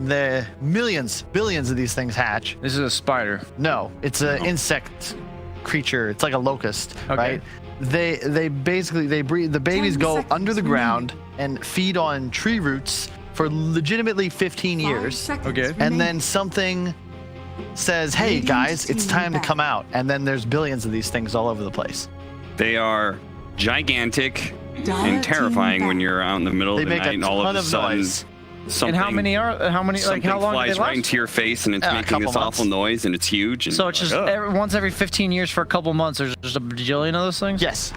the billions of these things hatch. This is a spider. No, it's an insect creature. It's like a locust, right? They basically breed. The babies go under the ground and feed on tree roots for legitimately 15 years. Okay. And then something says, "Hey guys, it's time to come out." And then there's billions of these things all over the place. They are gigantic and terrifying when you're out in the middle of the night and all of a sudden something. And how many like how long flies do they right into your face and it's making this awful noise and it's huge. And so it's just once every 15 years for a couple months. There's just a bajillion of those things. Yes.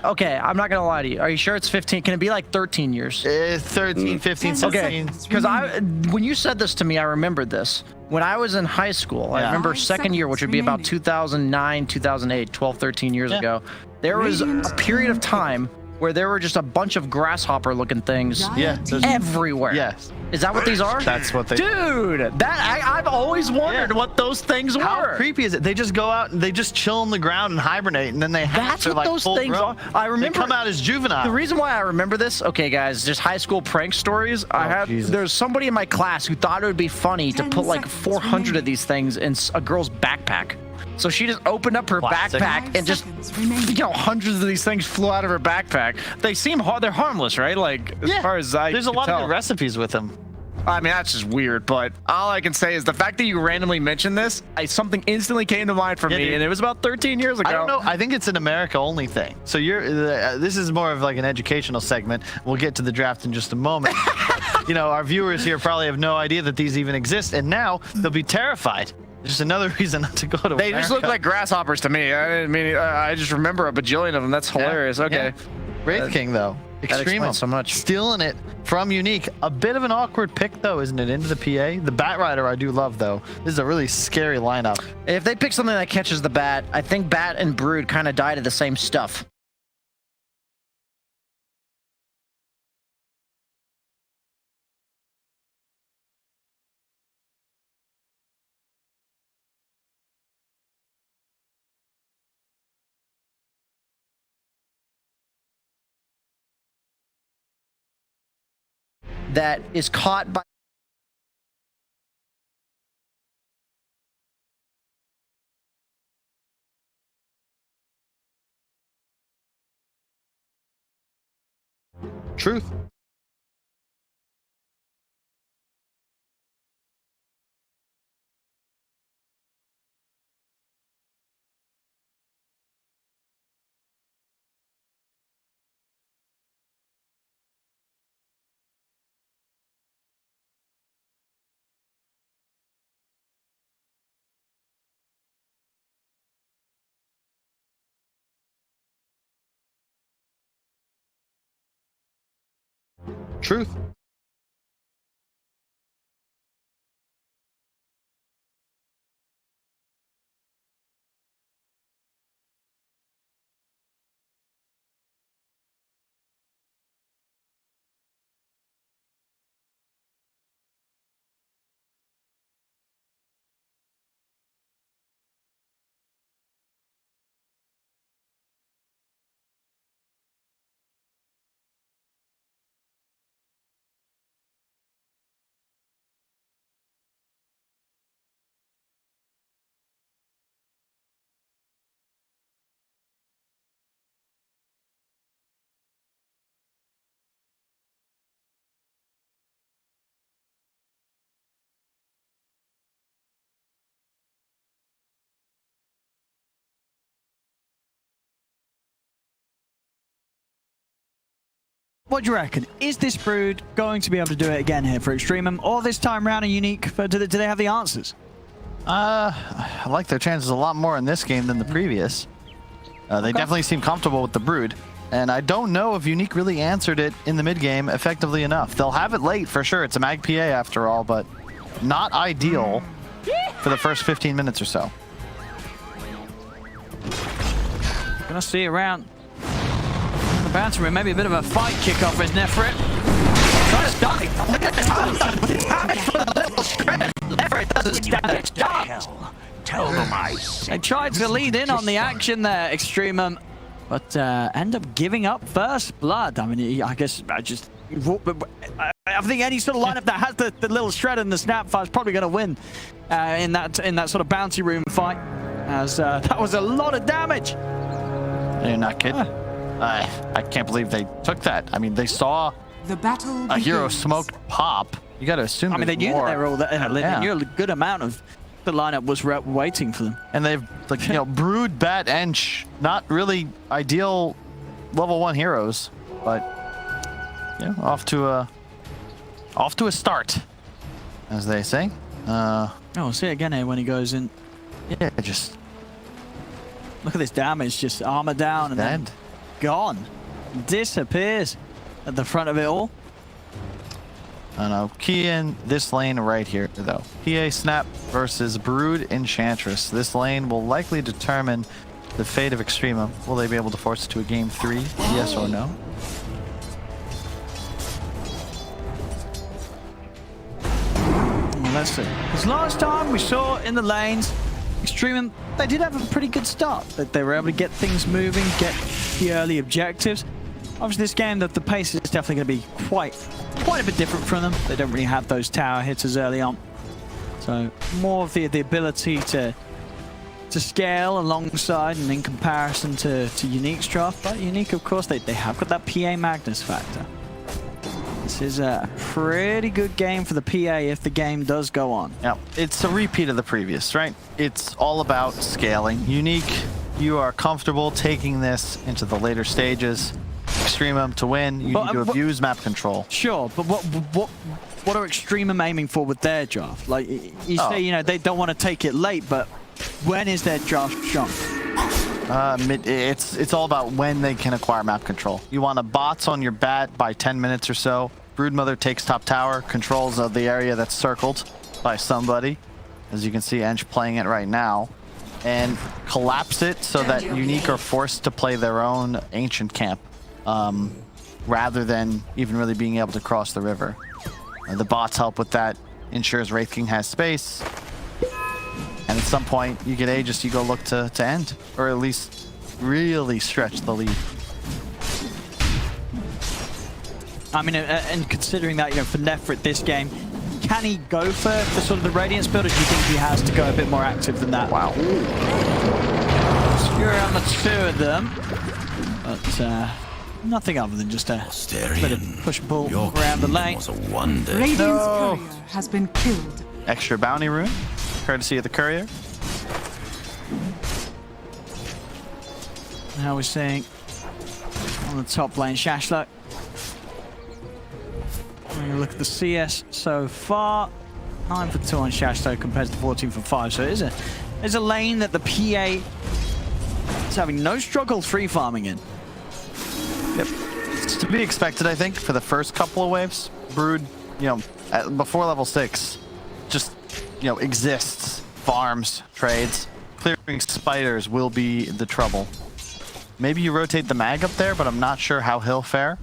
Okay, I'm not gonna lie to you. Are you sure it's 15? Can it be like 13 years? 13, 15, 16. Okay, because when you said this to me, I remembered this. When I was in high school, I remember second year, which would be about 2009, 2008, 12, 13 years ago. There was a period of time where there were just a bunch of grasshopper-looking things everywhere. Yes. Is that what these are? That's what they Dude, I've always wondered what those things were. How creepy is it? They just go out and they just chill on the ground and hibernate, and then they hatch. That's what those things are. I remember. They come out as juvenile. The reason why I remember this, okay, guys, just high school prank stories. There's somebody in my class who thought it would be funny to put like 400 of these things in a girl's backpack. So she just opened up her backpack and just, hundreds of these things flew out of her backpack. They seem they're harmless, right? Like, as far as I There's a lot of good recipes with them. I mean, that's just weird, but all I can say is the fact that you randomly mentioned this, something instantly came to mind for me, and it was about 13 years ago. I don't know. I think it's an America only thing. So this is more of like an educational segment. We'll get to the draft in just a moment. Our viewers here probably have no idea that these even exist, and now they'll be terrified. Just another reason not to go to They America. just look like grasshoppers to me. I just remember a bajillion of them. That's hilarious. Okay. Wraith King, though. Extreme so much. Stealing it from Unique. A bit of an awkward pick, though, isn't it? Into the PA. The Bat Rider I do love, though. This is a really scary lineup. If they pick something that catches the Bat, I think Bat and Brood kind of died of the same stuff. That is caught by Truth. Truth. What do you reckon? Is this Brood going to be able to do it again here for Extremum, or this time round a Unique? Do they have the answers? I like their chances a lot more in this game than the previous. They definitely seem comfortable with the Brood. And I don't know if Unique really answered it in the mid game effectively enough. They'll have it late for sure. It's a Mag PA after all, but not ideal for the first 15 minutes or so. Gonna see around the Bouncer room, maybe a bit of a fight kickoff as Nefrit. Trying to stop it. Nefrit doesn't stand a chance. Tell them I said. They tried to lead in on the action there, Extremum, but end up giving up first blood. I mean, I guess I think any sort of lineup that has the little shred and the Snapfire is probably going to win in that sort of bouncy room fight, as that was a lot of damage. You're not kidding. I can't believe they took that. I mean, they saw the battle a hero smoked pop. You got to assume. I mean, they knew that they were all there. They knew a good amount of the lineup was waiting for them. And they've, like, you know, Brood, Bat, Ench, not really ideal level 1 heroes, but yeah, off to a start, as they say. Oh, see again here when he goes in. Yeah, just look at this damage, just armor down and then gone, disappears at the front of it all. I don't know. Key in this lane right here, though. PA Snap versus Brood Enchantress. This lane will likely determine the fate of Extrema. Will they be able to force it to a game 3? Yes or no? Well, let's see. Because last time we saw in the lanes, Extrema, they did have a pretty good start. That they were able to get things moving, get the early objectives. Obviously, this game, the pace is definitely going to be quite a bit different from them. They don't really have those tower hitters early on, so more of the ability to scale alongside and in comparison to Unique's draft. But Unique, of course, they have got that PA Magnus factor. This is a pretty good game for the PA if the game does go on. Yeah, it's a repeat of the previous, right? It's all about scaling. Unique, you are comfortable taking this into the later stages. Extremum to win, you need to abuse map control. Sure, but what are Extremum aiming for with their draft? Like you say, you know, they don't want to take it late, but when is their draft strong? It's all about when they can acquire map control. You want a bots on your bat by 10 minutes or so. Broodmother takes top tower, controls of the area that's circled by somebody. As you can see, Ench playing it right now. And collapse it so that Unique are forced to play their own ancient camp. Rather than even really being able to cross the river. The bots help with that, ensures Wraith King has space, and at some point you get Aegis, you go look to end, or at least really stretch the lead. I mean, and considering that, you know, for Nefrit this game, can he go for sort of the Radiance build, or do you think he has to go a bit more active than that? Wow. Skewer on the two of them, but nothing other than just a bit of push and pull around the lane. Radiant's courier has been killed. Extra bounty rune, courtesy of the courier. Now we're seeing on the top lane, Shashlock. When you look at the CS so far, 9 for 2 on Shashlock compared to 14 for 5. So it is a lane that the PA is having no struggle free farming in. Yep. It's to be expected, I think, for the first couple of waves. Brood, you know, before level 6, just, you know, exists, farms, trades. Clearing spiders will be the trouble. Maybe you rotate the mag up there, but I'm not sure how he'll fare.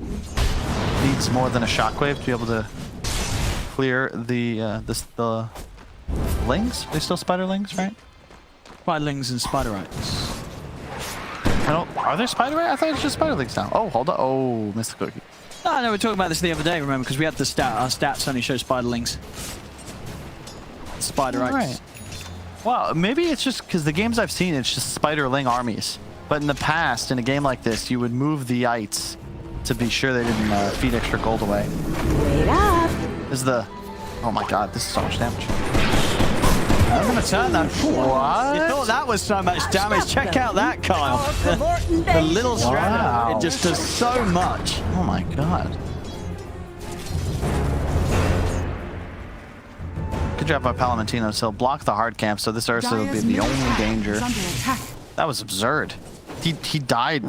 Needs more than a shockwave to be able to clear the lings. Are they still spiderlings, right? Spiderlings and spiderites. Are there spiderite? I thought it was just spiderlings now. Oh, hold on. Oh, missed the cookie. No, we were talking about this the other day, remember, because we had the our stats only show spiderlings. Spiderites. Right. Well, maybe it's just because the games I've seen, it's just spiderling armies. But in the past, in a game like this, you would move the ites to be sure they didn't feed extra gold away. Wait up! This is the... Oh my god, this is so much damage. I'm gonna turn that. What? You thought that was so much damage? Check out that, Kyle. The little strand, it just does so much. Oh my god. Good job by Palamantino. So block the hard camp, so this Ursa will be the only danger. That was absurd. He died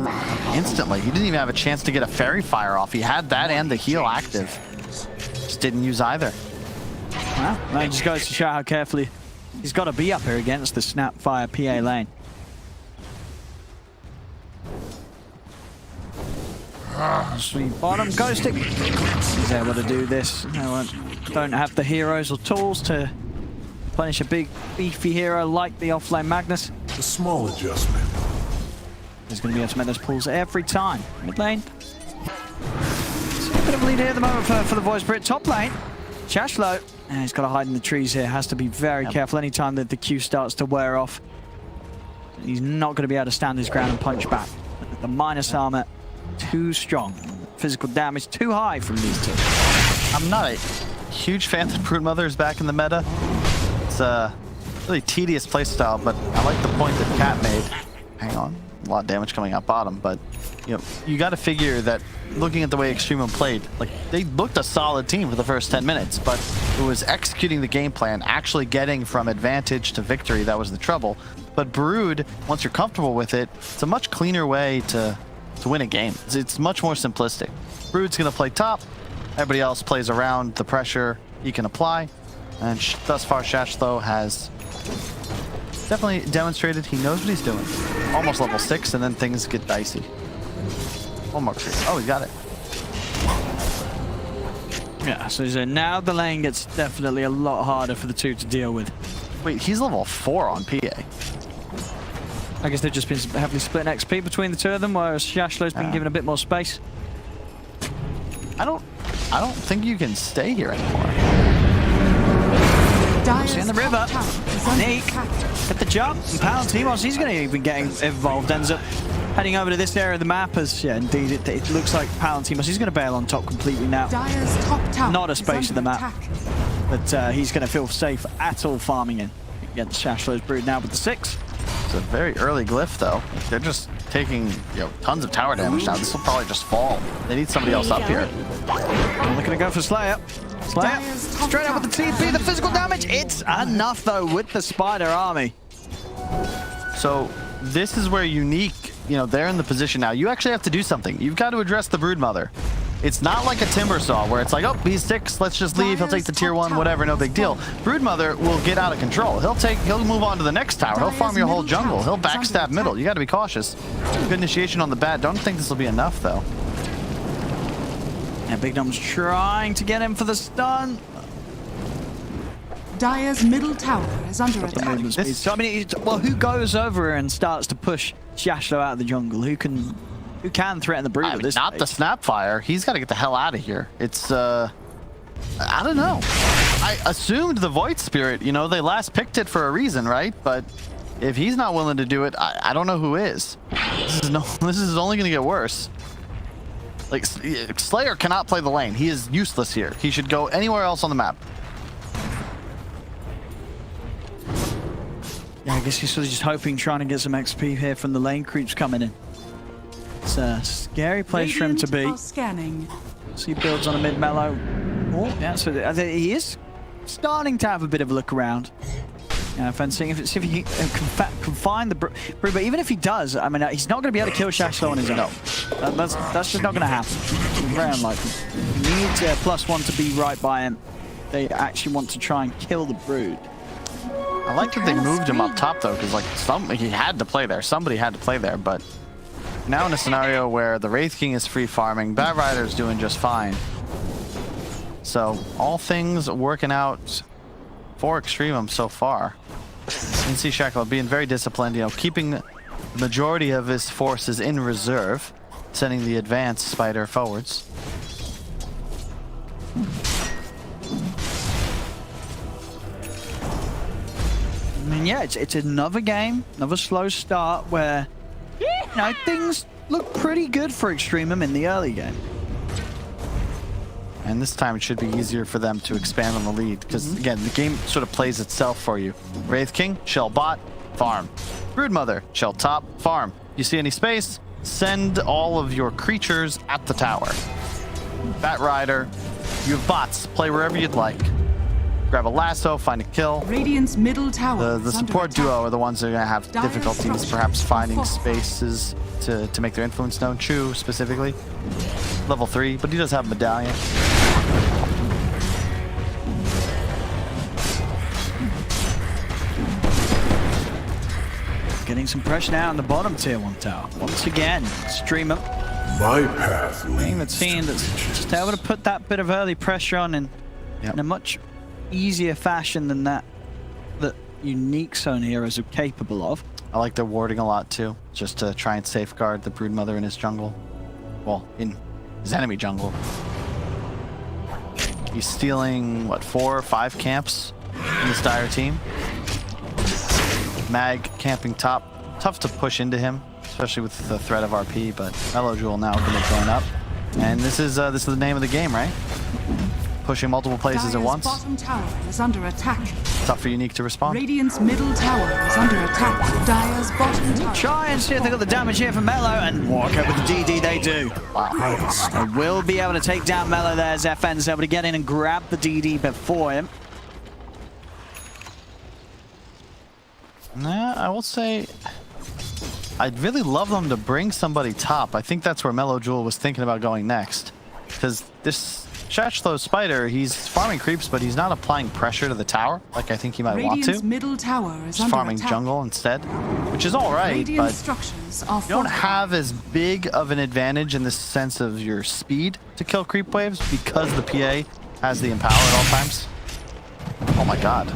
instantly. He didn't even have a chance to get a fairy fire off. He had that and the heal active. Just didn't use either. Well, that just goes to show how carefully he's got to be up here against the Snapfire PA lane. Sweet bottom ghosting. He's able to do this. Don't have the heroes or tools to punish a big beefy hero like the offlane Magnus. A small adjustment. He's going to be able to make those pulls every time. Mid lane. So a bit of a lead here at the moment for the Voice Brit. Top lane. Shashlo. And he's got to hide in the trees here. Has to be very careful anytime that the Q starts to wear off. He's not going to be able to stand his ground and punch back. The minus armor, too strong. Physical damage, too high from these two. I'm not a huge fan that Broodmother is back in the meta. It's a really tedious playstyle, but I like the point that Cat made. Hang on. A lot of damage coming out bottom, but you got to figure that looking at the way Extremum played, like they looked a solid team for the first 10 minutes, but it was executing the game plan, actually getting from advantage to victory that was the trouble. But Brood, once you're comfortable with it, it's a much cleaner way to win a game. It's much more simplistic. Brood's gonna play top, everybody else plays around the pressure he can apply, and thus far Shashlo has definitely demonstrated he knows what he's doing. Almost level 6, and then things get dicey. One more creep. Oh, he got it. Yeah, so now the lane gets definitely a lot harder for the two to deal with. Wait, he's level 4 on PA. I guess they've just been heavily splitting XP between the two of them, whereas Shashlo's been given a bit more space. I don't think you can stay here anymore. See in the river. Sneak. Hit the jump. And Palantimos, he's going to even get involved. Ends up heading over to this area of the map as, yeah, indeed, it looks like Palantimos, he's going to bail on top completely now. Not a space in the map. But he's going to feel safe at all farming in against Shashlo's Brood now with the 6. It's a very early glyph, though. They're just taking tons of tower damage now. This will probably just fall. They need somebody else up here. I'm looking to go for Slayer. Slayer, straight up with the TP, the physical damage. It's enough, though, with the Spider Army. So this is where Unique, they're in the position now. You actually have to do something. You've got to address the Broodmother. It's not like a Timbersaw where it's like, oh, he's 6, let's just leave, he'll take the tier 1, whatever, no big deal. Broodmother will get out of control. He'll move on to the next tower. He'll farm your whole jungle. He'll backstab middle. You got to be cautious. Good initiation on the bat. Don't think this will be enough, though. And Big Dom's trying to get him for the stun. Dire's middle tower is under attack. So, I mean, well, who goes over and starts to push Shashlo out of the jungle? Who can threaten the Brood at this Not stage? the Snapfire. He's got to get the hell out of here. It's, I don't know. I assumed the Void Spirit, they last picked it for a reason, right? But if he's not willing to do it, I don't know who is. This is only going to get worse. Like, Slayer cannot play the lane. He is useless here. He should go anywhere else on the map. Yeah, I guess he's sort of just hoping, trying to get some XP here from the lane creeps coming in. It's a scary place for him to be. Scanning. So he builds on a mid-mellow. Oh, yeah, so he is starting to have a bit of a look around. Fencing, see if he can find the Brood, but even if he does, I mean, he's not going to be able to kill Shashlo on his own. No. That's just not going to happen. Very unlikely. He needs +1 to be right by him. They actually want to try and kill the Brood. I like that they moved him up top, though, because he had to play there. Somebody had to play there, but now in a scenario where the Wraith King is free farming, Bat Rider's doing just fine. So all things working out for Extremum so far. You can see Shashlo being very disciplined, keeping the majority of his forces in reserve, sending the advanced Spider forwards. I mean, yeah, it's another game, another slow start where, things look pretty good for Extremum in the early game. And this time it should be easier for them to expand on the lead, because again, the game sort of plays itself for you. Wraith King, shell bot, farm. Broodmother, shell top, farm. You see any space? Send all of your creatures at the tower. Bat Rider, you have bots, play wherever you'd like. Grab a lasso, find a kill. Radiant's middle tower. The support duo are the ones that are going to have difficulties perhaps finding spaces to make their influence known. Chu specifically, level 3, but he does have a medallion. Getting some pressure now on the bottom tier 1 tower. Once again, Extremum My path Being the team that's just able to put that bit of early pressure on in a much easier fashion than that unique Zone heroes are capable of. I like their warding a lot too, just to try and safeguard the Broodmother in his jungle. Well, in his enemy jungle. He's stealing, what, 4 or 5 camps in this dire team. Mag camping top. Tough to push into him, especially with the threat of RP, but Mellow Jewel now going to join up. And this is the name of the game, right? Pushing multiple places at once. Bottom tower is under attack. Tough for Unique to respond. Radiant's middle tower is under attack. Dire's bottom tower. Try and see if they got the damage here from Mellow, and walk over the DD they do. Wow. They will be able to take down Mellow there. ZFN's able to get in and grab the DD before him. Nah, I will say I'd really love them to bring somebody top. I think that's where Mellow Jewel was thinking about going next. Because this Shashlow Spider, he's farming creeps, but he's not applying pressure to the tower like I think he might want to. Middle tower is He's farming jungle instead, which is all right, but you don't have as big of an advantage in the sense of your speed to kill creep waves because the PA has the empower at all times. Oh my god.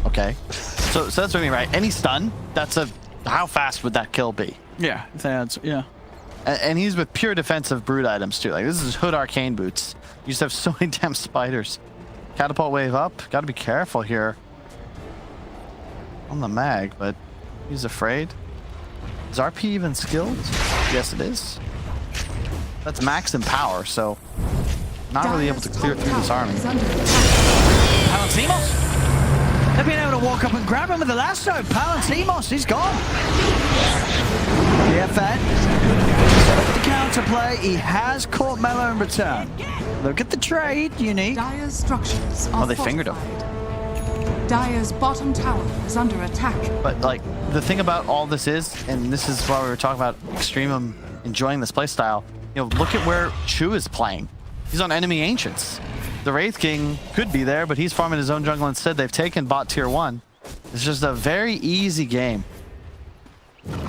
Okay, so that's what I mean, right? Any stun, that's how fast would that kill be? Yeah, that's, yeah. And he's with pure defensive brood items too. Like, this is Hood Arcane boots. You just have so many damn spiders. Catapult wave up. Got to be careful here on the mag, but he's afraid. Is RP even skilled? Yes, it is. That's max in power, so not really able to clear through this army. Palantimos. They've been able to walk up and grab him with the lasso. Palantimos, he's gone. DFN. The counterplay, he has caught Mellow in return. Look at the trade, Unique. Dire's structures are they fingered him. Dire's bottom tower is under attack. But like the thing about all this is, and this is why we were talking about Extremum enjoying this playstyle, you know, look at where Chu is playing. He's on enemy Ancients. The Wraith King could be there, but he's farming his own jungle instead. They've taken bot tier 1. It's just a very easy game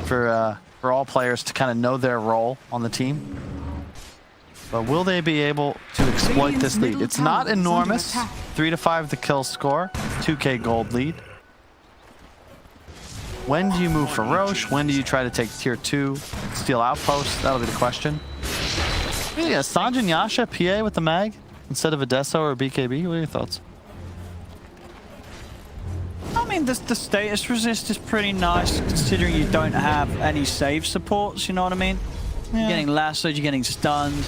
for all players to kind of know their role on the team. But will they be able to exploit this lead? It's not enormous. 3 to 5 the kill score, 2k gold lead. When do you move for Roche? When do you try to take tier 2, steal outposts? That'll be the question. Really, a Sanjin Yasha PA with the mag instead of a Deso or a BKB? What are your thoughts? I mean, the status resist is pretty nice considering you don't have any save supports, you know what I mean? Yeah. You're getting lassoed, you're getting stunned.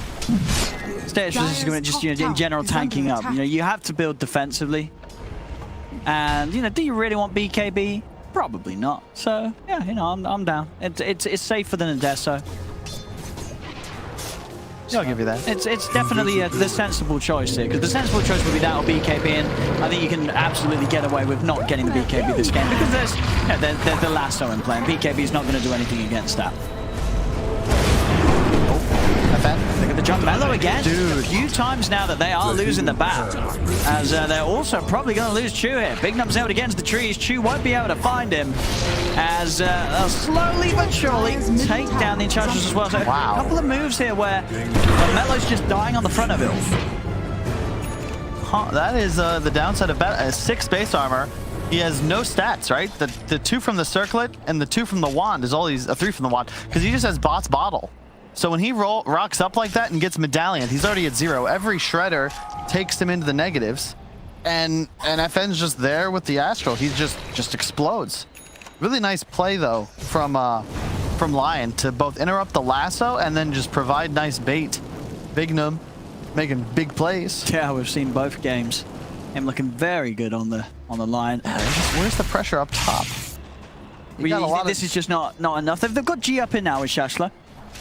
Status resist is going to just, you know, in general tanking up. You know, you have to build defensively. And, you know, do you really want BKB? Probably not. So, yeah, you know, I'm down. It's safer than a Deso. Yeah, I'll give you that. It's definitely the sensible choice here, because the sensible choice would be that or BKB, and I think you can absolutely get away with not getting the BKB this game, because there's the lasso in play, and BKB is not going to do anything against that. Look at the jump. Mellow again. Dude. A few times now that they are losing the bat, as they're also probably going to lose Chu here. Big Num's out against the trees. Chu won't be able to find him, as slowly but surely take down the Enchantress as well. So wow. A couple of moves here where Mellow's just dying on the front of it. Huh, that is the downside of bat. 6 base armor. He has no stats, right? The 2 from the circlet and the 2 from the wand is all these 3 from the wand, because he just has bot's bottle. So when he rocks up like that and gets medallion, he's already at 0. Every shredder takes him into the negatives, and FN's just there with the Astral. He just explodes. Really nice play though from Lion to both interrupt the lasso and then just provide nice bait. Bignum making big plays. Yeah, we've seen both games. Him looking very good on the line. Where's the pressure up top? This is just not enough. They've got G up in now with Shashla.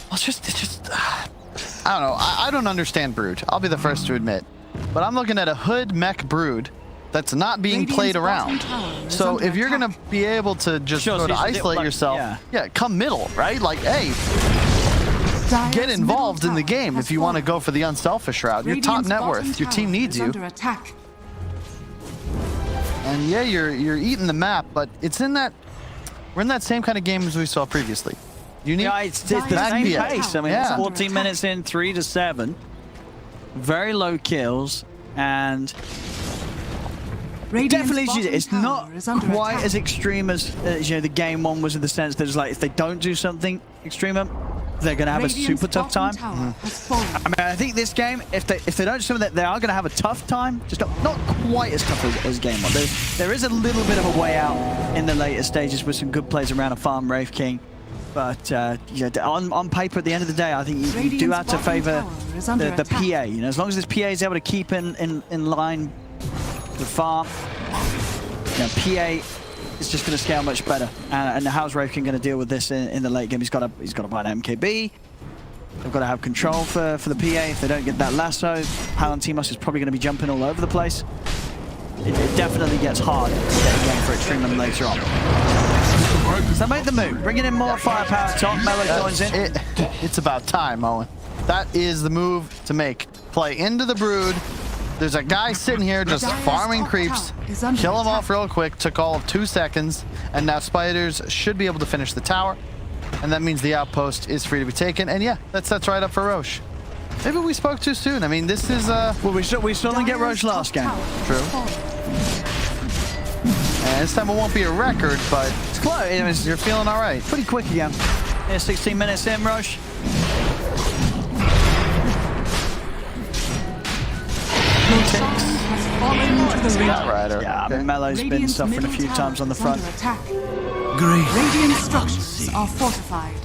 Well, it's just I don't know. I don't understand Brood. I'll be the first to admit. But I'm looking at a Hood mech Brood that's not being played around. So if you're going to be able to just sort of isolate yourself, yeah, come middle, right? Like, hey, get involved in the game if you want to go for the unselfish route. You're top net worth. Your team needs you. And yeah, you're eating the map, but it's in that... We're in that same kind of game as we saw previously. Unique. Yeah, it's the same pace. I mean, it's 14 minutes in, 3 to 7. Very low kills, and definitely it's not quite as extreme as you know the game one was, in the sense that it's like if they don't do something extreme, they're going to have a super tough time. I mean, I think this game, if they don't do something, they are going to have a tough time. Just not quite as tough as game one. There is a little bit of a way out in the later stages with some good plays around a farm Wraith King. But yeah, on paper, at the end of the day, I think you do have to favour the PA. You know, as long as this PA is able to keep in line the farm, you know, PA is just going to scale much better. And how's Wraith King going to deal with this in the late game? He's got to buy an MKB. They've got to have control for the PA. If they don't get that lasso, Palantimos is probably going to be jumping all over the place. It definitely gets hard to get a game for Extreme later on. So make the move, bringing in more firepower. Top Mellow joins in. It's about time, Owen. That is the move to make. Play into the Brood. There's a guy sitting here just farming creeps. Kill him off real quick. Took all of 2 seconds. And now Spiders should be able to finish the tower. And that means the outpost is free to be taken. And yeah, that sets right up for Roche. Maybe we spoke too soon. I mean, this is... Well, we still didn't get Roche last game. True. And this time it won't be a record, but it's close. You're feeling all right. Pretty quick again. Yeah, 16 minutes in, Roche. Yeah, okay. Mellow's been suffering a few times on the front. Great. Radiant structures are fortified.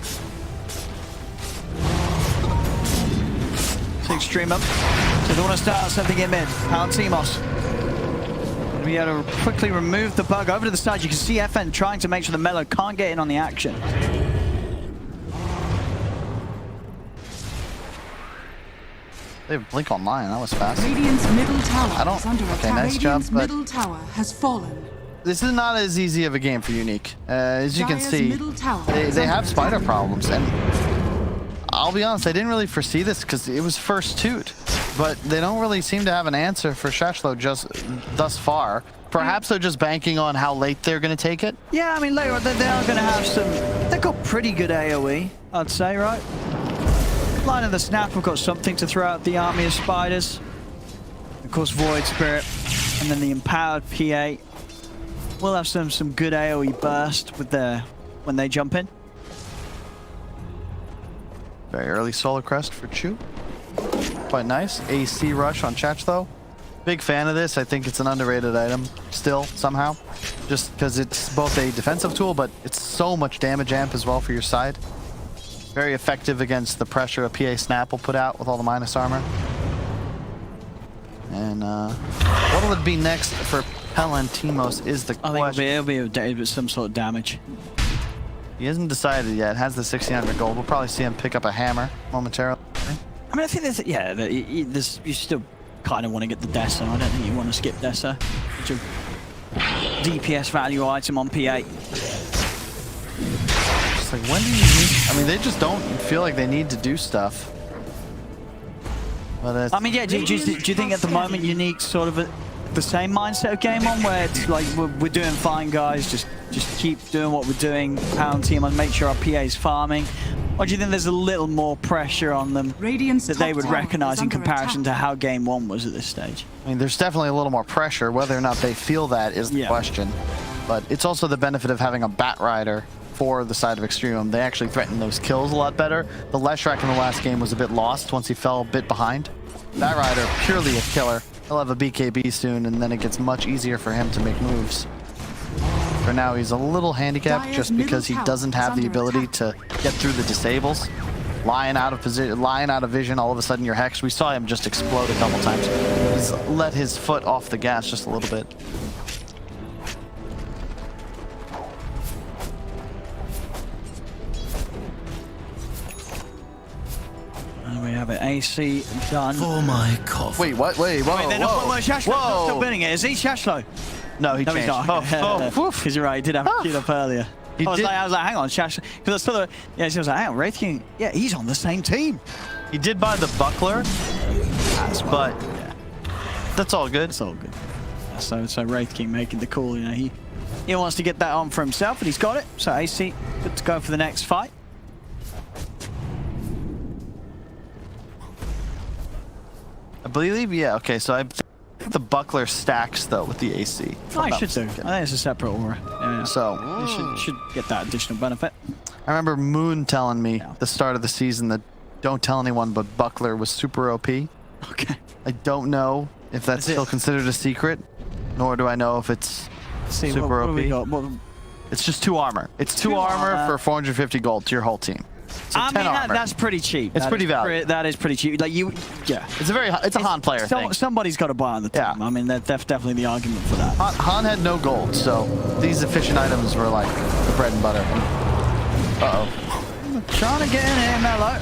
Extreme up. So they want to start something in mid. Palantimos. Be able to quickly remove the bug over to the side. You can see FN trying to make sure the Mellow can't get in on the action. They have Blink online. That was fast. Radiant's middle tower is under attack. Nice job. Radiant's middle tower has fallen. This is not as easy of a game for Unique. As you can see, they have spider problems, and I'll be honest, I didn't really foresee this because it was first toot, but they don't really seem to have an answer for Shashlo just thus far. Perhaps they're just banking on how late they're going to take it. Yeah, I mean, later on, they are going to have some... They've got pretty good AoE, I'd say, right? Line of the Snap have got something to throw out the army of spiders. Of course, Void Spirit, and then the Empowered PA will have some good AoE burst with when they jump in. Very early Solar Crest for Chu. Quite nice. AC Rush on Chach, though. Big fan of this. I think it's an underrated item still, somehow. Just because it's both a defensive tool, but it's so much damage amp as well for your side. Very effective against the pressure a PA Snap will put out with all the minus armor. And what will it be next for Palantimos is the question. I think it'll be some sort of damage. He hasn't decided yet. Has the 1600 gold. We'll probably see him pick up a hammer momentarily. I mean, I think there's, yeah, you still kind of want to get the Dessa. I don't think you want to skip Dessa. It's a DPS value item on PA. Just like, when do you need... I mean, they just don't feel like they need to do stuff. But I mean, yeah, do you think at the moment Unique sort of the same mindset of game on, where it's like we're doing fine, guys, just keep doing what we're doing, pound team and make sure our PA's farming? Or do you think there's a little more pressure on them that they would recognize in comparison to how game one was at this stage? I mean, there's definitely a little more pressure. Whether or not they feel that is the question. But it's also the benefit of having a Bat Rider for the side of Extreme. They actually threaten those kills a lot better. The Leshrac in the last game was a bit lost once he fell a bit behind. Bat Rider, purely a killer. He'll have a BKB soon, and then it gets much easier for him to make moves. For now, he's a little handicapped just because he doesn't have the ability to get through the disables. Lying out of position, lying out of vision, all of a sudden you're hexed. We saw him just explode a couple times. He's let his foot off the gas just a little bit. And we have an AC done. For my coffee. Wait, what? Wait, whoa, whoa. Shashlo's still winning it. Is he Shashlo? No, he changed. He's not. Because you're right, he did have a queue up earlier. I was like, hang on, Shash. Because I saw the... Yeah, she was like, hang on, Wraith King. Yeah, he's on the same team. He did buy the buckler, but that's all good. It's all good. So Wraith King making the call, you know, he wants to get that on for himself, and he's got it. So AC, good to go for the next fight. I believe, yeah. Okay, so I think the buckler stacks though with the AC. Oh, it should do. I think it's a separate aura. Yeah. So you should get that additional benefit. I remember Moon telling me the start of the season that don't tell anyone, but buckler was super OP. Okay. I don't know if that's still considered a secret, nor do I know if it's super OP. It's just 2 armor. It's 2 armor for 450 gold to your whole team. So I 10 mean, armor. that's pretty cheap. It's pretty valuable. That is pretty cheap. Like it's a Han player thing. Somebody's got to buy on the team. I mean, that's definitely the argument for that. Han had no gold, so these efficient items were like the bread and butter. Trying to get in here, Mello.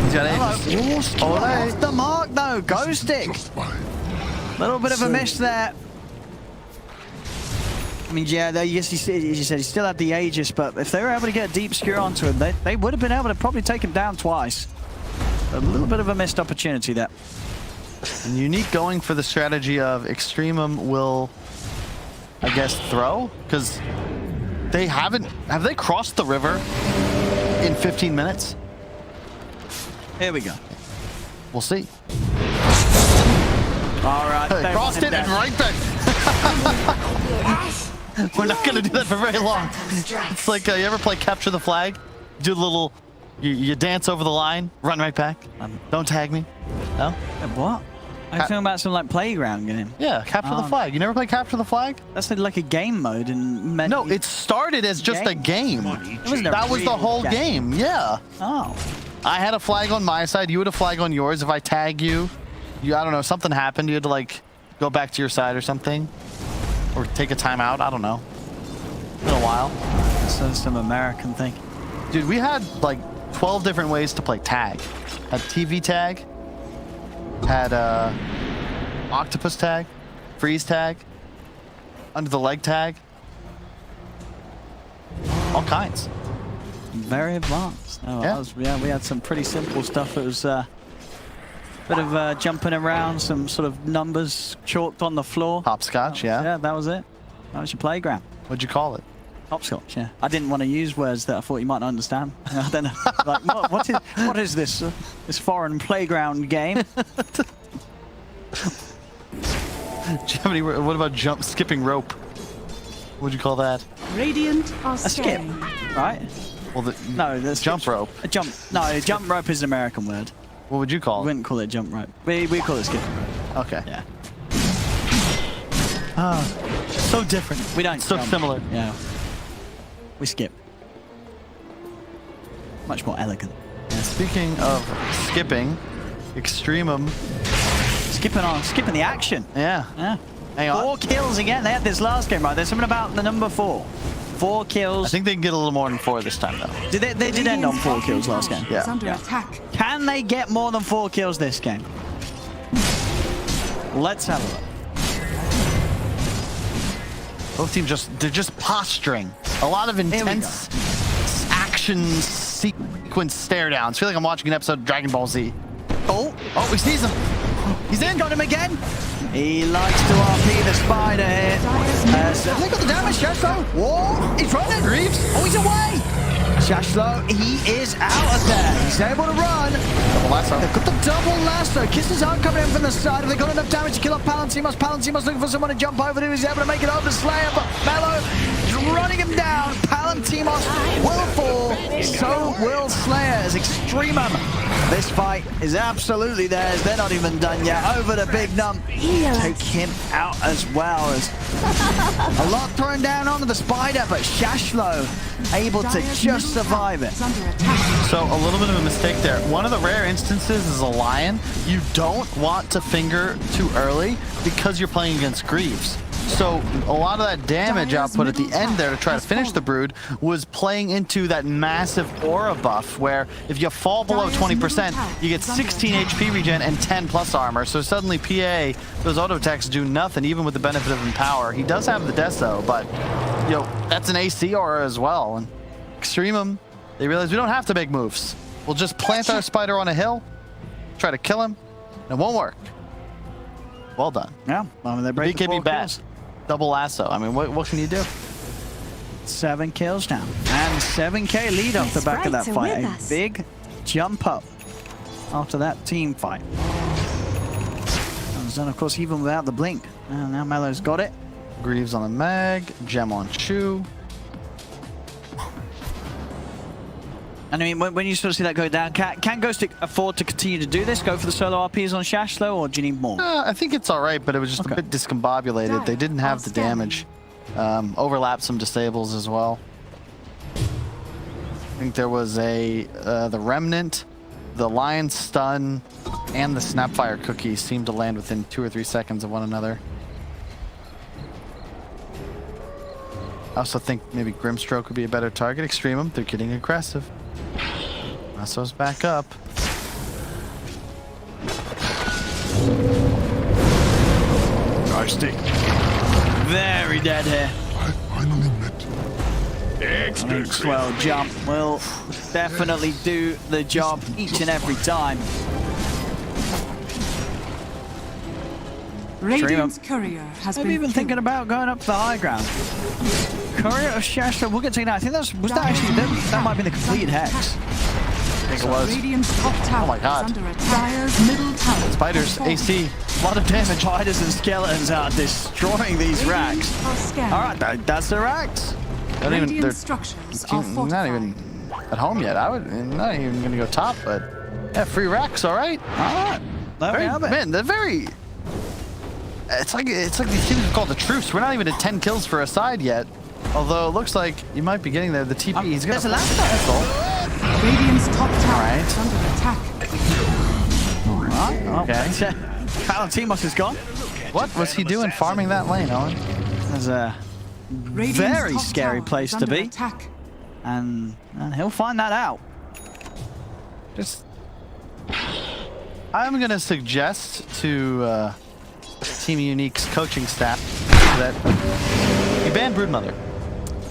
He's got aim. Off the mark, though. Ghost stick. Little bit of a miss there. I mean, yeah, yes, you said he still had the Aegis, but if they were able to get a deep skewer onto him, they would have been able to probably take him down twice. A little bit of a missed opportunity there. And Unique going for the strategy of Extremum will, I guess, throw? Because they have they crossed the river in 15 minutes? Here we go. We'll see. All right. They crossed it and right back. We're not going to do that for very long. It's like, you ever play Capture the Flag? Do a little, you dance over the line, run right back. Don't tag me. No? What? I'm talking about some like playground game. Yeah, Capture the Flag. You never play Capture the Flag? That's like a game mode. No, it started as just a game. That was the whole game. Yeah. Oh. I had a flag on my side. You had a flag on yours. If I tag you, I don't know, something happened. You had to like go back to your side or something. Or take a timeout. I don't know. It's been a while. So some American thing. Dude, we had like 12 different ways to play tag. Had TV tag. Had octopus tag. Freeze tag. Under the leg tag. All kinds. Very advanced. No, yeah. We had some pretty simple stuff. It was a bit of jumping around, some sort of numbers chalked on the floor. Hopscotch, yeah. Yeah, that was it. That was your playground. What'd you call it? Hopscotch, yeah. I didn't want to use words that I thought you might not understand. I don't know. Like, what is this? This foreign playground game? What about skipping rope? What'd you call that? Radiant are a skip, right? Well, no, jump rope. A jump. No, jump rope is an American word. What would you call it? We wouldn't call it jump rope. We call it skip. Okay. Yeah. So different. We don't. So similar. Yeah. We skip. Much more elegant. And speaking of skipping, Extremum. Skipping the action. Yeah. Yeah. Hang on. 4 kills again. They had this last game, right? There's something about the number 4. 4 kills. I think they can get a little more than 4 this time, though. They did end on 4 kills last game. Yeah. Under attack. Can they get more than 4 kills this game? Let's have a look. Both teams they're just posturing. A lot of intense action sequence stare downs. I feel like I'm watching an episode of Dragon Ball Z. Oh, he sees him. He's in. Got him again. He likes to RP the spider here. Have they got the damage, Shashlo? Whoa, he's running. Greaves. Oh, he's away. Shashlo, he is out of there. He's able to run. Double lasso. They've got the double lasso. Kisses aren't coming in from the side. Have they got enough damage to kill off Palantimos? Palantimos looking for someone to jump over to. He's able to make it over Slayer, but Mello is running him down. Palantimos will fall. So will Slayer as Extremum. This fight is absolutely theirs. They're not even done yet. Over to Big Num. Take him out as well. As a lot thrown down onto the spider, but Shashlo able to just survive it. So a little bit of a mistake there. One of the rare instances is a lion. You don't want to finger too early because you're playing against Greaves. So a lot of that damage output at the end there to try to finish the brood was playing into that massive aura buff where if you fall below 20%, you get 16 HP regen and 10 plus armor. So suddenly PA, those auto attacks do nothing even with the benefit of Empower. He does have the Deso, but that's an AC aura as well. And Extremum, they realize we don't have to make moves. We'll just plant our spider on a hill, try to kill him, and it won't work. Well done. Yeah, I mean, they break the 4 kills. Double lasso. I mean, what can you do? 7 kills now. And 7k lead off the back of that fight. A big jump up after that team fight. Because then, of course, even without the blink, now Melo's got it. Greaves on the mag, Gem on Shu. And I mean, when you sort of see that go down, can Ghost afford to continue to do this? Go for the solo RPs on Shashlo, or do you need more? I think it's all right, but it was just a bit discombobulated. They didn't have the damage. Overlapped some disables as well. I think there was the Remnant, the Lion Stun, and the Snapfire cookies seemed to land within 2 or 3 seconds of one another. I also think maybe Grimstroke would be a better target. Extremum, they're getting aggressive. Masso's back up. Ghosty. Very dead here. I finally met. Swell jump will definitely do the job each and every time. Radiant's courier has Maybe been even thinking about going up to the high ground. Courier of Shashlo, we'll get taken out. I think was that actually that might be the completed hex. I think it was. Radiant's top tower Oh my god. is under attack. Dire's middle tower. Spiders, AC, a lot of damage. Spiders and skeletons are destroying these racks. Alright, that's the racks. Radiant structures are fortified. Not even at home yet. Not even gonna go top, but yeah, free racks, alright. Alright. Man, they're very. It's like these teams are called the truce. We're not even at 10 kills for a side yet. Although it looks like you might be getting there. The TP, he's gonna. There's a last assault. Radiant's top tower is under attack. Alright. Okay. Palantimos is gone. What was he doing farming that lane, Owen? There's a very scary place to be. And he'll find that out. I'm gonna suggest to Team Unique's coaching staff that you ban Broodmother.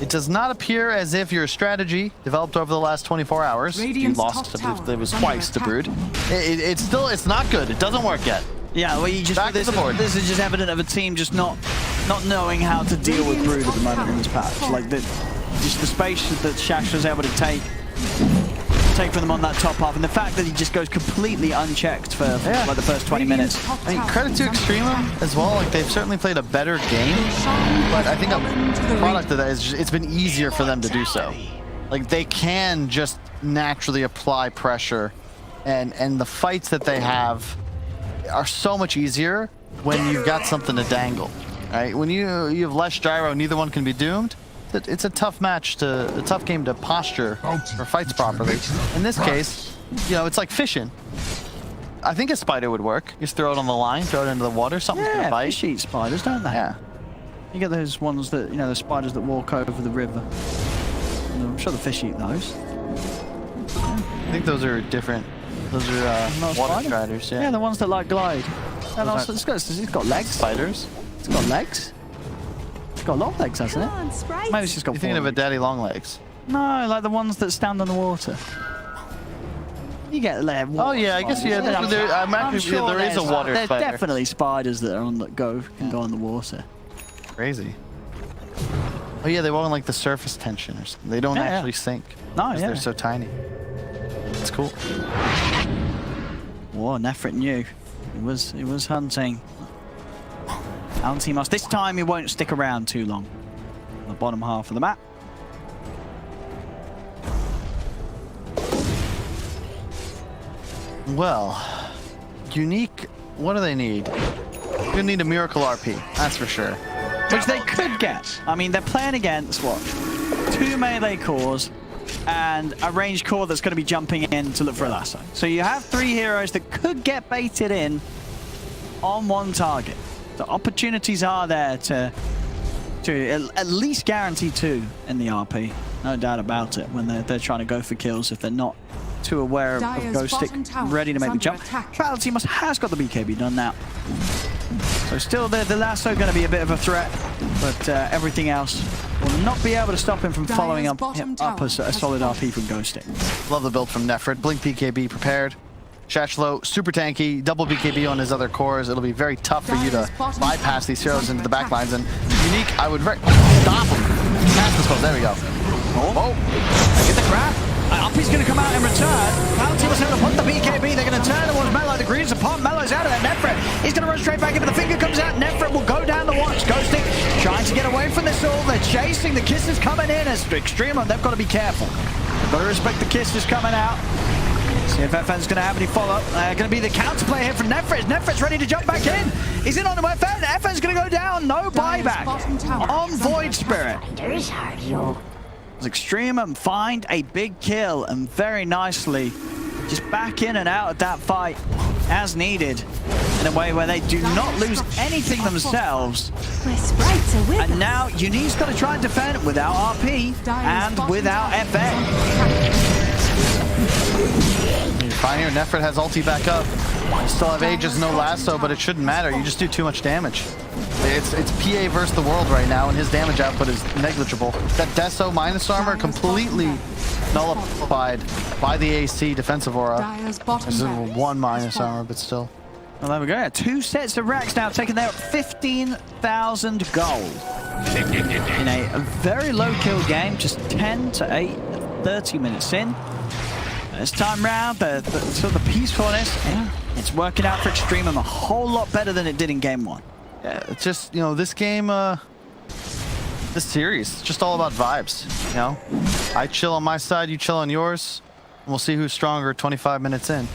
It does not appear as if your strategy developed over the last 24 hours. You lost, I believe it was twice to Brood. It's not good. It doesn't work yet. Yeah, well, you just back to the board. This is just evident of a team just not knowing how to deal with Brood at the moment in this patch. Like just the space that Shash was able to take from them on that top half, and the fact that he just goes completely unchecked for like the first 20 minutes. I mean, credit to Extremum as well. Like, they've certainly played a better game, but I think a product of that is it's been easier for them to do so. Like, they can just naturally apply pressure, and the fights that they have are so much easier when you've got something to dangle. Right? When you have less gyro, neither one can be doomed. It's a tough game to posture or fights properly. In this case, you know, it's like fishing. I think a spider would work. You just throw it on the line, throw it into the water, something's gonna bite. Fish eat spiders, don't they? Yeah. You get those ones that, you know, the spiders that walk over the river. I'm sure the fish eat those. I think those are different. Those are water striders, yeah. Yeah, the ones that like glide. And also, it's got legs. Spiders. It's got legs. It's got long legs, hasn't it? Maybe it's just got. You're thinking of a daddy long legs? No, like the ones that stand on the water. You get there. Oh yeah, I guess yeah. There is a water There's spider. definitely spiders that are on that can go on the water. Crazy. Oh yeah, they won't like the surface tension or something. They don't actually sink. No, they're so tiny. It's cool. Whoa, Nefrit knew. It was hunting. Palantimos. This time he won't stick around too long. The bottom half of the map. Well, Unique, what do they need? They're gonna need a miracle RP, that's for sure. Which they could get. I mean, they're playing against, what? 2 melee cores and a ranged core that's going to be jumping in to look for a lasso. So you have 3 heroes that could get baited in on one target. The opportunities are there to at least guarantee 2 in the RP. No doubt about it when they're trying to go for kills if they're not too aware of Ghost Stick ready to make the jump. Palantimos has got the BKB done now. So still the lasso going to be a bit of a threat, but everything else will not be able to stop him from following up a solid RP from Ghost Stick. Love the build from Nefrit. Blink BKB prepared. Shashlo, super tanky, double BKB on his other cores. It'll be very tough for you to bypass these heroes into the backlines. And Unique, I would stop him. Pass the spell. There we go. Oh. Get the grab. Uppy's going to come out in return. Palantimos going to put the BKB. They're going to turn towards Melo. The greens apart. Melo's out of there. Nefrit He's going to run straight back in, but the finger comes out. Nefret will go down the watch. Ghosting, trying to get away from this all. They're chasing. The kisses coming in as Extreme. They've got to be careful. They've got to respect the kisses coming out. See if FN's going to have any follow-up. Going to be the counterplay here from Nefret. Nefret's ready to jump back in. He's in on the FN. FN's going to go down. No buyback on Void Spirit. Extreme find a big kill and very nicely just back in and out of that fight as needed in a way where they do not lose anything themselves. And now Unique's got to try and defend without RP and without FN. Fine here, Nefret has ulti back up. You still have Aegis, no lasso, but it shouldn't matter. You just do too much damage. It's PA versus the world right now, and his damage output is negligible. That Deso minus armor completely nullified by the AC defensive aura. This is 1 minus armor, but still. Well, there we go. 2 sets of racks now taken there at 15,000 gold. In a very low kill game, just 10 to 8, 30 minutes in. This time round, the sort of the peacefulness, it's working out for Extreme a whole lot better than it did in game 1. Yeah, it's just, you know, this game, this series, it's just all about vibes, you know? I chill on my side, you chill on yours, and we'll see who's stronger 25 minutes in.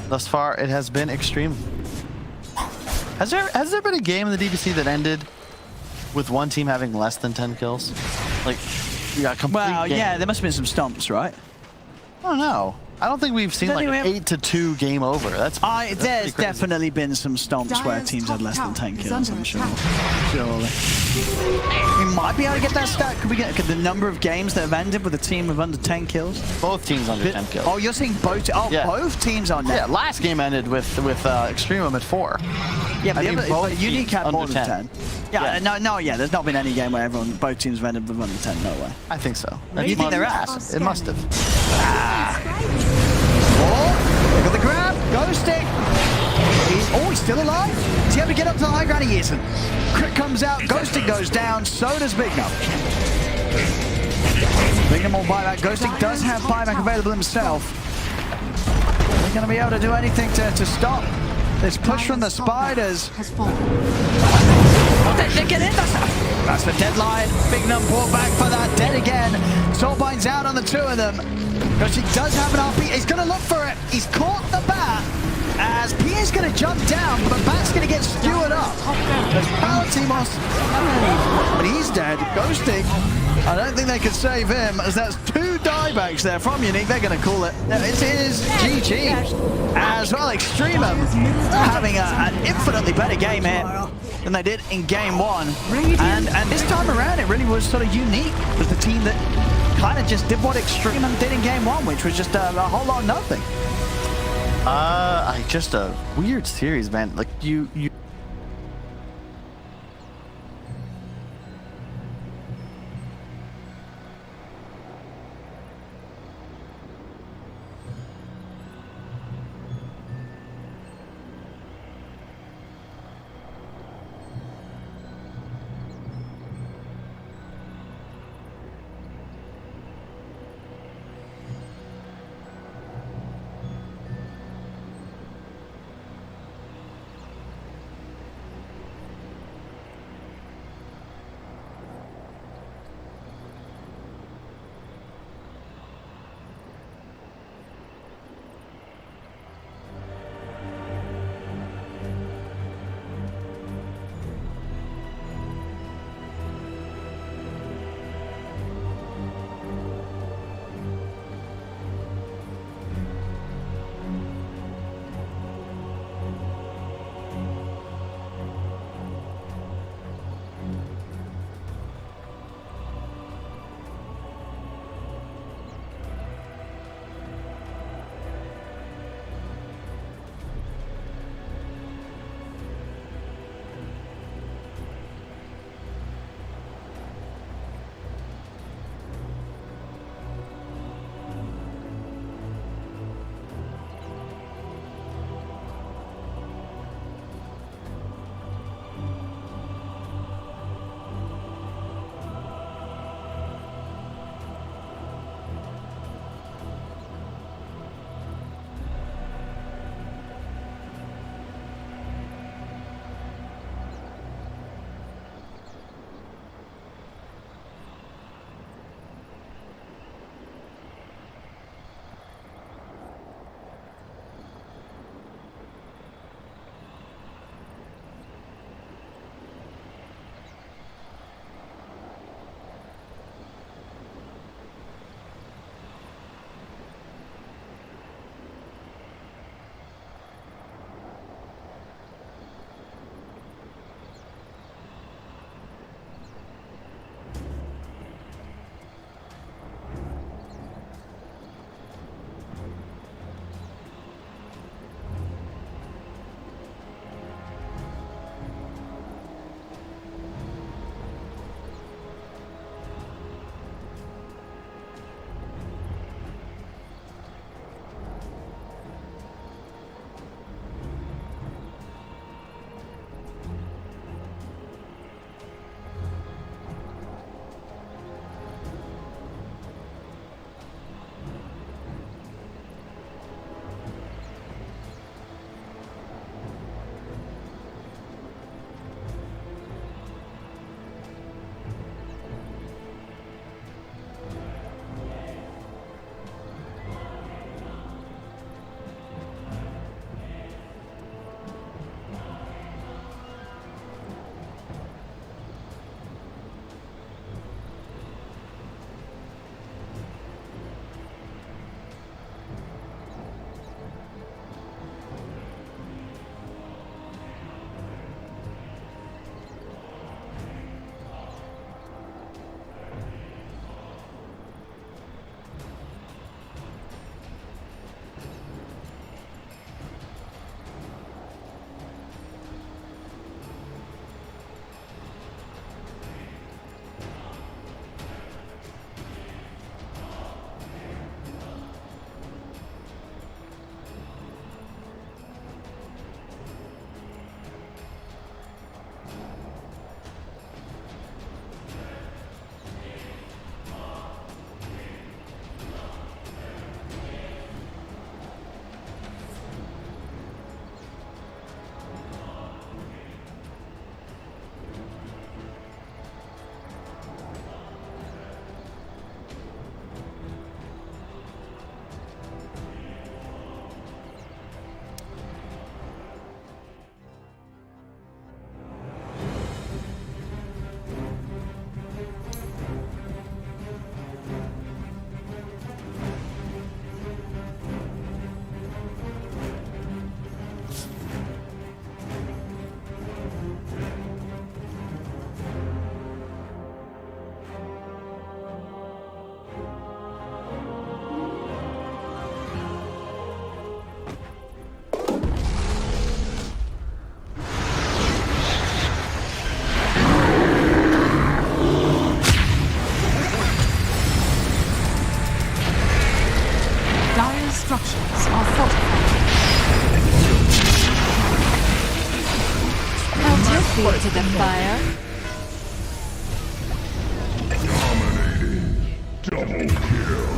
Thus far, it has been Extreme. Has there been a game in the DPC that ended with one team having less than 10 kills? Like, you got complete Well, yeah, there must have been some stomps, right? I don't know. I don't think we've seen like an 8-2 game over. There's definitely been some stomps where teams had less than 10 kills, I'm sure. Surely. We might be able to get that stat. Could we get the number of games that have ended with a team of under 10 kills? Both teams under 10 kills. Oh, you're saying both? Oh, yeah. Both teams on net. Yeah, last game ended with Extreme at 4. Yeah, but Unique had more than 10. Yeah, no, there's not been any game where both teams have ended with under 10, no way. I think so. You think they're at? It must have. Oh, look at the grab, ghosting. He's still alive. Is he able to get up to the high ground? He isn't. Crit comes out, ghosting goes down, so does Big Num. Big Num will buyback. Ghosting does have buyback available himself. Are they going to be able to do anything to stop this push from the Spiders? They get in. That's the deadline. Big Num brought back for that. Dead again. Soulbind's out on the 2 of them. Ghosting does have an RP. He's going to look for it. He's caught the bat. As PA's going to jump down, but Bat's going to get skewered up. There's Palatimos. But he's dead. Ghosting. I don't think they could save him, as that's 2 diebacks there from Unique. They're going to call it. It is GG. As well, Extreme having an infinitely better game here than they did in game 1. And this time around, it really was sort of Unique with the team that kind of just did what Extreme did in game 1, which was just a whole lot of nothing. Just a weird series, man. Like you feet to the fire. Dominating. Double kill.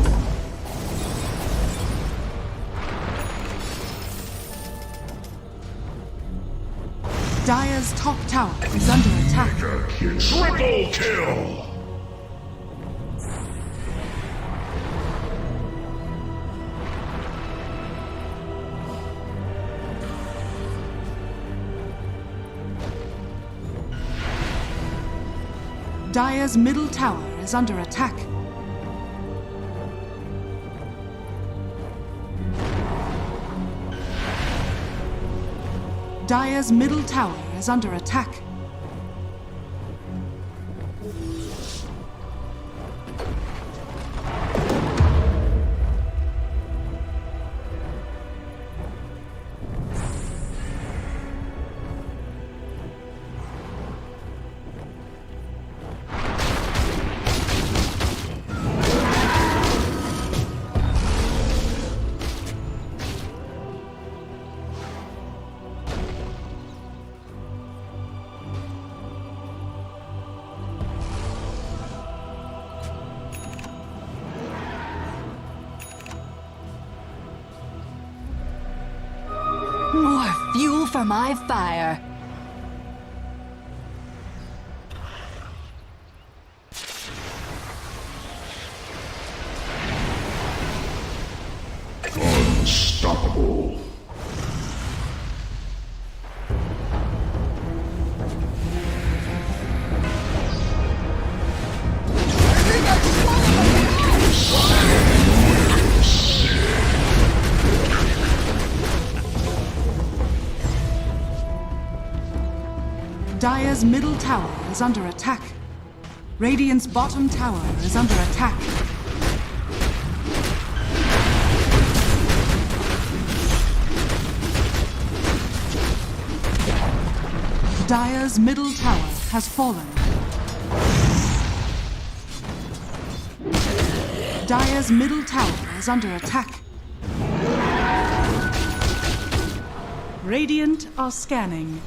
Dire's top tower is under attack. Triple kill. Dire's middle tower is under attack. Dire's middle tower is under attack. More fuel for my fire. Unstoppable. Dire's middle tower is under attack. Radiant's bottom tower is under attack. Dire's middle tower has fallen. Dire's middle tower is under attack. Radiant are scanning.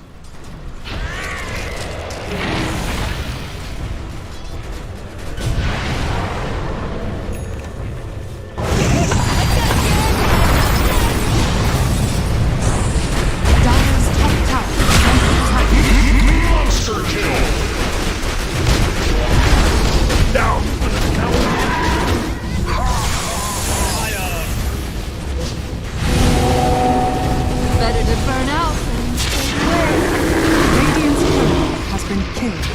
Better to burn out than stay away. Radiant's turret has been killed.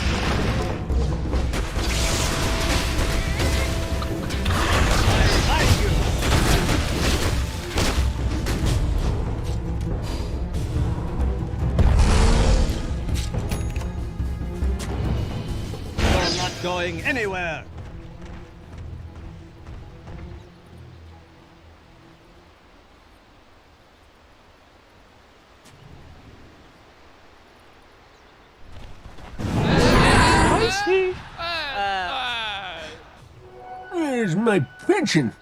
You're not going anywhere. Where's my pension?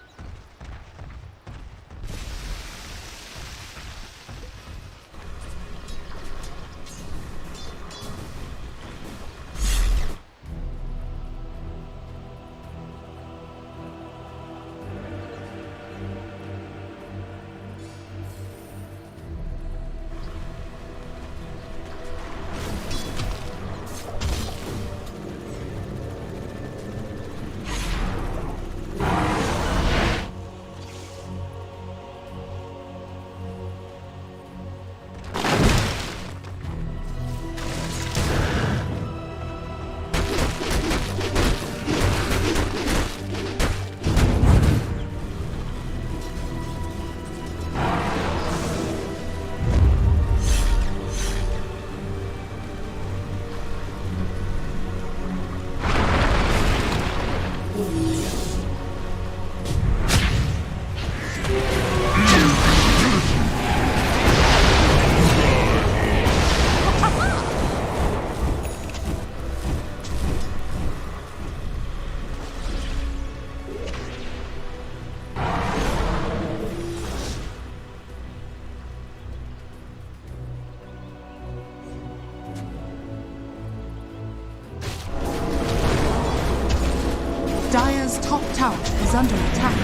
top tower is under attack.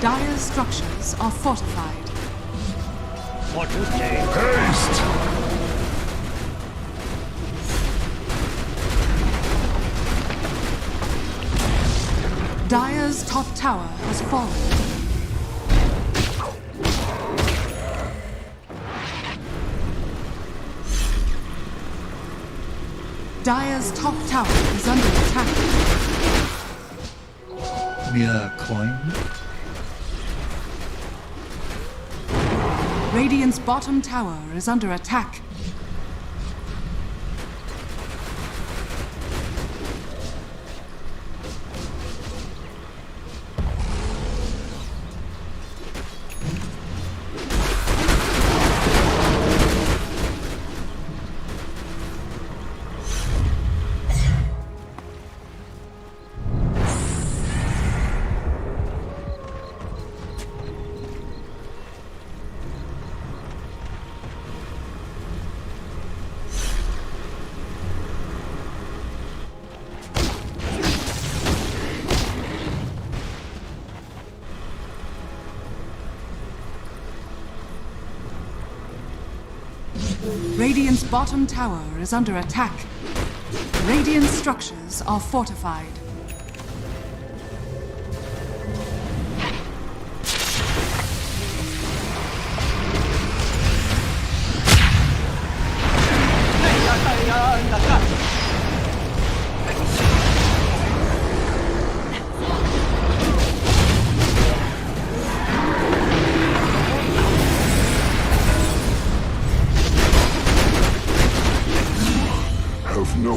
Dire's structures are fortified. What to take? Haste! Dire's top tower has fallen. Dire's top tower is under attack. Mere coin? Radiant's bottom tower is under attack. Radiant's bottom tower is under attack. Radiant structures are fortified.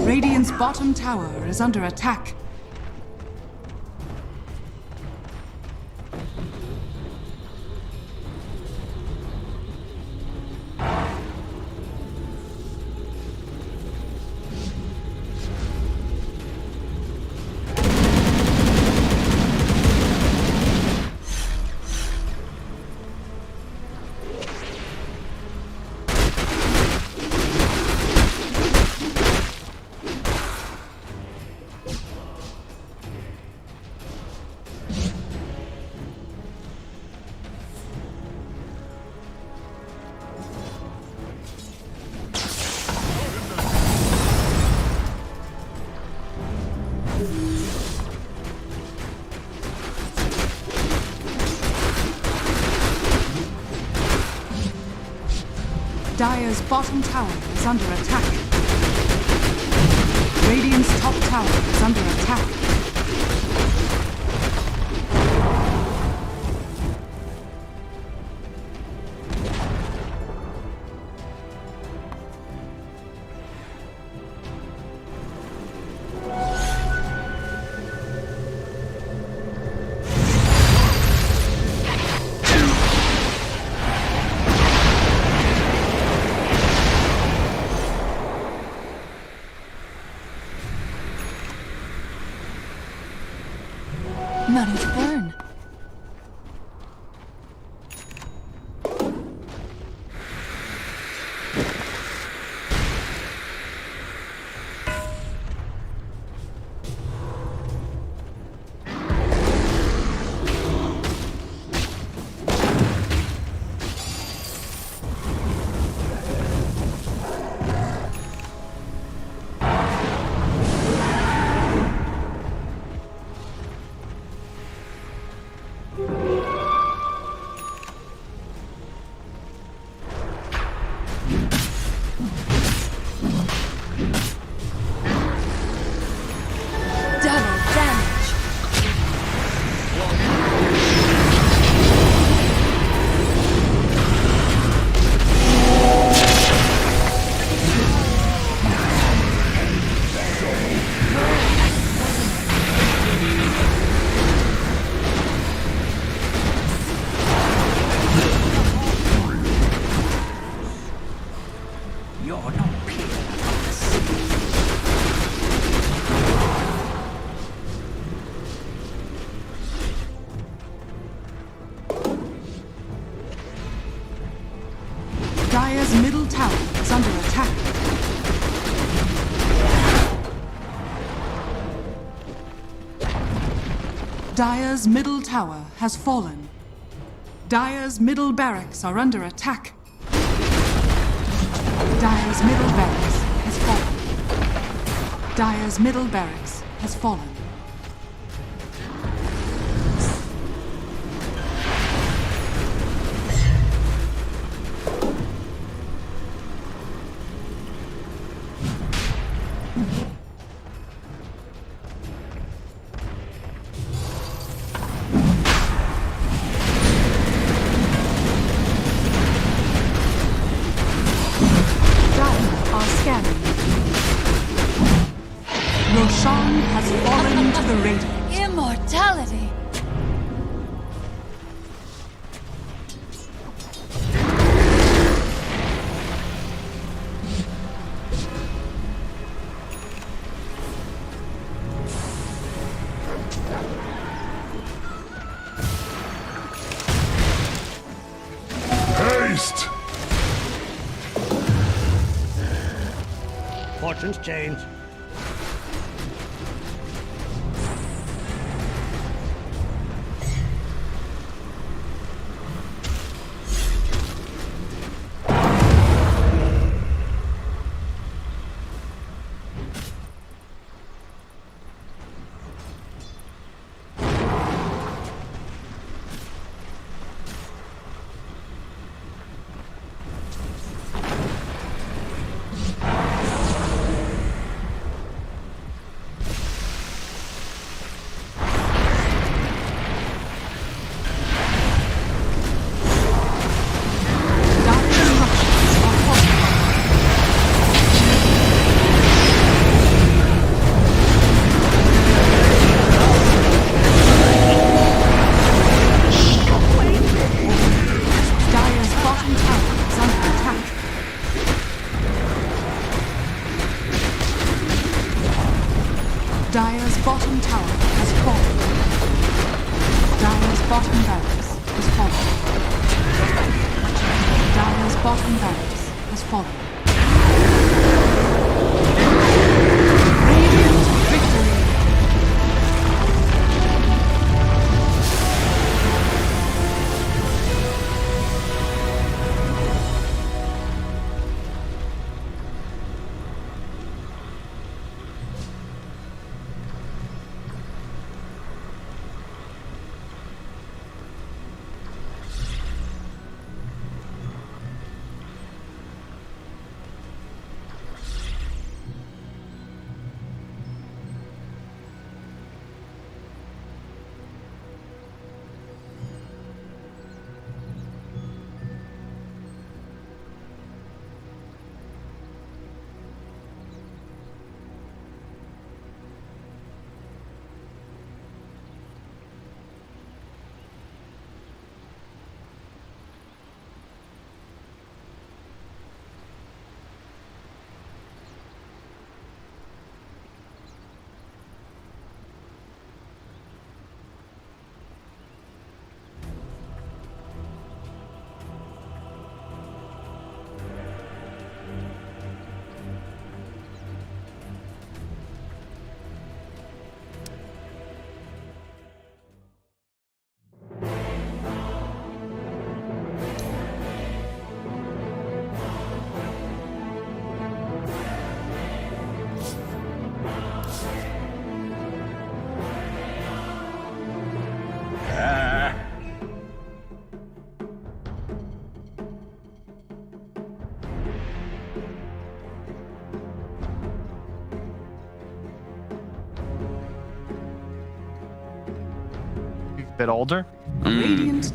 Radiant's bottom tower is under attack. Dire's bottom tower is under attack. Radiant's top tower is under attack. Not to burn. Dire's middle tower is under attack. Dire's middle tower has fallen. Dire's middle barracks are under attack. Dire's middle barracks has fallen. Dire's middle barracks has fallen. Roshan has fallen to the Radiant. Immortality! Haste! Fortunes change. Dire's bottom tower has fallen. Dire's bottom barracks has fallen. Dire's bottom barracks has fallen. Radiant victory! Bit older.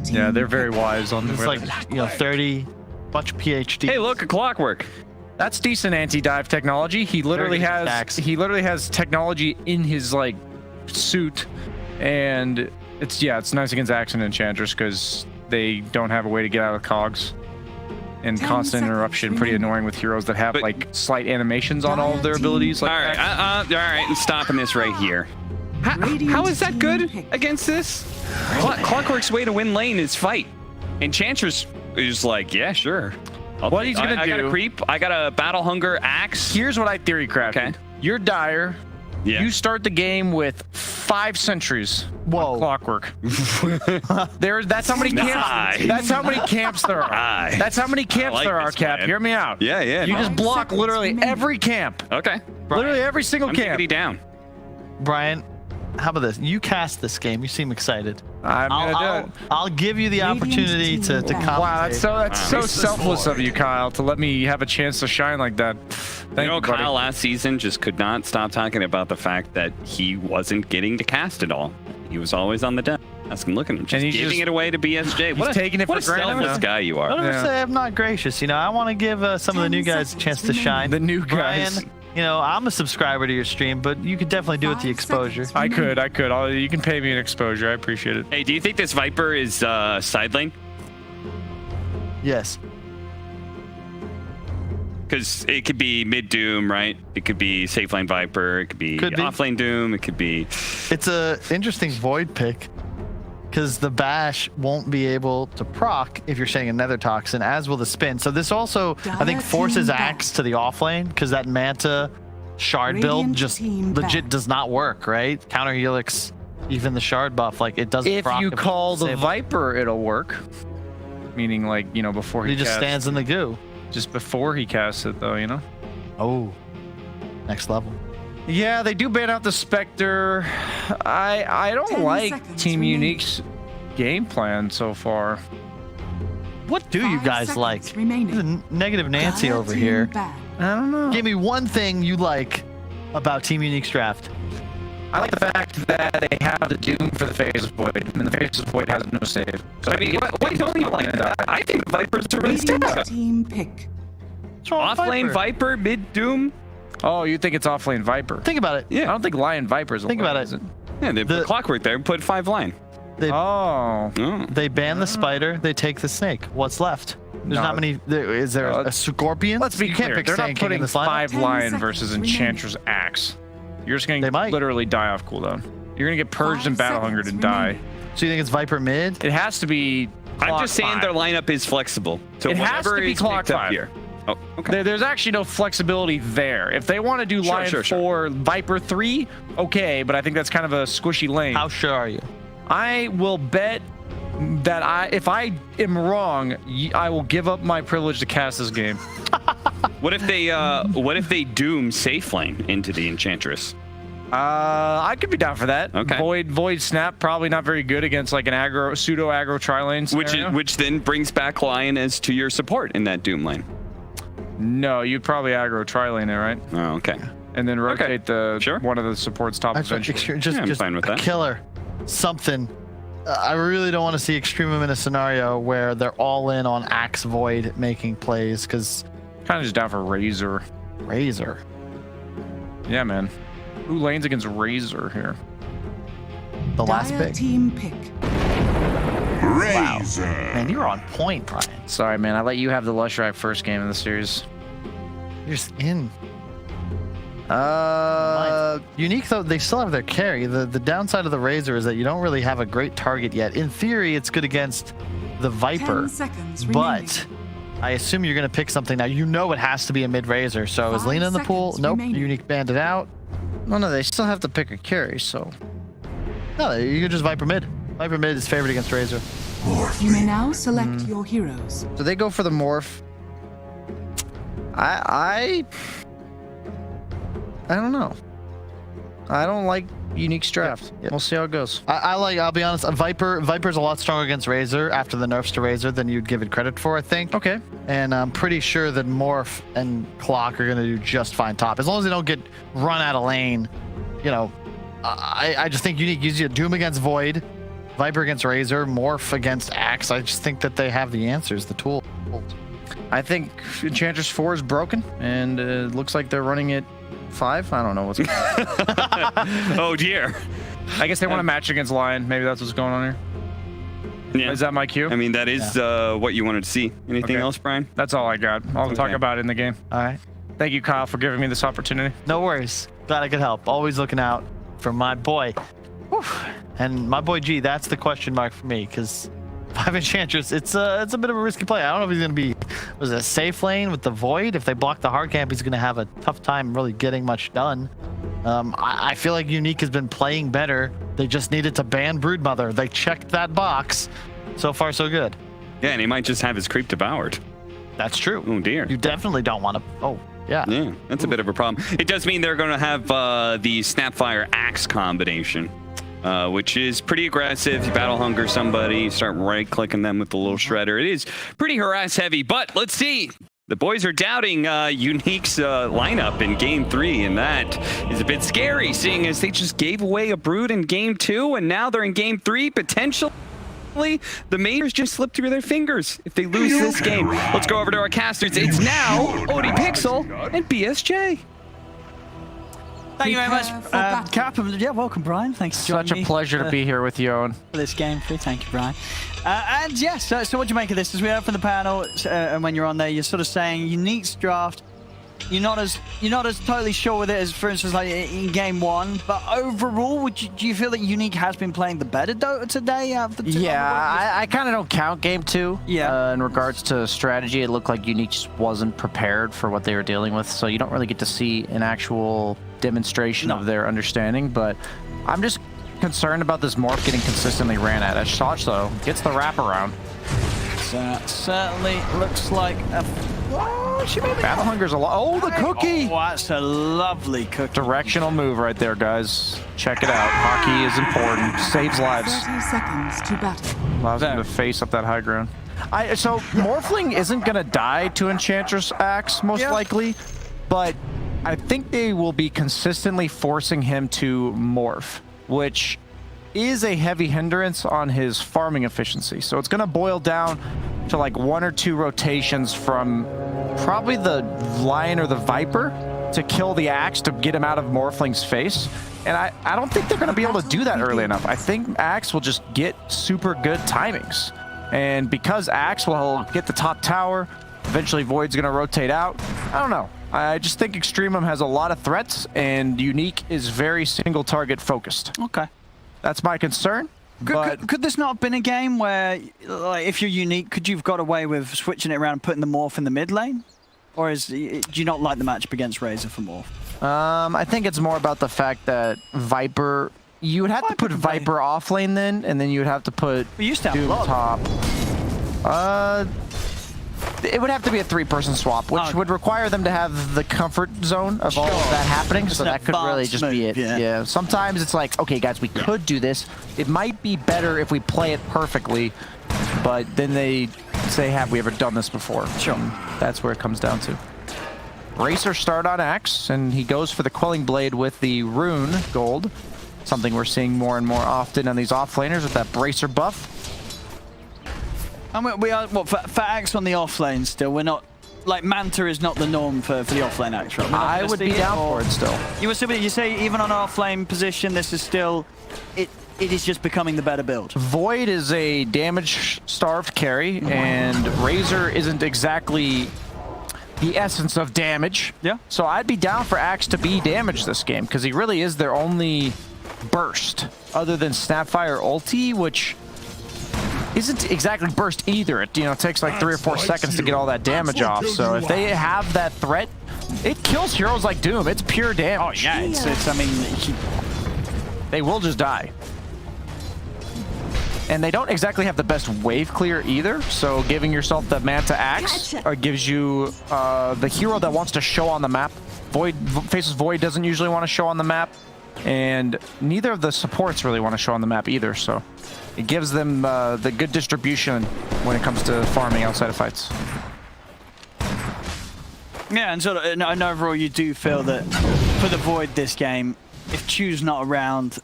Yeah, they're very wise on It's like 30, much PhD. Hey, look, a clockwork. That's decent anti-dive technology. He literally has technology in his like suit, and it's nice against Axe and Enchantress because they don't have a way to get out of cogs. And constant interruption, pretty annoying with heroes that have like slight animations on all of their abilities. Like all right, I'm stopping this right here. How is that good against this? Clockwork's way to win lane is fight. Enchantress is like, yeah, sure. What he's gonna do? I got a creep. I got a battle hunger axe. Here's what I theory crafted. Okay. You're Dire. You start the game with 5 sentries. Whoa. Clockwork. That's how many camps. That's how many camps there are. That's how many camps there are, Cap. Hear me out. Yeah, yeah. You just block literally every camp. Okay. Literally every single camp. Down. Brian, how about this? You cast this game. You seem excited. I'll give you the opportunity to commentate. Wow, that's so selfless of you, Kyle, to let me have a chance to shine like that. Thank you, Kyle last season just could not stop talking about the fact that he wasn't getting to cast at all. He was always on the desk and looking at him, just giving it away to BSJ. He's taking it for granted. What a selfless guy you are. Don't ever say I'm not gracious. You know, I want to give some of the new guys a chance to shine. The new guys. Brian, you know, I'm a subscriber to your stream, but you could definitely do it the exposure. I could. You can pay me an exposure. I appreciate it. Hey, do you think this Viper is side lane? Yes. Because it could be mid Doom, right? It could be safe lane Viper. It could be off lane Doom. It could be. It's a interesting Void pick because the Bash won't be able to proc if you're saying a Nether Toxin, as will the Spin. So this also, I think, forces Axe to the off lane because that Manta Shard build just legit does not work, right? Counter Helix, even the Shard buff, like it doesn't. If you call the Viper, it'll work. Meaning, like, you know, before he just stands in the goo. Just before he casts it, though, you know? Oh, next level. Yeah, they do ban out the Spectre. I don't like Team Unique's game plan so far. What do you guys like? Negative Nancy over here. I don't know. Give me one thing you like about Team Unique's draft. I like the fact that they have the Doom for the Phase of Void, and the Phase of Void has no save. So, I mean, what don't you like that? I think Vipers are really stand Team pick. Off lane Viper, mid Doom. Oh, you think it's off lane Viper? Think about it. Yeah. I don't think Lion Viper's Think about it. Yeah, they put Clockwork there and put 5 line. They ban the spider, they take the snake. What's left? There's not many. Is there a scorpion? Let's be clear. They're not putting 5 lion versus Enchantress Axe. You're just going to literally die off cooldown. You're going to get purged and battle hungered and die. So you think it's Viper mid? It has to be. I'm just saying their lineup is flexible. So it has to be clock 5 here. Oh, okay. There's actually no flexibility there. If they want to do Lion 4, Viper 3, okay, but I think that's kind of a squishy lane. How sure are you? I will bet that if I am wrong, I will give up my privilege to cast this game. What if they doom safe lane into the Enchantress? I could be down for that. Okay. Void Snap, probably not very good against like an pseudo aggro tri-lane scenario. Which then brings back Lion as to your support in that Doom lane. No, you'd probably aggro tri-lane it, right? Oh, okay. And then rotate one of the supports top eventually. Just I'm fine with that. Killer. Something. I really don't want to see Extremum in a scenario where they're all in on Axe Void making plays, because kind of just down for Razor. Razor. Yeah, man. Who lanes against Razor here? The last pick. Team pick. Razor. Wow. Man, you're on point, Brian. Sorry, man. I let you have the Lushrak first game in the series. You're just in. Unique, though, they still have their carry. The downside of the Razor is that you don't really have a great target yet. In theory, it's good against the Viper. 10 seconds but I assume you're going to pick something now. You know it has to be a mid-Razor. So is Lena in the pool? Nope. Unique banned it out. No, they still have to pick a carry, so. No, you can just Viper mid. Viper mid is favored against Razor. You may now select your heroes. Do they go for the morph? I don't know. I don't like Unique's draft. Yeah. We'll see how it goes. I'll be honest, Viper's a lot stronger against Razor after the nerfs to Razor than you'd give it credit for, I think. Okay. And I'm pretty sure that Morph and Clock are going to do just fine top. As long as they don't get run out of lane, you know, I just think Unique gives you a Doom against Void, Viper against Razor, Morph against Axe. I just think that they have the answers, the tools. I think Enchantress 4 is broken, and it looks like they're running it 5. I don't know what's going on. Oh dear. I guess they want to match against Lion. Maybe that's what's going on here. Yeah. Is that my cue? I mean, that is what you wanted to see. Anything else, Brian? That's all I got. I'll talk about it in the game. All right. Thank you, Kyle, for giving me this opportunity. No worries. Glad I could help. Always looking out for my boy. Whew. And my boy G, that's the question mark for me, because 5 Enchantress, it's a bit of a risky play. I don't know if he's going to be, was it a safe lane with the Void? If they block the hard camp, he's going to have a tough time really getting much done. I feel like Unique has been playing better. They just needed to ban Broodmother. They checked that box. So far, so good. Yeah, and he might just have his creep devoured. That's true. Oh, dear. You definitely don't want to... Oh, yeah. Yeah, that's a bit of a problem. It does mean they're going to have the Snapfire Axe combination, which is pretty aggressive. You battle hunger somebody, you start right-clicking them with the little shredder. It is pretty harass-heavy, but let's see. The boys are doubting Unique's lineup in Game 3, and that is a bit scary, seeing as they just gave away a Brood in Game 2, and now they're in Game 3, potentially. The Majors just slipped through their fingers if they lose this game. Let's go over to our casters. It's now Odie Pixel and BSJ. Thank you very much, Cap. Yeah, welcome, Brian. Thanks for joining Such a pleasure to be here with you, Owen. For this game. Thank you, Brian. And yes, so what do you make of this? As we heard from the panel, and when you're on there, you're sort of saying Unique's draft. You're not as totally sure with it as, for instance, like in Game 1. But overall, do you feel that Unique has been playing the better Dota today? Yeah, I kind of don't count Game 2. Yeah. In regards to strategy, it looked like Unique just wasn't prepared for what they were dealing with. So you don't really get to see an actual demonstration of their understanding. But I'm just concerned about this morph getting consistently ran at. As Shotch, though, gets the wraparound. So certainly looks like a... Oh, she made Battle Hunger's a lot. Oh, the cookie! Oh, that's a lovely cookie. Directional move right there, guys. Check it out. Hockey is important. Saves lives. 30 seconds to battle. Allows him to face up that high ground. So Morphling isn't going to die to Enchantress Axe, most likely, but I think they will be consistently forcing him to morph, which is a heavy hindrance on his farming efficiency. So it's going to boil down to like 1 or 2 rotations from probably the Lion or the Viper to kill the Axe to get him out of Morphling's face. And I don't think they're going to be able to do that early enough. I think Axe will just get super good timings. And because Axe will get the top tower, eventually Void's going to rotate out. I don't know. I just think Extremum has a lot of threats, and Unique is very single target focused. Okay. That's my concern. Could this not have been a game where, like, if you're Unique, could you've got away with switching it around and putting the morph in the mid lane? Or do you not like the matchup against Razor for morph? I think it's more about the fact that Viper, you would have to put Viper off lane then, and then you would have to put Doom top. It would have to be a 3-person swap, which would require them to have the comfort zone of all of that happening, so that could really just be it. Yeah. Sometimes it's like, okay, guys, we could do this. It might be better if we play it perfectly, but then they say, have we ever done this before? Sure. And that's where it comes down to. Racer start on Axe, and he goes for the Quelling Blade with the Rune Gold, something we're seeing more and more often on these offlaners with that Bracer buff. And we are, for Axe on the offlane still, we're not, like, Manta is not the norm for the offlane Axe, right? I would be down for it still. You say even on our offlane position, this is still, it is just becoming the better build. Void is a damage-starved carry, and Razor isn't exactly the essence of damage. Yeah. So I'd be down for Axe to be damaged this game, because he really is their only burst, other than Snapfire ulti, which isn't exactly burst either. It takes like 3 or 4 seconds to get all that damage off. So if they have that threat, it kills heroes like Doom. It's pure damage. Oh yeah, I mean, they will just die. And they don't exactly have the best wave clear either. So giving yourself the Manta Axe gives you the hero that wants to show on the map. Faces Void doesn't usually want to show on the map, and neither of the supports really want to show on the map either. So it gives them the good distribution when it comes to farming outside of fights. Yeah, and sort of, and overall, you do feel that for the Void this game, if Chew's not around,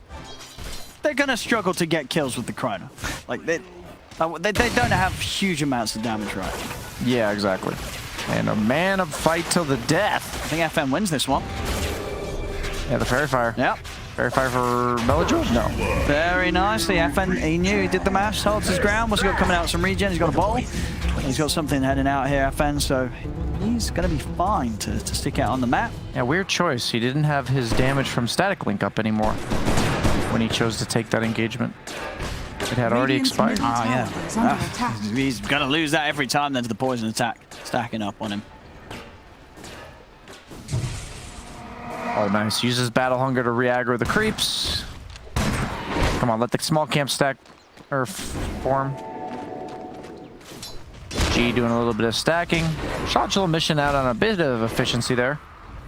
they're gonna struggle to get kills with the Chrono. Like they don't have huge amounts of damage, right? Yeah, exactly. And a man of fight till the death. I think FM wins this one. Yeah, the Fairy Fire. Yep. Fairy Fire for Melodro? No. Very nicely. FN, he knew, he did the mash, holds his ground. What's he got coming out? Some regen, he's got a bottle. He's got something heading out here, FN, so he's going to be fine to stick out on the map. Yeah, weird choice. He didn't have his damage from static link up anymore when he chose to take that engagement. It had already expired. Oh, yeah. He's going to lose that every time then to the poison attack stacking up on him. Oh, nice. Uses Battle Hunger to re-aggro the creeps. Come on, let the small camp stack or form. G doing a little bit of stacking. Shotchill mission out on a bit of efficiency there.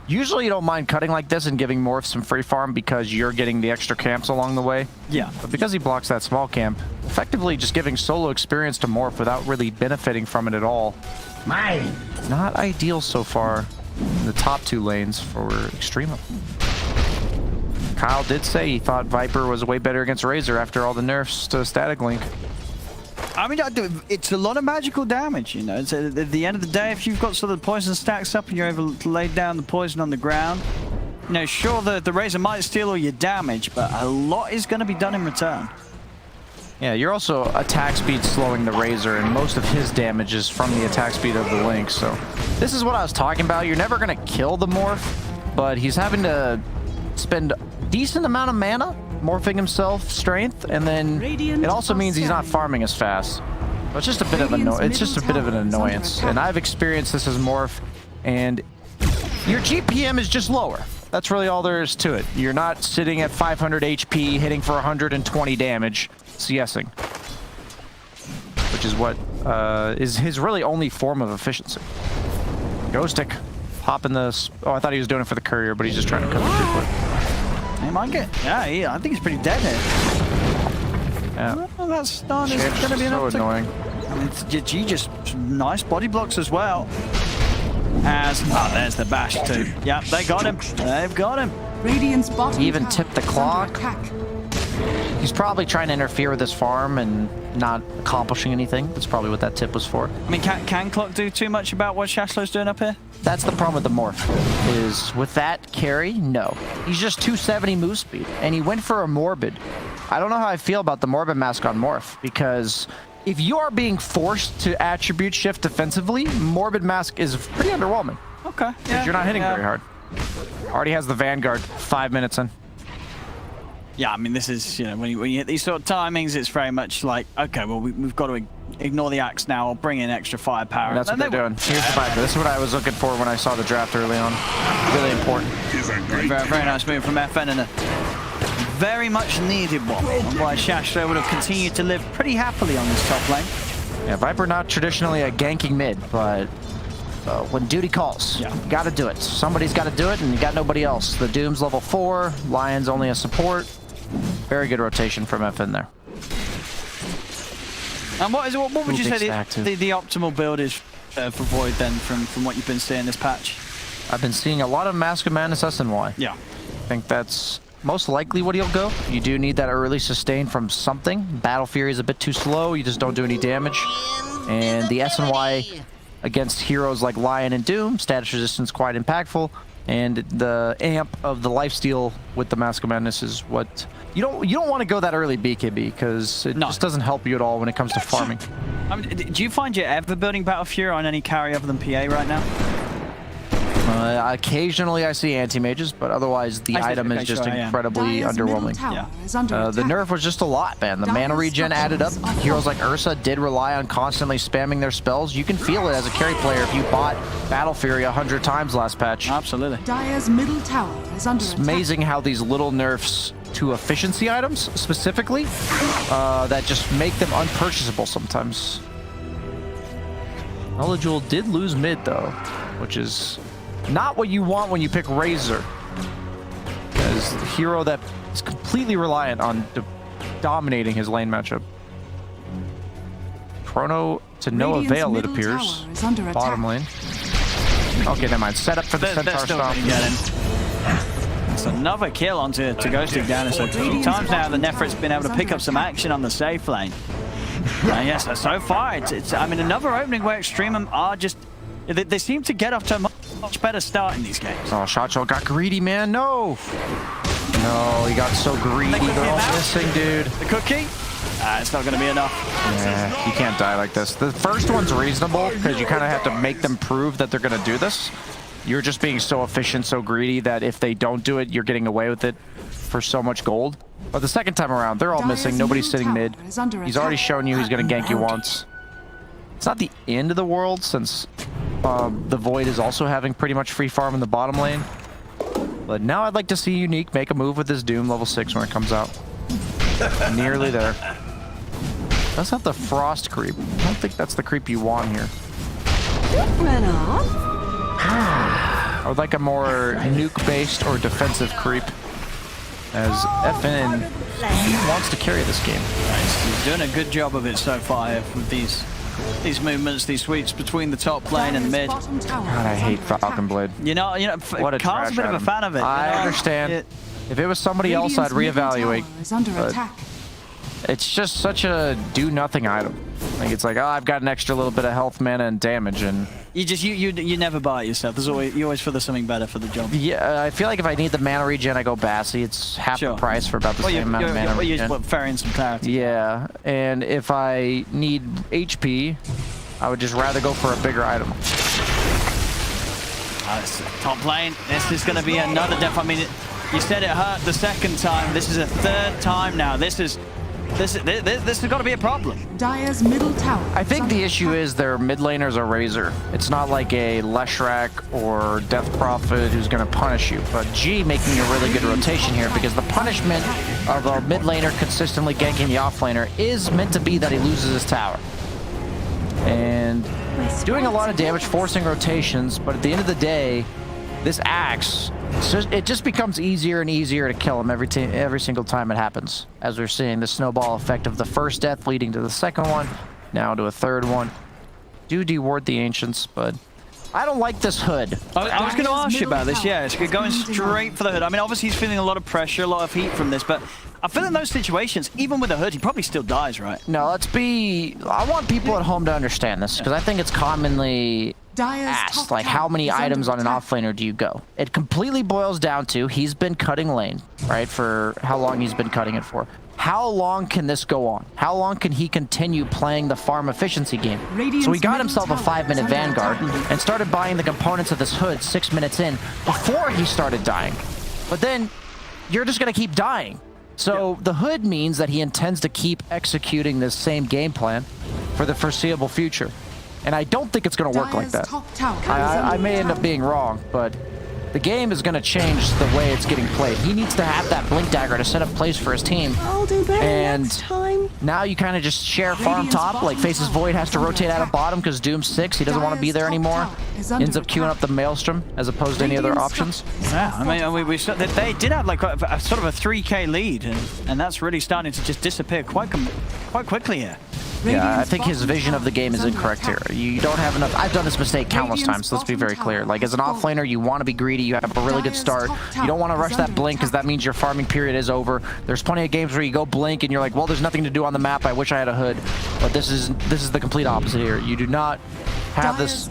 Usually you don't mind cutting like this and giving Morph some free farm because you're getting the extra camps along the way. Yeah. But because he blocks that small camp, effectively just giving solo experience to Morph without really benefiting from it at all. Mine. Not ideal so far in the top 2 lanes for Extrema. Kyle did say he thought Viper was way better against Razor after all the nerfs to Static Link. I mean, it's a lot of magical damage, you know. It's at the end of the day, if you've got sort of the poison stacks up and you're able to lay down the poison on the ground, you know, sure, the Razor might steal all your damage, but a lot is going to be done in return. Yeah, you're also attack speed slowing the Razor, and most of his damage is from the attack speed of the Link. So this is what I was talking about. You're never going to kill the Morph, but he's having to spend a decent amount of mana morphing himself strength, and then it also means he's not farming as fast. So it's just a bit of an annoyance. And I've experienced this as Morph, and your GPM is just lower. That's really all there is to it. You're not sitting at 500 HP hitting for 120 damage CSing, which is what is his really only form of efficiency. Ghostic popping the... Oh, I thought he was doing it for the courier, but he's just trying to cover the 3-foot. He might get... Yeah, I think he's pretty dead here. Yeah. Well, that stun is going to be enough so annoying. I mean, G just nice body blocks as well. There's the bash too. Yep, they got him. They've got him. Radiant's bottom He even tower tipped the is clock. under attack. He's probably trying to interfere with his farm and not accomplishing anything. That's probably what that tip was for. I mean, can Clock do too much about what Shashlow's doing up here? That's the problem with the Morph, is with that carry, no. He's just 270 move speed, and he went for a Morbid. I don't know how I feel about the Morbid mask on Morph, because if you are being forced to attribute shift defensively, Morbid mask is pretty underwhelming. Okay. Because you're not hitting very hard. Already has the Vanguard 5 minutes in. Yeah, I mean, this is, you know, when you hit these sort of timings, it's very much like, okay, well, we've got to ignore the axe now or bring in extra firepower. And that's what they're doing. Here's the Viper. This is what I was looking for when I saw the draft early on. Really important. Very, very nice move from FN and a very much needed one. And why Shashlo would have continued to live pretty happily on this top lane. Yeah, Viper not traditionally a ganking mid, but when duty calls, you gotta do it. Somebody's gotta do it, and you got nobody else. The Doom's level 4, Lion's only a support. Very good rotation from FN there. And what would you say the optimal build is for Void then, from what you've been seeing this patch? I've been seeing a lot of Mask of Madness SNY. Yeah. I think that's most likely what he'll go. You do need that early sustain from something. Battle Fury is a bit too slow. You just don't do any damage. And the SNY against heroes like Lion and Doom, status resistance quite impactful. And the amp of the lifesteal with the Mask of Madness is what... You don't want to go that early BKB, because it just doesn't help you at all when it comes to farming. I mean, do you find you're ever building Battle Fury on any carry other than PA right now? Occasionally I see anti-mages, but otherwise the item is just incredibly underwhelming. The nerf was just a lot, man. The mana regen added up. Heroes like Ursa did rely on constantly spamming their spells. You can feel it as a carry player if you bought Battle Fury 100 times last patch. Absolutely. Dire's middle tower is under attack. It's amazing how these little nerfs to efficiency items, specifically, that just make them unpurchasable sometimes. Ellijul did lose mid, though, which is not what you want when you pick Razor. As the hero that is completely reliant on dominating his lane matchup. Chrono to no avail, it appears. Bottom lane. Okay, never mind. Set up for the Centaur Stomp. It's another kill onto Ghostic down. So 2 times now the Nephrit's been able to pick up some action on the safe lane. Yes, so far, it's I mean, another opening where Extremum are just... They seem to get off to a much better start in these games. Oh, Shotchill got greedy, man. No! No, he got so greedy. They're all missing, dude. The cookie? It's not going to be enough. Yeah, you can't die like this. The first one's reasonable, because you kind of have to make them prove that they're going to do this. You're just being so efficient, so greedy, that if they don't do it, you're getting away with it for so much gold. But the second time around, they're all missing. Nobody's sitting mid. He's already shown you he's going to gank you once. It's not the end of the world, since the Void is also having pretty much free farm in the bottom lane. But now I'd like to see Unique make a move with his Doom level 6 when it comes out. Nearly there. That's not the Frost creep. I don't think that's the creep you want here. Run off. I would like a more nuke-based or defensive creep, as FN wants to carry this game. Nice. He's doing a good job of it so far with these movements, these sweeps between the top lane and the mid. God, I hate Falcon Blade. What a Carl's a bit of a fan of it. I understand. If it was somebody else, I'd reevaluate. It's just such a do-nothing item. Like, it's like, oh, I've got an extra little bit of health, mana, and damage, and... You never buy it yourself. You always feel there's something better for the job. Yeah, I feel like if I need the mana regen, I go Bassi. It's half the price for about the same amount of mana regen. You're ferrying some clarity. Yeah, and if I need HP, I would just rather go for a bigger item. Top lane. This is going to be another death. I mean, you said it hurt the second time. This is a third time now. This has got to be a problem. Dire's middle tower. I think the issue is their mid laner's a Razor. It's not like a Leshrac or Death Prophet who's going to punish you. But G making a really good rotation here, because the punishment of a mid laner consistently ganking the off laner is meant to be that he loses his tower. And doing a lot of damage, forcing rotations, but at the end of the day, this Axe, it just becomes easier and easier to kill him every single time it happens. As we're seeing the snowball effect of the first death leading to the second one, now to a third one. Do deward the Ancients, but I don't like this hood. I was going to ask you about this, yeah. It's going straight for the hood. I mean, obviously he's feeling a lot of pressure, a lot of heat from this, but I feel in those situations, even with a hood, he probably still dies, right? No, I want people at home to understand this, because I think it's commonly asked, like, how many items on an offlaner do you go? It completely boils down to, he's been cutting lane, right, for how long he's been cutting it for. How long can this go on? How long can he continue playing the farm efficiency game? So he got himself a 5-minute Vanguard and started buying the components of this hood 6 minutes in before he started dying. But then you're just going to keep dying. So the hood means that he intends to keep executing this same game plan for the foreseeable future. And I don't think it's going to work like that. I may end up being wrong, but the game is going to change the way it's getting played. He needs to have that Blink Dagger to set up plays for his team. I'll do better next time. Now you kind of just share farm top, like Face's Void has to rotate out of bottom because Doom's 6, he doesn't want to be there anymore. Ends up queuing up the Maelstrom as opposed to any other options. Yeah, I mean, they did have like a sort of a 3k lead, and that's really starting to just disappear quite quickly here. Yeah, I think his vision of the game is incorrect here. You don't have enough. I've done this mistake countless times, so let's be very clear. Like, as an offlaner, you want to be greedy. You have a really good start. You don't want to rush that blink because that means your farming period is over. There's plenty of games where you go blink and you're like, well, there's nothing to do on the map. I wish I had a hood. But this is the complete opposite here. You do not have this.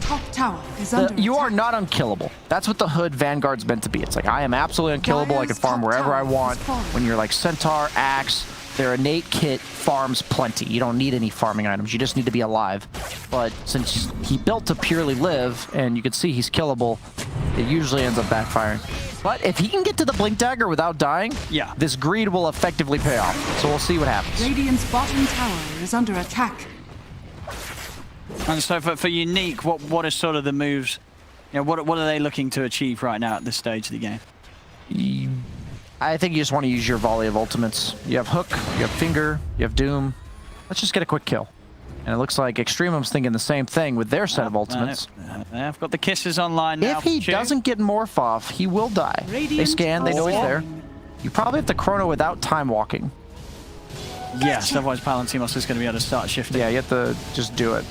You are not unkillable. That's what the hood Vanguard's meant to be. It's like, I am absolutely unkillable. I can farm wherever I want. When you're like Centaur, Axe, their innate kit farms plenty. You don't need any farming items. You just need to be alive. But since he built to purely live, and you can see he's killable, it usually ends up backfiring. But if he can get to the Blink Dagger without dying, yeah, this greed will effectively pay off. So we'll see what happens. Radiant's bottom tower is under attack. And so for Unique, what is sort of the moves? You know, what are they looking to achieve right now at this stage of the game? I think you just want to use your volley of ultimates. You have Hook, you have Finger, you have Doom. Let's just get a quick kill. And it looks like Extremum's thinking the same thing with their set of ultimates. I've got the kisses online now. If he doesn't get Morph off, he will die. They scan, they know he's there. You probably have to chrono without time walking. Yes, otherwise Palantimos is going to be able to start shifting. Yeah, you have to just do it.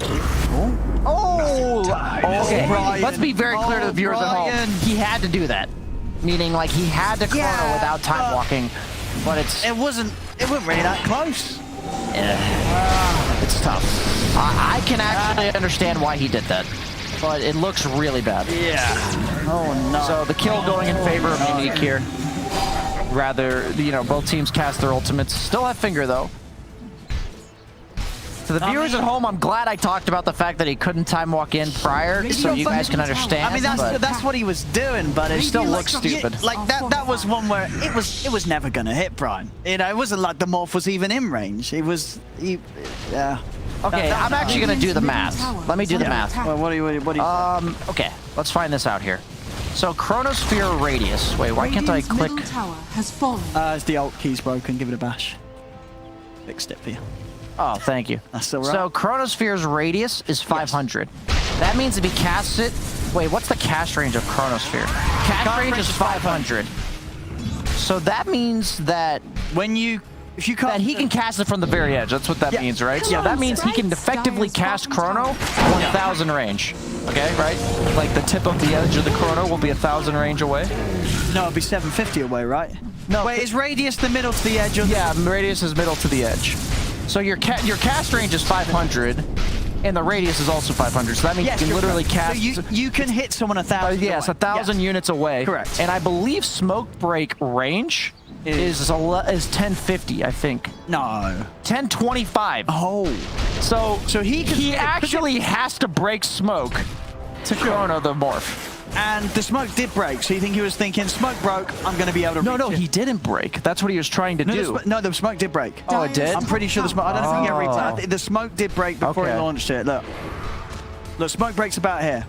Okay, let's be very clear to the viewers at home. He had to do that. Meaning, like, he had to chrono without time walking, but it wasn't really that close. It's tough. I can actually understand why he did that, but it looks really bad. Yeah. Oh no. So the kill going in favor of Unique here. Rather, both teams cast their ultimates. Still have Finger though. To the viewers at home, I'm glad I talked about the fact that he couldn't time walk in prior, so you guys can understand. I mean, that's what he was doing, but it still looks stupid. Like that was one where it was never gonna hit Brian. It wasn't like the morph was even in range. Yeah. Okay, I'm actually gonna do the math. Let me do the math. Well, what do you? Okay, let's find this out here. So Chronosphere Radius. Wait, why can't I Radiant's click? middle tower has fallen. It's the alt key's broken. Give it a bash. Fixed it for you. Oh, thank you. That's all right. So Chronosphere's radius is 500. Yes. That means if he casts it... Wait, what's the cast range of Chronosphere? Cast range is 500. So that means that... When you... If you that he can cast it from the very edge. That's what that means, right? So that means he can effectively cast Chrono 1,000 range. Okay, right? Like the tip of the edge of the Chrono will be 1,000 range away. No, it'll be 750 away, right? No. Wait, is radius the middle to the edge? Or yeah, radius is middle to the edge. So your cast range is 500, and the radius is also 500. So that means you can literally cast. So you can hit someone 1,000. Yes, 1,000 units away. Correct. And I believe smoke break range is 1050. I think. No. 1025. Oh. So he actually has to break smoke to Chrono the morph. And the smoke did break, so you think he was thinking, smoke broke, I'm going to be able to reach No, it. he didn't break. That's what he was trying to do. No, the smoke did break. Oh, it did? I'm pretty sure the smoke... I don't think every time. The smoke did break before he launched it. Look. Look, smoke breaks about here.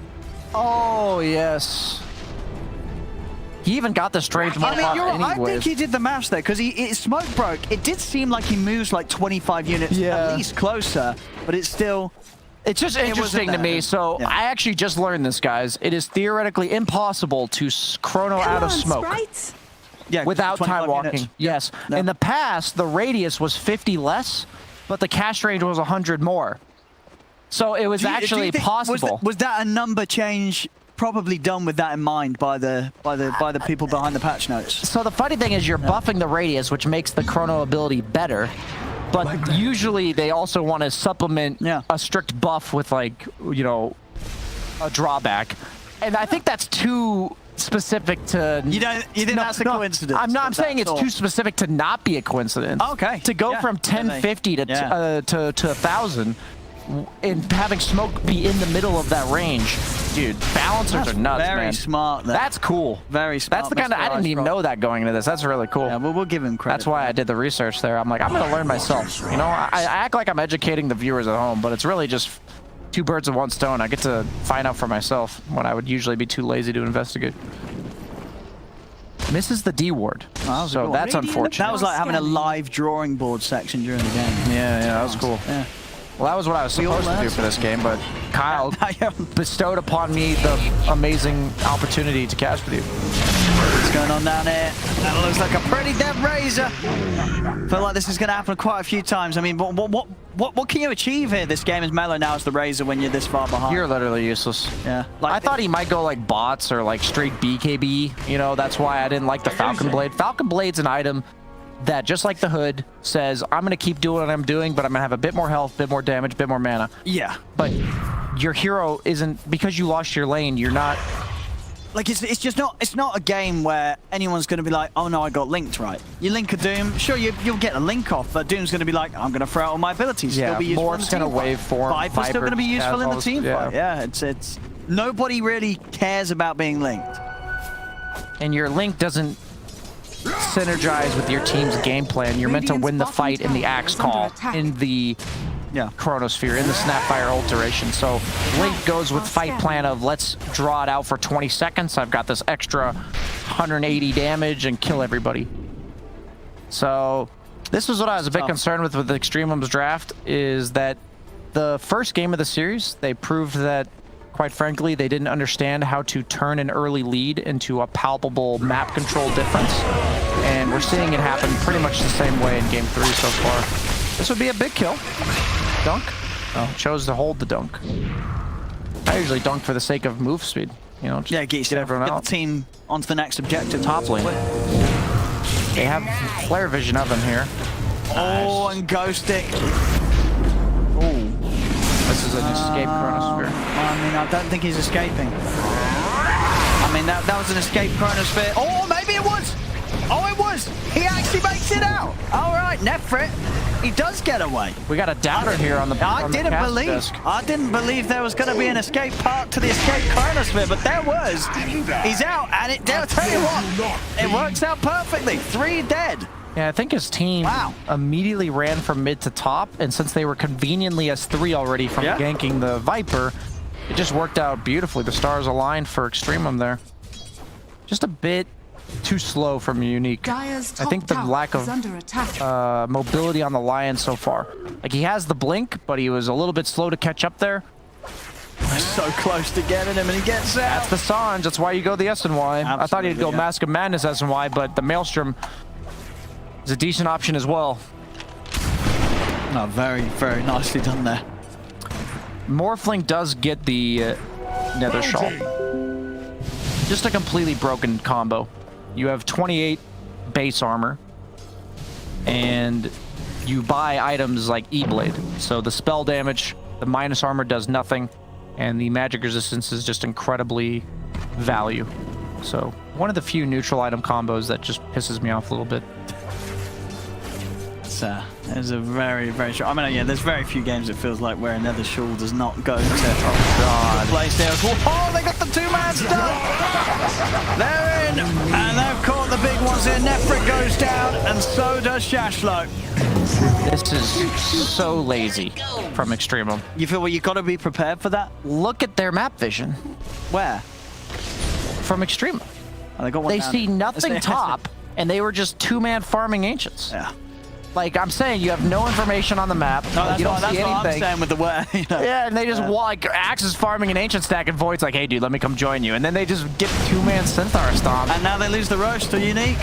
Oh, yes. He even got the strange morph off I think he did the maths there, because smoke broke. It did seem like he moves like 25 units at least closer, but it's still... It's just interesting to me. So I actually just learned this, guys. It is theoretically impossible to chrono out of smoke without time walking. Units. Yes. No. In the past, the radius was 50 less, but the cast range was 100 more. So it was actually possible. Was that a number change probably done with that in mind by the people behind the patch notes? So the funny thing is you're buffing the radius, which makes the chrono ability better. But usually they also want to supplement a strict buff with, like, you know, a drawback. And I think that's too specific to... You think that's a coincidence? I'm saying it's too specific to not be a coincidence. Okay. To go from 1050 to 1,000 and having smoke be in the middle of that range, dude, balancers are nuts, very man. smart. That's cool. Very smart. That's the kind of... I didn't even know that going into this. That's really cool. Yeah, well, we'll give him credit. That's why I did the research there. I'm like, I'm going to learn myself. You know, I act like I'm educating the viewers at home, but it's really just two birds with one stone. I get to find out for myself when I would usually be too lazy to investigate. Misses the D ward. Oh, so that's unfortunate. That was like having a live drawing board section during the game. Yeah, that was cool. Yeah. Well, that was what I was supposed to do for this game, but Kyle bestowed upon me the amazing opportunity to cast with you. What's going on down here? That looks like a pretty dead Razor. Feel like this is going to happen quite a few times. I mean, what can you achieve here? This game is mellow now as the Razor when you're this far behind. You're literally useless. Yeah. I thought he might go like bots or like straight BKB. You know, that's why I didn't like the Falcon Blade. Falcon Blade's an item that, just like the Hood, says, I'm going to keep doing what I'm doing, but I'm going to have a bit more health, bit more damage, bit more mana. Yeah. But your hero isn't, because you lost your lane, you're not... Like, it's just not, it's not a game where anyone's going to be like, oh no, I got linked right. You link a Doom, sure, you'll get a link off, but Doom's going to be like, I'm going to throw out all my abilities. Yeah, be Morph's going to waveform. Viper's still going to be useful in the team fight. Yeah, it's nobody really cares about being linked. And your link doesn't synergize with your team's game plan. You're meant to win the fight in the Axe Call, in the Chronosphere, in the Snapfire alteration. So Link goes with fight plan of, let's draw it out for 20 seconds. I've got this extra 180 damage and kill everybody. So this was what I was a bit concerned with the Extremum's draft, is that the first game of the series, they proved that, quite frankly, they didn't understand how to turn an early lead into a palpable map control difference. And we're seeing it happen pretty much the same way in Game 3 so far. This would be a big kill. Dunk? Oh, chose to hold the dunk. I usually dunk for the sake of move speed. You know, just get everyone out. The team onto the next objective. Top lane. They have flare vision of them here. Oh, and ghosting. Oh. This is an escape Chronosphere. I mean, I don't think he's escaping. I mean, that was an escape Chronosphere. Oh, maybe it was! Oh, it was! He actually makes it out! All right, Nefrit, he does get away. We got a doubter here on the I didn't believe there was going to be an escape part to the escape Chronosphere, but there was. He's out, and I'll tell you what, it works out perfectly. 3 dead. Yeah, I think his team immediately ran from mid to top, and since they were conveniently S3 already from ganking the Viper, it just worked out beautifully. The stars aligned for Extremum there. just a bit too slow from Unique. Dyer's I think the top lack tower of is under attack. mobility on the Lion so far. Like, he has the blink, but he was a little bit slow to catch up there. So close to getting him, and he gets out. That's the Sanj. That's why you go the SNY. I thought he'd go Mask of Madness SNY, but the Maelstrom is a decent option as well. Oh, very, very nicely done there. Morphling does get the Nether Shawl. Just a completely broken combo. You have 28 base armor, and you buy items like E-Blade. So the spell damage, the minus armor does nothing, and the magic resistance is just incredibly value. So one of the few neutral item combos that just pisses me off a little bit. It's a very, very short. I mean, yeah, there's very few games it feels like where another shawl does not go to place there. Oh, they got the two-man stuff! They're in, and they've caught the big ones here. Nefrit goes down, and so does Shashlo. This is so lazy from Extremum. You feel you got to be prepared for that? Look at their map vision. Where? From Extremum. Oh, they got one they down. see nothing top, and they were just two-man farming Ancients. Yeah. Like, I'm saying, you have no information on the map. No, that's you don't see anything. what I'm saying with the word. You know? Yeah, and they just like Axe is farming an Ancient stack, and Void's like, "Hey, dude, let me come join you." And then they just get two-man Centaur stomp. And now they lose the Roche to Unique.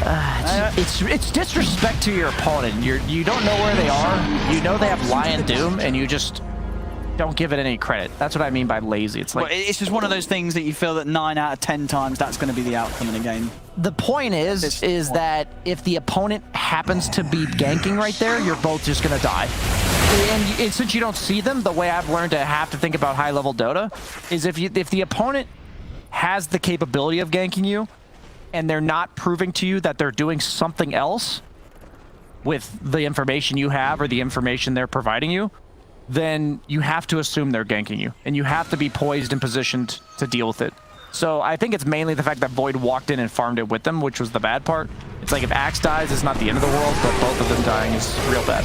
It's disrespect to your opponent. You don't know where they are. You know they have Lion Doom, and you just don't give it any credit. That's what I mean by lazy. It's like, well, it's just one of those things that you feel that 9 out of 10 times that's going to be the outcome in a game. The point is that if the opponent happens to be ganking right there, you're both just gonna die. And since you don't see them, the way I've learned to have to think about high-level Dota is if the opponent has the capability of ganking you, and they're not proving to you that they're doing something else with the information you have or the information they're providing you, then you have to assume they're ganking you, and you have to be poised and positioned to deal with it. So I think it's mainly the fact that Void walked in and farmed it with them, which was the bad part. It's like if Axe dies, it's not the end of the world, but both of them dying is real bad.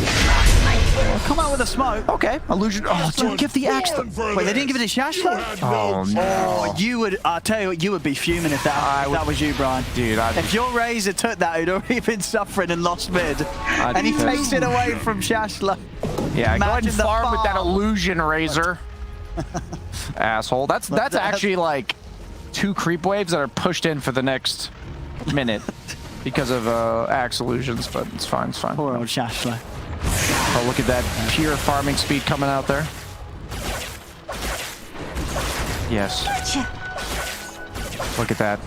Come out with a smoke. Okay, illusion. Oh, dude, give the Axe. Wait, they didn't give it to Shashlo? Oh, no. Oh, you would, I'll tell you what, you would be fuming if that was you, Brian. Dude, if your Razor took that, he'd already been suffering and lost mid. And he takes it away from Shashlo. Yeah, go ahead and farm with that illusion Razor. Asshole. That's actually like 2 creep waves that are pushed in for the next minute because of Axe illusions, but it's fine, it's fine. Poor old Shashlo. Oh, look at that pure farming speed coming out there. Yes. Look at that.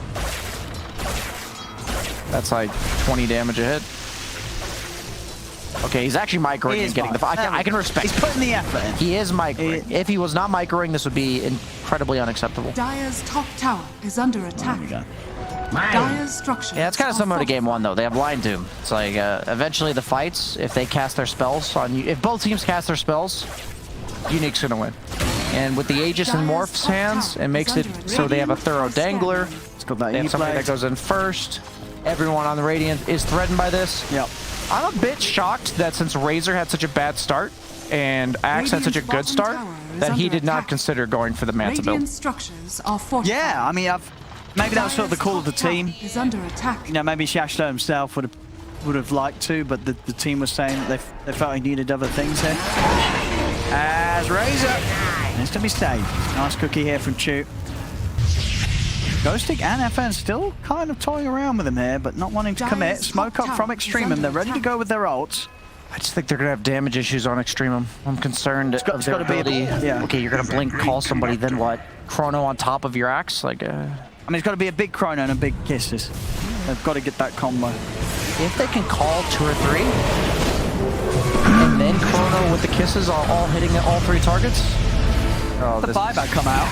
That's like 20 damage a hit. Okay, he's actually microing and getting the... I can respect. He's putting the effort in. He is microing. If he was not microing, this would be incredibly unacceptable. Dyer's top tower is under attack. Dyer's structure. Yeah, it's kind of similar to game 1, though. They have Blind Doom. It's like, eventually the fights, if they cast their spells on you... If both teams cast their spells, Unique's gonna win. And with the Aegis in Morph's hands, it makes it so they have a thorough Dangler. They have somebody that goes in first. Everyone on the Radiant is threatened by this. Yep. I'm a bit shocked that since Razor had such a bad start and Axe had such a good start, that he did not consider going for the Manta build. Yeah, I mean, maybe that was sort of the call of the team. Is under attack. You know, maybe Shashlo himself would have liked to, but the team was saying that they felt he needed other things here. As Razor needs to be saved. Nice cookie here from Chu. Ghostic and FN still kind of toying around with him here, but not wanting to commit. Smoke up from Extremum. They're ready to go with their ults. I just think they're going to have damage issues on Extremum. I'm concerned of their ability. Okay, you're going to blink, call somebody, then what? Chrono on top of your Axe? Like, I mean, it's got to be a big Chrono and a big Kisses. They've got to get that combo. If they can call 2 or 3, and then Chrono with the Kisses all hitting all 3 targets. Oh, the buyback come out.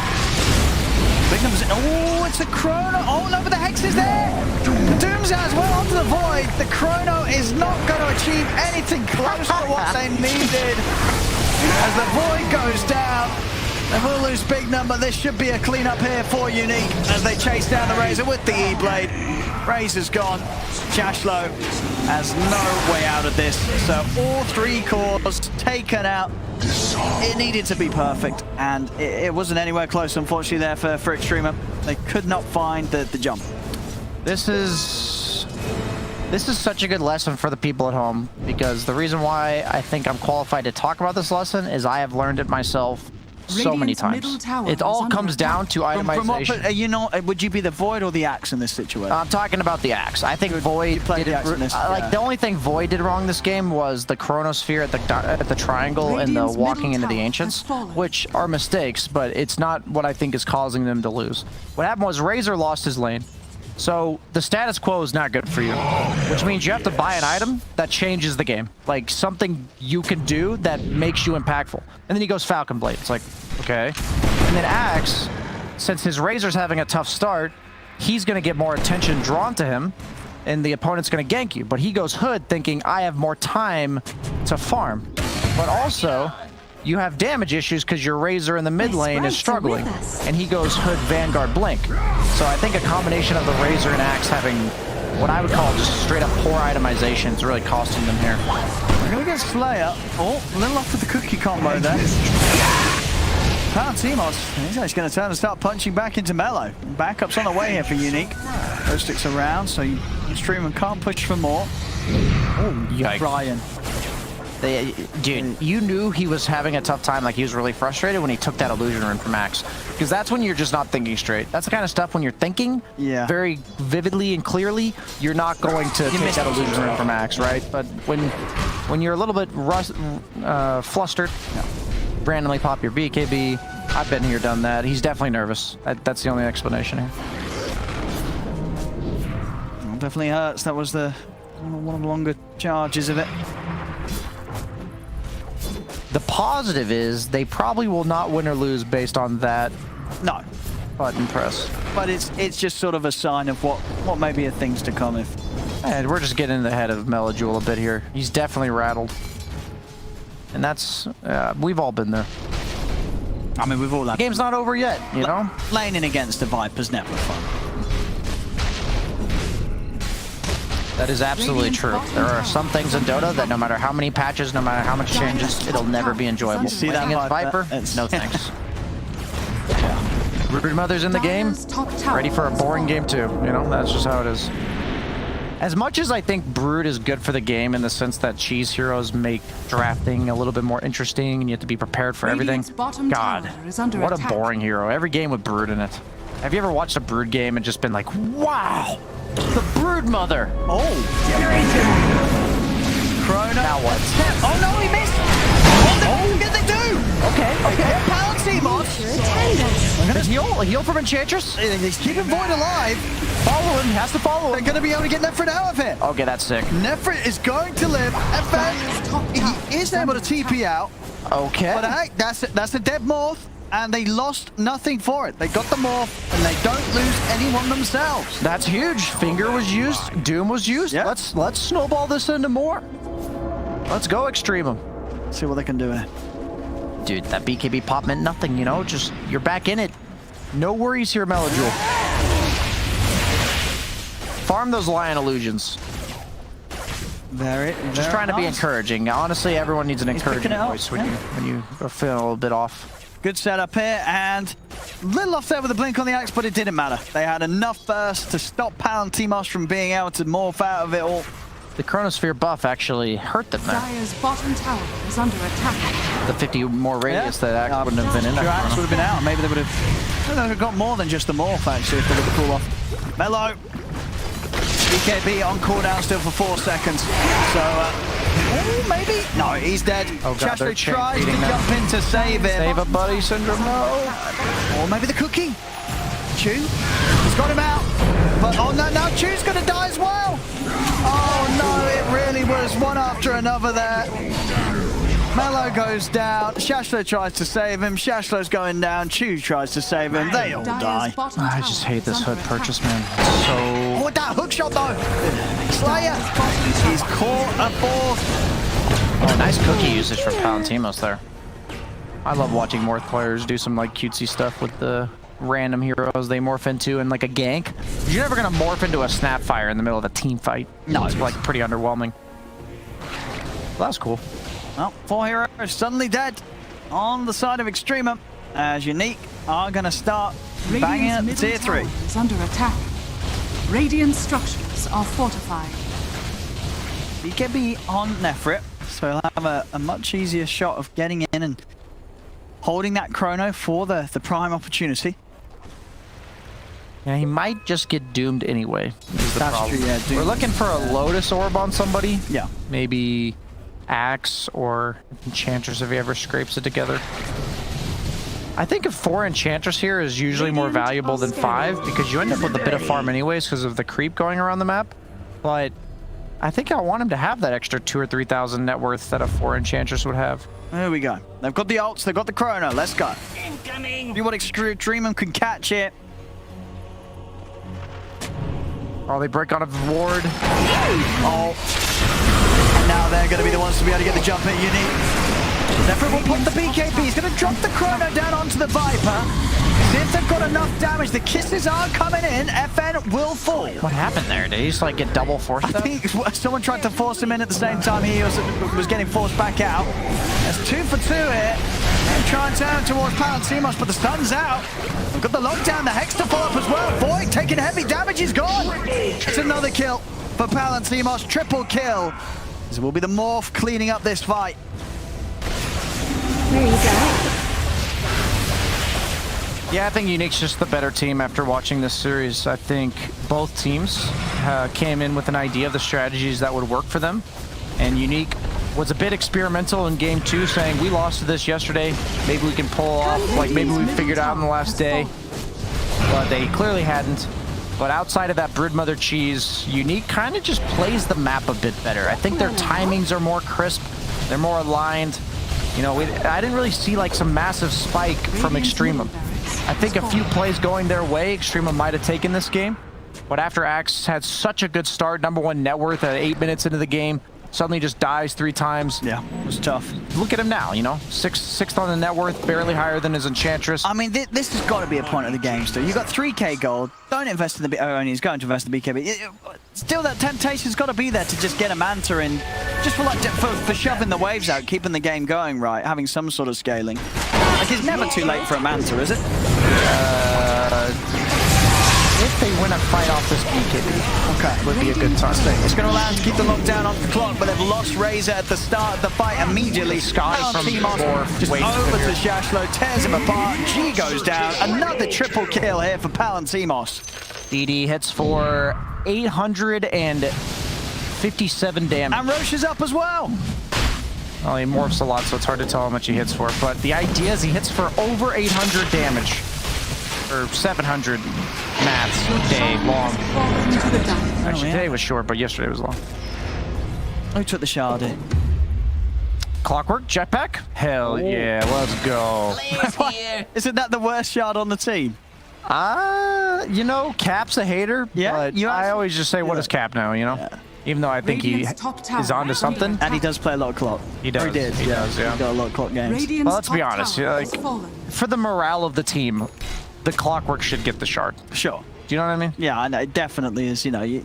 Big numbers. Oh, it's the Chrono. Oh, no, but the Hex is there. The Doom's as well onto the Void. The Chrono is not going to achieve anything close to what they needed. As the Void goes down, they will lose big number. This should be a cleanup here for Unique as they chase down the Razor with the E-Blade. Razor's gone. Shashlo has no way out of this. So all 3 cores taken out. It needed to be perfect, and it wasn't anywhere close, unfortunately, there for Extremum. They could not find the jump. This is such a good lesson for the people at home, because the reason why I think I'm qualified to talk about this lesson is I have learned it myself so many times. It all comes down to itemization. You know, would you be the Void or the Axe in this situation? I'm talking about the Axe. I think Void did like the only thing Void did wrong this game was the Chronosphere at the triangle and the walking into the Ancients, which are mistakes, but it's not what I think is causing them to lose. What happened was Razor lost his lane. So the status quo is not good for you, which means you have to buy an item that changes the game, like something you can do that makes you impactful. And then he goes Falcon Blade. It's like, okay. And then Axe, since his Razor's having a tough start, he's going to get more attention drawn to him, and the opponent's going to gank you. But he goes Hood thinking, I have more time to farm. But also, you have damage issues because your Razor in the mid lane is struggling, and he goes Hood Vanguard Blink. So I think a combination of the Razor and Axe having what I would call just straight up poor itemization is really costing them here. We're going to get Slayer. Oh, a little off with the cookie combo there. Timos, he's actually going to turn and start punching back into Mellow. Backup's on the way here for Unique. Those sticks around, so Streamer can't push for more. Oh, yikes. Brian. Dude, you knew he was having a tough time, like he was really frustrated when he took that illusion rune from Max. Because that's when you're just not thinking straight. That's the kind of stuff when you're thinking very vividly and clearly, you're not going to take that illusion rune from Max, right? But when you're a little bit flustered, randomly pop your BKB. I've been here, done that. He's definitely nervous. That's the only explanation here. Well, definitely hurts. That was one of the longer charges of it. The positive is they probably will not win or lose based on that. No. Button press. But it's just sort of a sign of what maybe are things to come if. And we're just getting in the head of Melojewel a bit here. He's definitely rattled. And that's, we've all been there. I mean, we've all had... The game's not over yet, you know? Laning against the Viper's never fun. That is absolutely true. There are some things in Dota that no matter how many patches, no matter how much changes, it'll never be enjoyable. You see that against Viper? No thanks. Brood Mother's in the game, ready for a boring game too. You know, that's just how it is. As much as I think Brood is good for the game in the sense that cheese heroes make drafting a little bit more interesting and you have to be prepared for everything. God, what a boring hero. Every game with Brood in it. Have you ever watched a Brood game and just been like, wow, the Brood Mother. Oh, Chrono. Now what? Oh no, he missed. What did they do? Okay. Pound Seamoss. Heal from Enchantress. He's keeping Void alive. Follow him. Has to follow him. They're going to be able to get Nefrit out of it. Okay, that's sick. Nefrit is going to live. In fact, he is able to TP out. Okay. But hey, that's a dead Morph. And they lost nothing for it. They got the Morph, and they don't lose anyone themselves. That's huge. Finger was used. Doom was used. Yep. Let's snowball this into more. Let's go extreme them. See what they can do here. Dude, that BKB pop meant nothing, you know? Just, you're back in it. No worries here, Melojewel. Farm those Lion Illusions. Just trying to be encouraging. Honestly, everyone needs an encouraging voice when you are feeling a little bit off. Good setup here, and a little off there with the blink on the Axe, but it didn't matter. They had enough burst to stop Palantimos from being able to morph out of it all. The Chronosphere buff actually hurt them there. Dire's bottom tower is under attack. The 50 more radius that Axe wouldn't have been in there. Axe would have been out. Maybe they would have got more than just the morph, actually, if they would have cool off. Mellow. BKB on cooldown still for 4 seconds. So, maybe? No, he's dead. Oh God, Chastro tries to jump in to save him. Save a buddy, Syndrome, no. Or maybe the cookie. Chew. He's got him out. But, oh no, now Chew's going to die as well. Oh no, it really was one after another there. Mellow goes down. Shashlo tries to save him. Shashlo's going down. Chew tries to save him. They all die. I just hate this Hood purchase, man. So... Oh, that hook shot though. Slayer. He's caught a fourth. Oh, nice cookie usage from Palantimos there. I love watching Morph players do some like cutesy stuff with the random heroes they morph into and like a gank. You're never gonna morph into a Snapfire in the middle of a team fight. No, it's like pretty underwhelming. Well, that was cool. Well, 4 heroes suddenly dead on the side of Extrema, as Unique are going to start banging at the tier 3. Is under attack. Radiant structures are fortified. BKB on Nefrit, so he'll have a much easier shot of getting in and holding that chrono for the prime opportunity. Yeah, he might just get doomed anyway. That's true, yeah. We're looking for a Lotus Orb on somebody. Yeah. Maybe Axe or Enchantress if he ever scrapes it together. I think if 4 Enchantress here is usually more valuable than 5 because you end up with a bit of farm anyways because of the creep going around the map. But I think I want him to have that extra 2,000 or 3,000 net worth that a 4 Enchantress would have. There we go. They've got the ults, they've got the chrono. Let's go. Incoming. You want Extreme can catch it. Oh, they break out of the ward. Oh. And now they're going to be the ones to be able to get the jump hit. Unique. Nefrit will put the BKB. He's going to drop the chrono down onto the Viper. See if they've got enough damage. The kisses are coming in. FN will fall. What happened there? Did he just like get double forced up? I think someone tried to force him in at the same time he was getting forced back out. That's 2 for 2 here. And try and turn towards Palantimos, but the stun's out. We've got the lockdown, the Hex to follow up as well. Void taking heavy damage, he's gone. It's another kill for Palantimos. Triple kill. This will be the Morph cleaning up this fight. There you go. Yeah, I think Unique's just the better team after watching this series. I think both teams came in with an idea of the strategies that would work for them. And Unique was a bit experimental in game 2, saying we lost to this yesterday. Maybe we can pull off, like maybe we figured out in the last day. But they clearly hadn't. But outside of that Broodmother cheese, Unique kind of just plays the map a bit better. I think their timings are more crisp. They're more aligned. You know, I didn't really see like some massive spike from Extremum. I think a few plays going their way, Extremum might have taken this game. But after Axe had such a good start, #1 net worth at 8 minutes into the game, suddenly just dies 3 times. Yeah, it was tough. Look at him now, you know, sixth on the net worth, barely higher than his Enchantress. I mean, this has got to be a point of the game still. You've got 3k gold. Don't invest in the... Oh, and he's going to invest in the BKB. Still, that temptation's got to be there to just get a Manta in. Just for like for shoving the waves out, keeping the game going right, having some sort of scaling. Like, it's never too late for a Manta, is it? If they win a fight off this BKB, okay, would be a good time. It's going to allow them to keep the lockdown off the clock, but they've lost Razor at the start of the fight immediately. Sky from just over to Shashlo, tears him apart. G goes down. Another triple kill here for Palantimos. DD hits for 857 damage. And Roche is up as well. Well, he morphs a lot, so it's hard to tell how much he hits for. But the idea is he hits for over 800 damage. Or 700 mats day long. Actually, today was short, but yesterday was long. Who took the shard in? Clockwork, jetpack? Hell yeah, let's go. Isn't that the worst shard on the team? You know, Cap's a hater, but I always just say, what is Cap now, you know? Yeah. Even though I think he is onto something. And he does play a lot of clock. He does. He does, yeah. He's got a lot of clock games. Well, let's be honest. Like, for the morale of the team, the Clockwork should get the shard. Sure. Do you know what I mean? Yeah, I know. It definitely is. You know, if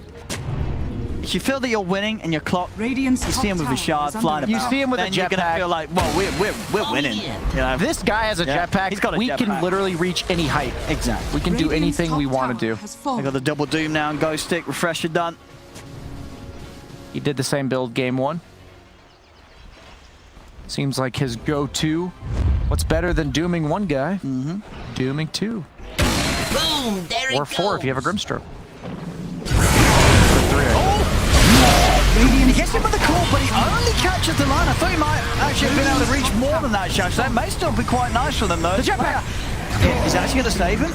you feel that you're winning and your clock, you see him with a shard flying about. You see him with a jetpack. You're gonna feel like, well, we're winning. You know, this guy has a jetpack. He's got a jetpack. Can literally reach any height. Exactly. We can do anything we want to do. I got the double doom now and Ghost Stick. Refresher done. He did the same build game 1. Seems like his go-to. What's better than dooming one guy? Dooming 2. Boom! There it or 4 if you have a Grimstroke. He gets him with the call, but he only catches the line. I thought he might actually have been able to reach more than that, Shash. That may still be quite nice for them, though. The jetpack! Is actually going to save him?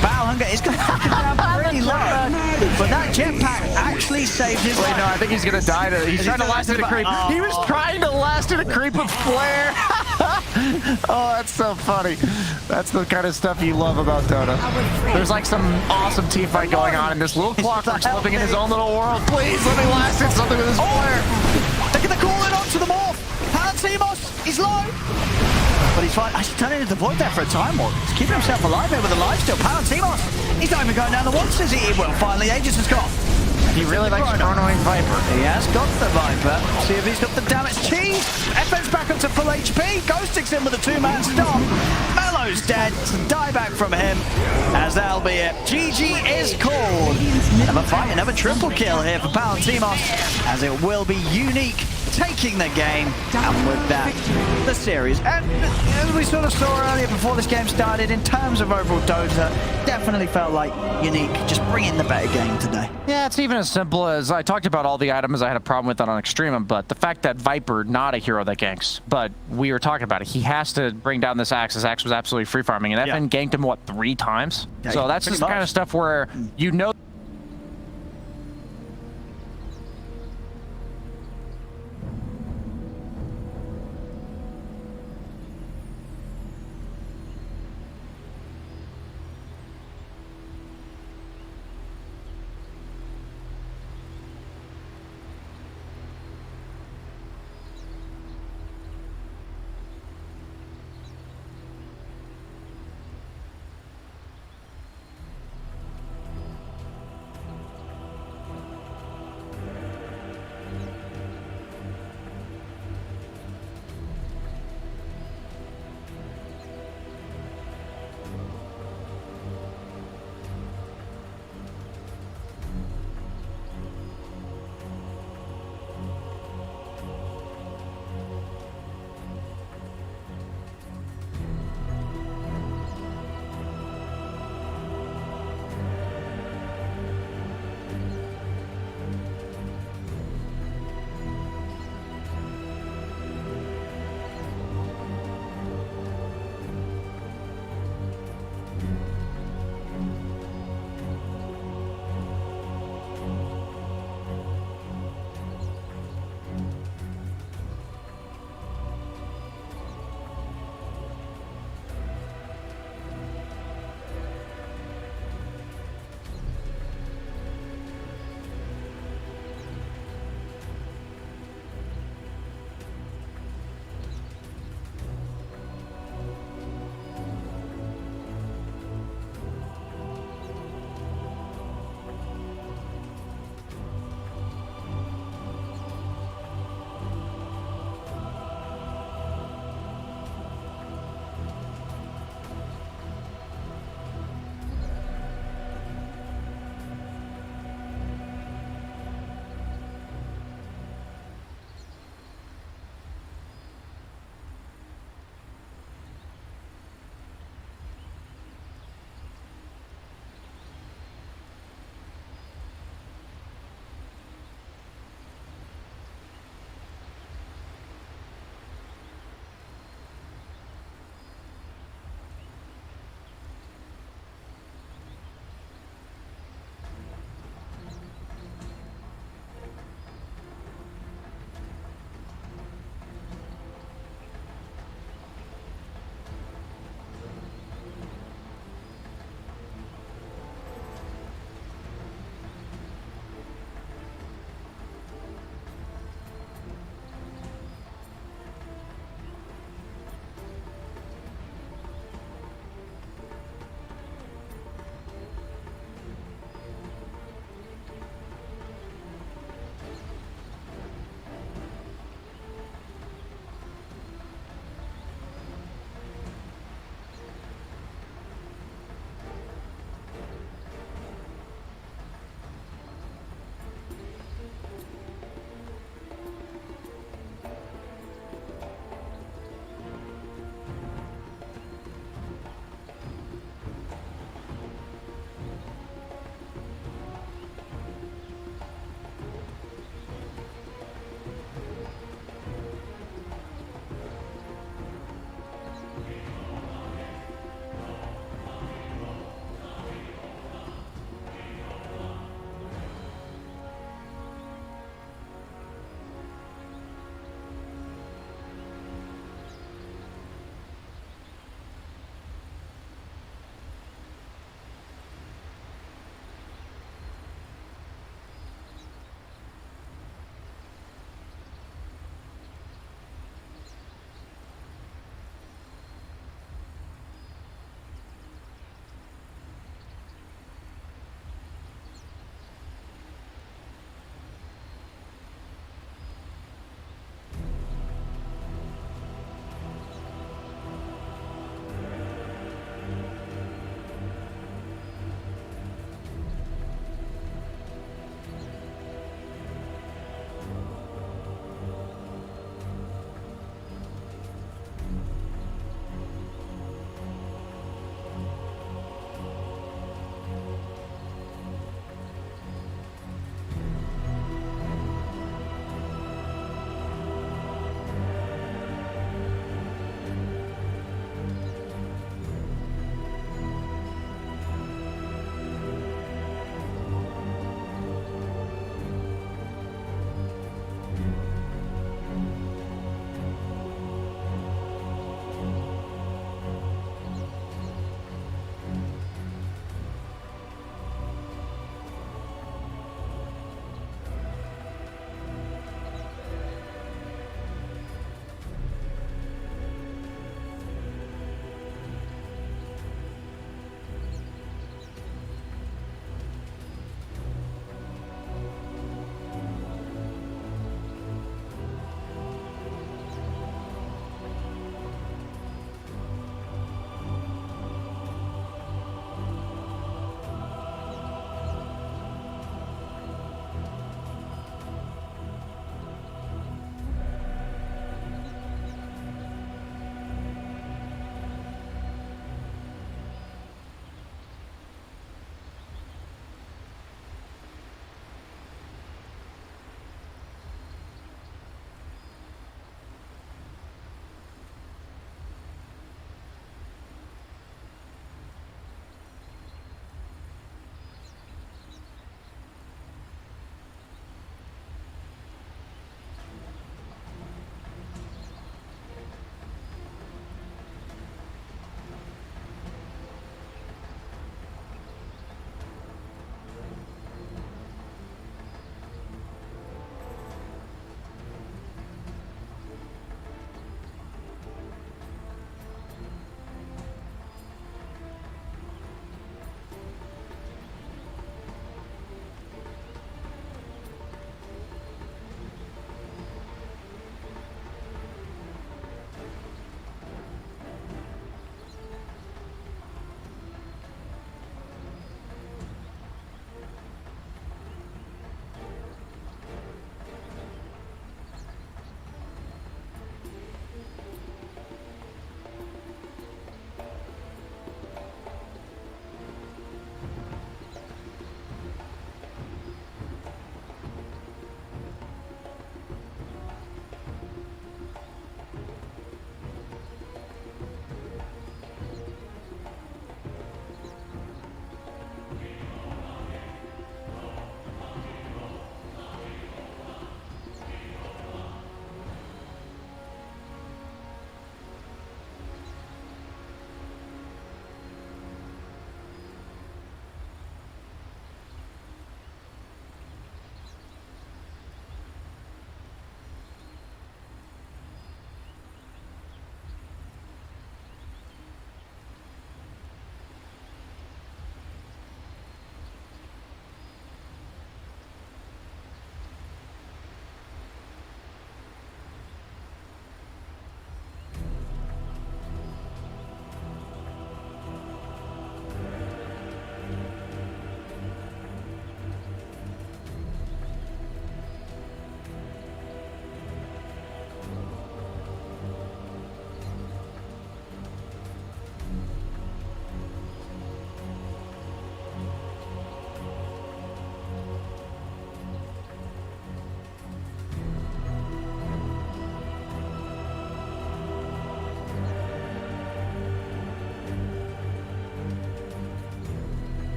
Battle Hunger is going to knock him down pretty low. But that jetpack actually saved his life. Wait, no, I think he's going to die. He's trying to last in a creep. He was trying to last in a creep with Flare. Oh, that's so funny. That's the kind of stuff you love about Dota. There's like some awesome team fight going on, and this little Clockwork's living in his own little world. Please let me last in something with his Flare. They're going to call it onto the morph. Palantimos, he's low. But he's fine. Actually turning into the void there for a time warp. He's keeping himself alive here with a life steal. Palantimos, he's not even going down the once, is he? Well, finally, Aegis has gone. He really likes chronoing Viper. He has got the Viper. See if he's got the damage. Cheese! FN's back up to full HP. Ghostic's in with a 2-man stop. Mellow's dead. It's a dieback from him. As that'll be it. GG is called. Another fight, another triple kill here for Palantimos. As it will be Unique taking the game, and with that, the series. And as we sort of saw earlier before this game started, in terms of overall Dota, definitely felt like Unique just bringing the better game today. Yeah, it's even as simple as I talked about all the items I had a problem with on Extreme, but the fact that Viper, not a hero that ganks, but we were talking about it, he has to bring down this Axe. This Axe was absolutely free farming, and FN ganked him, what, 3 times? Yeah, so that's just the kind of stuff where you know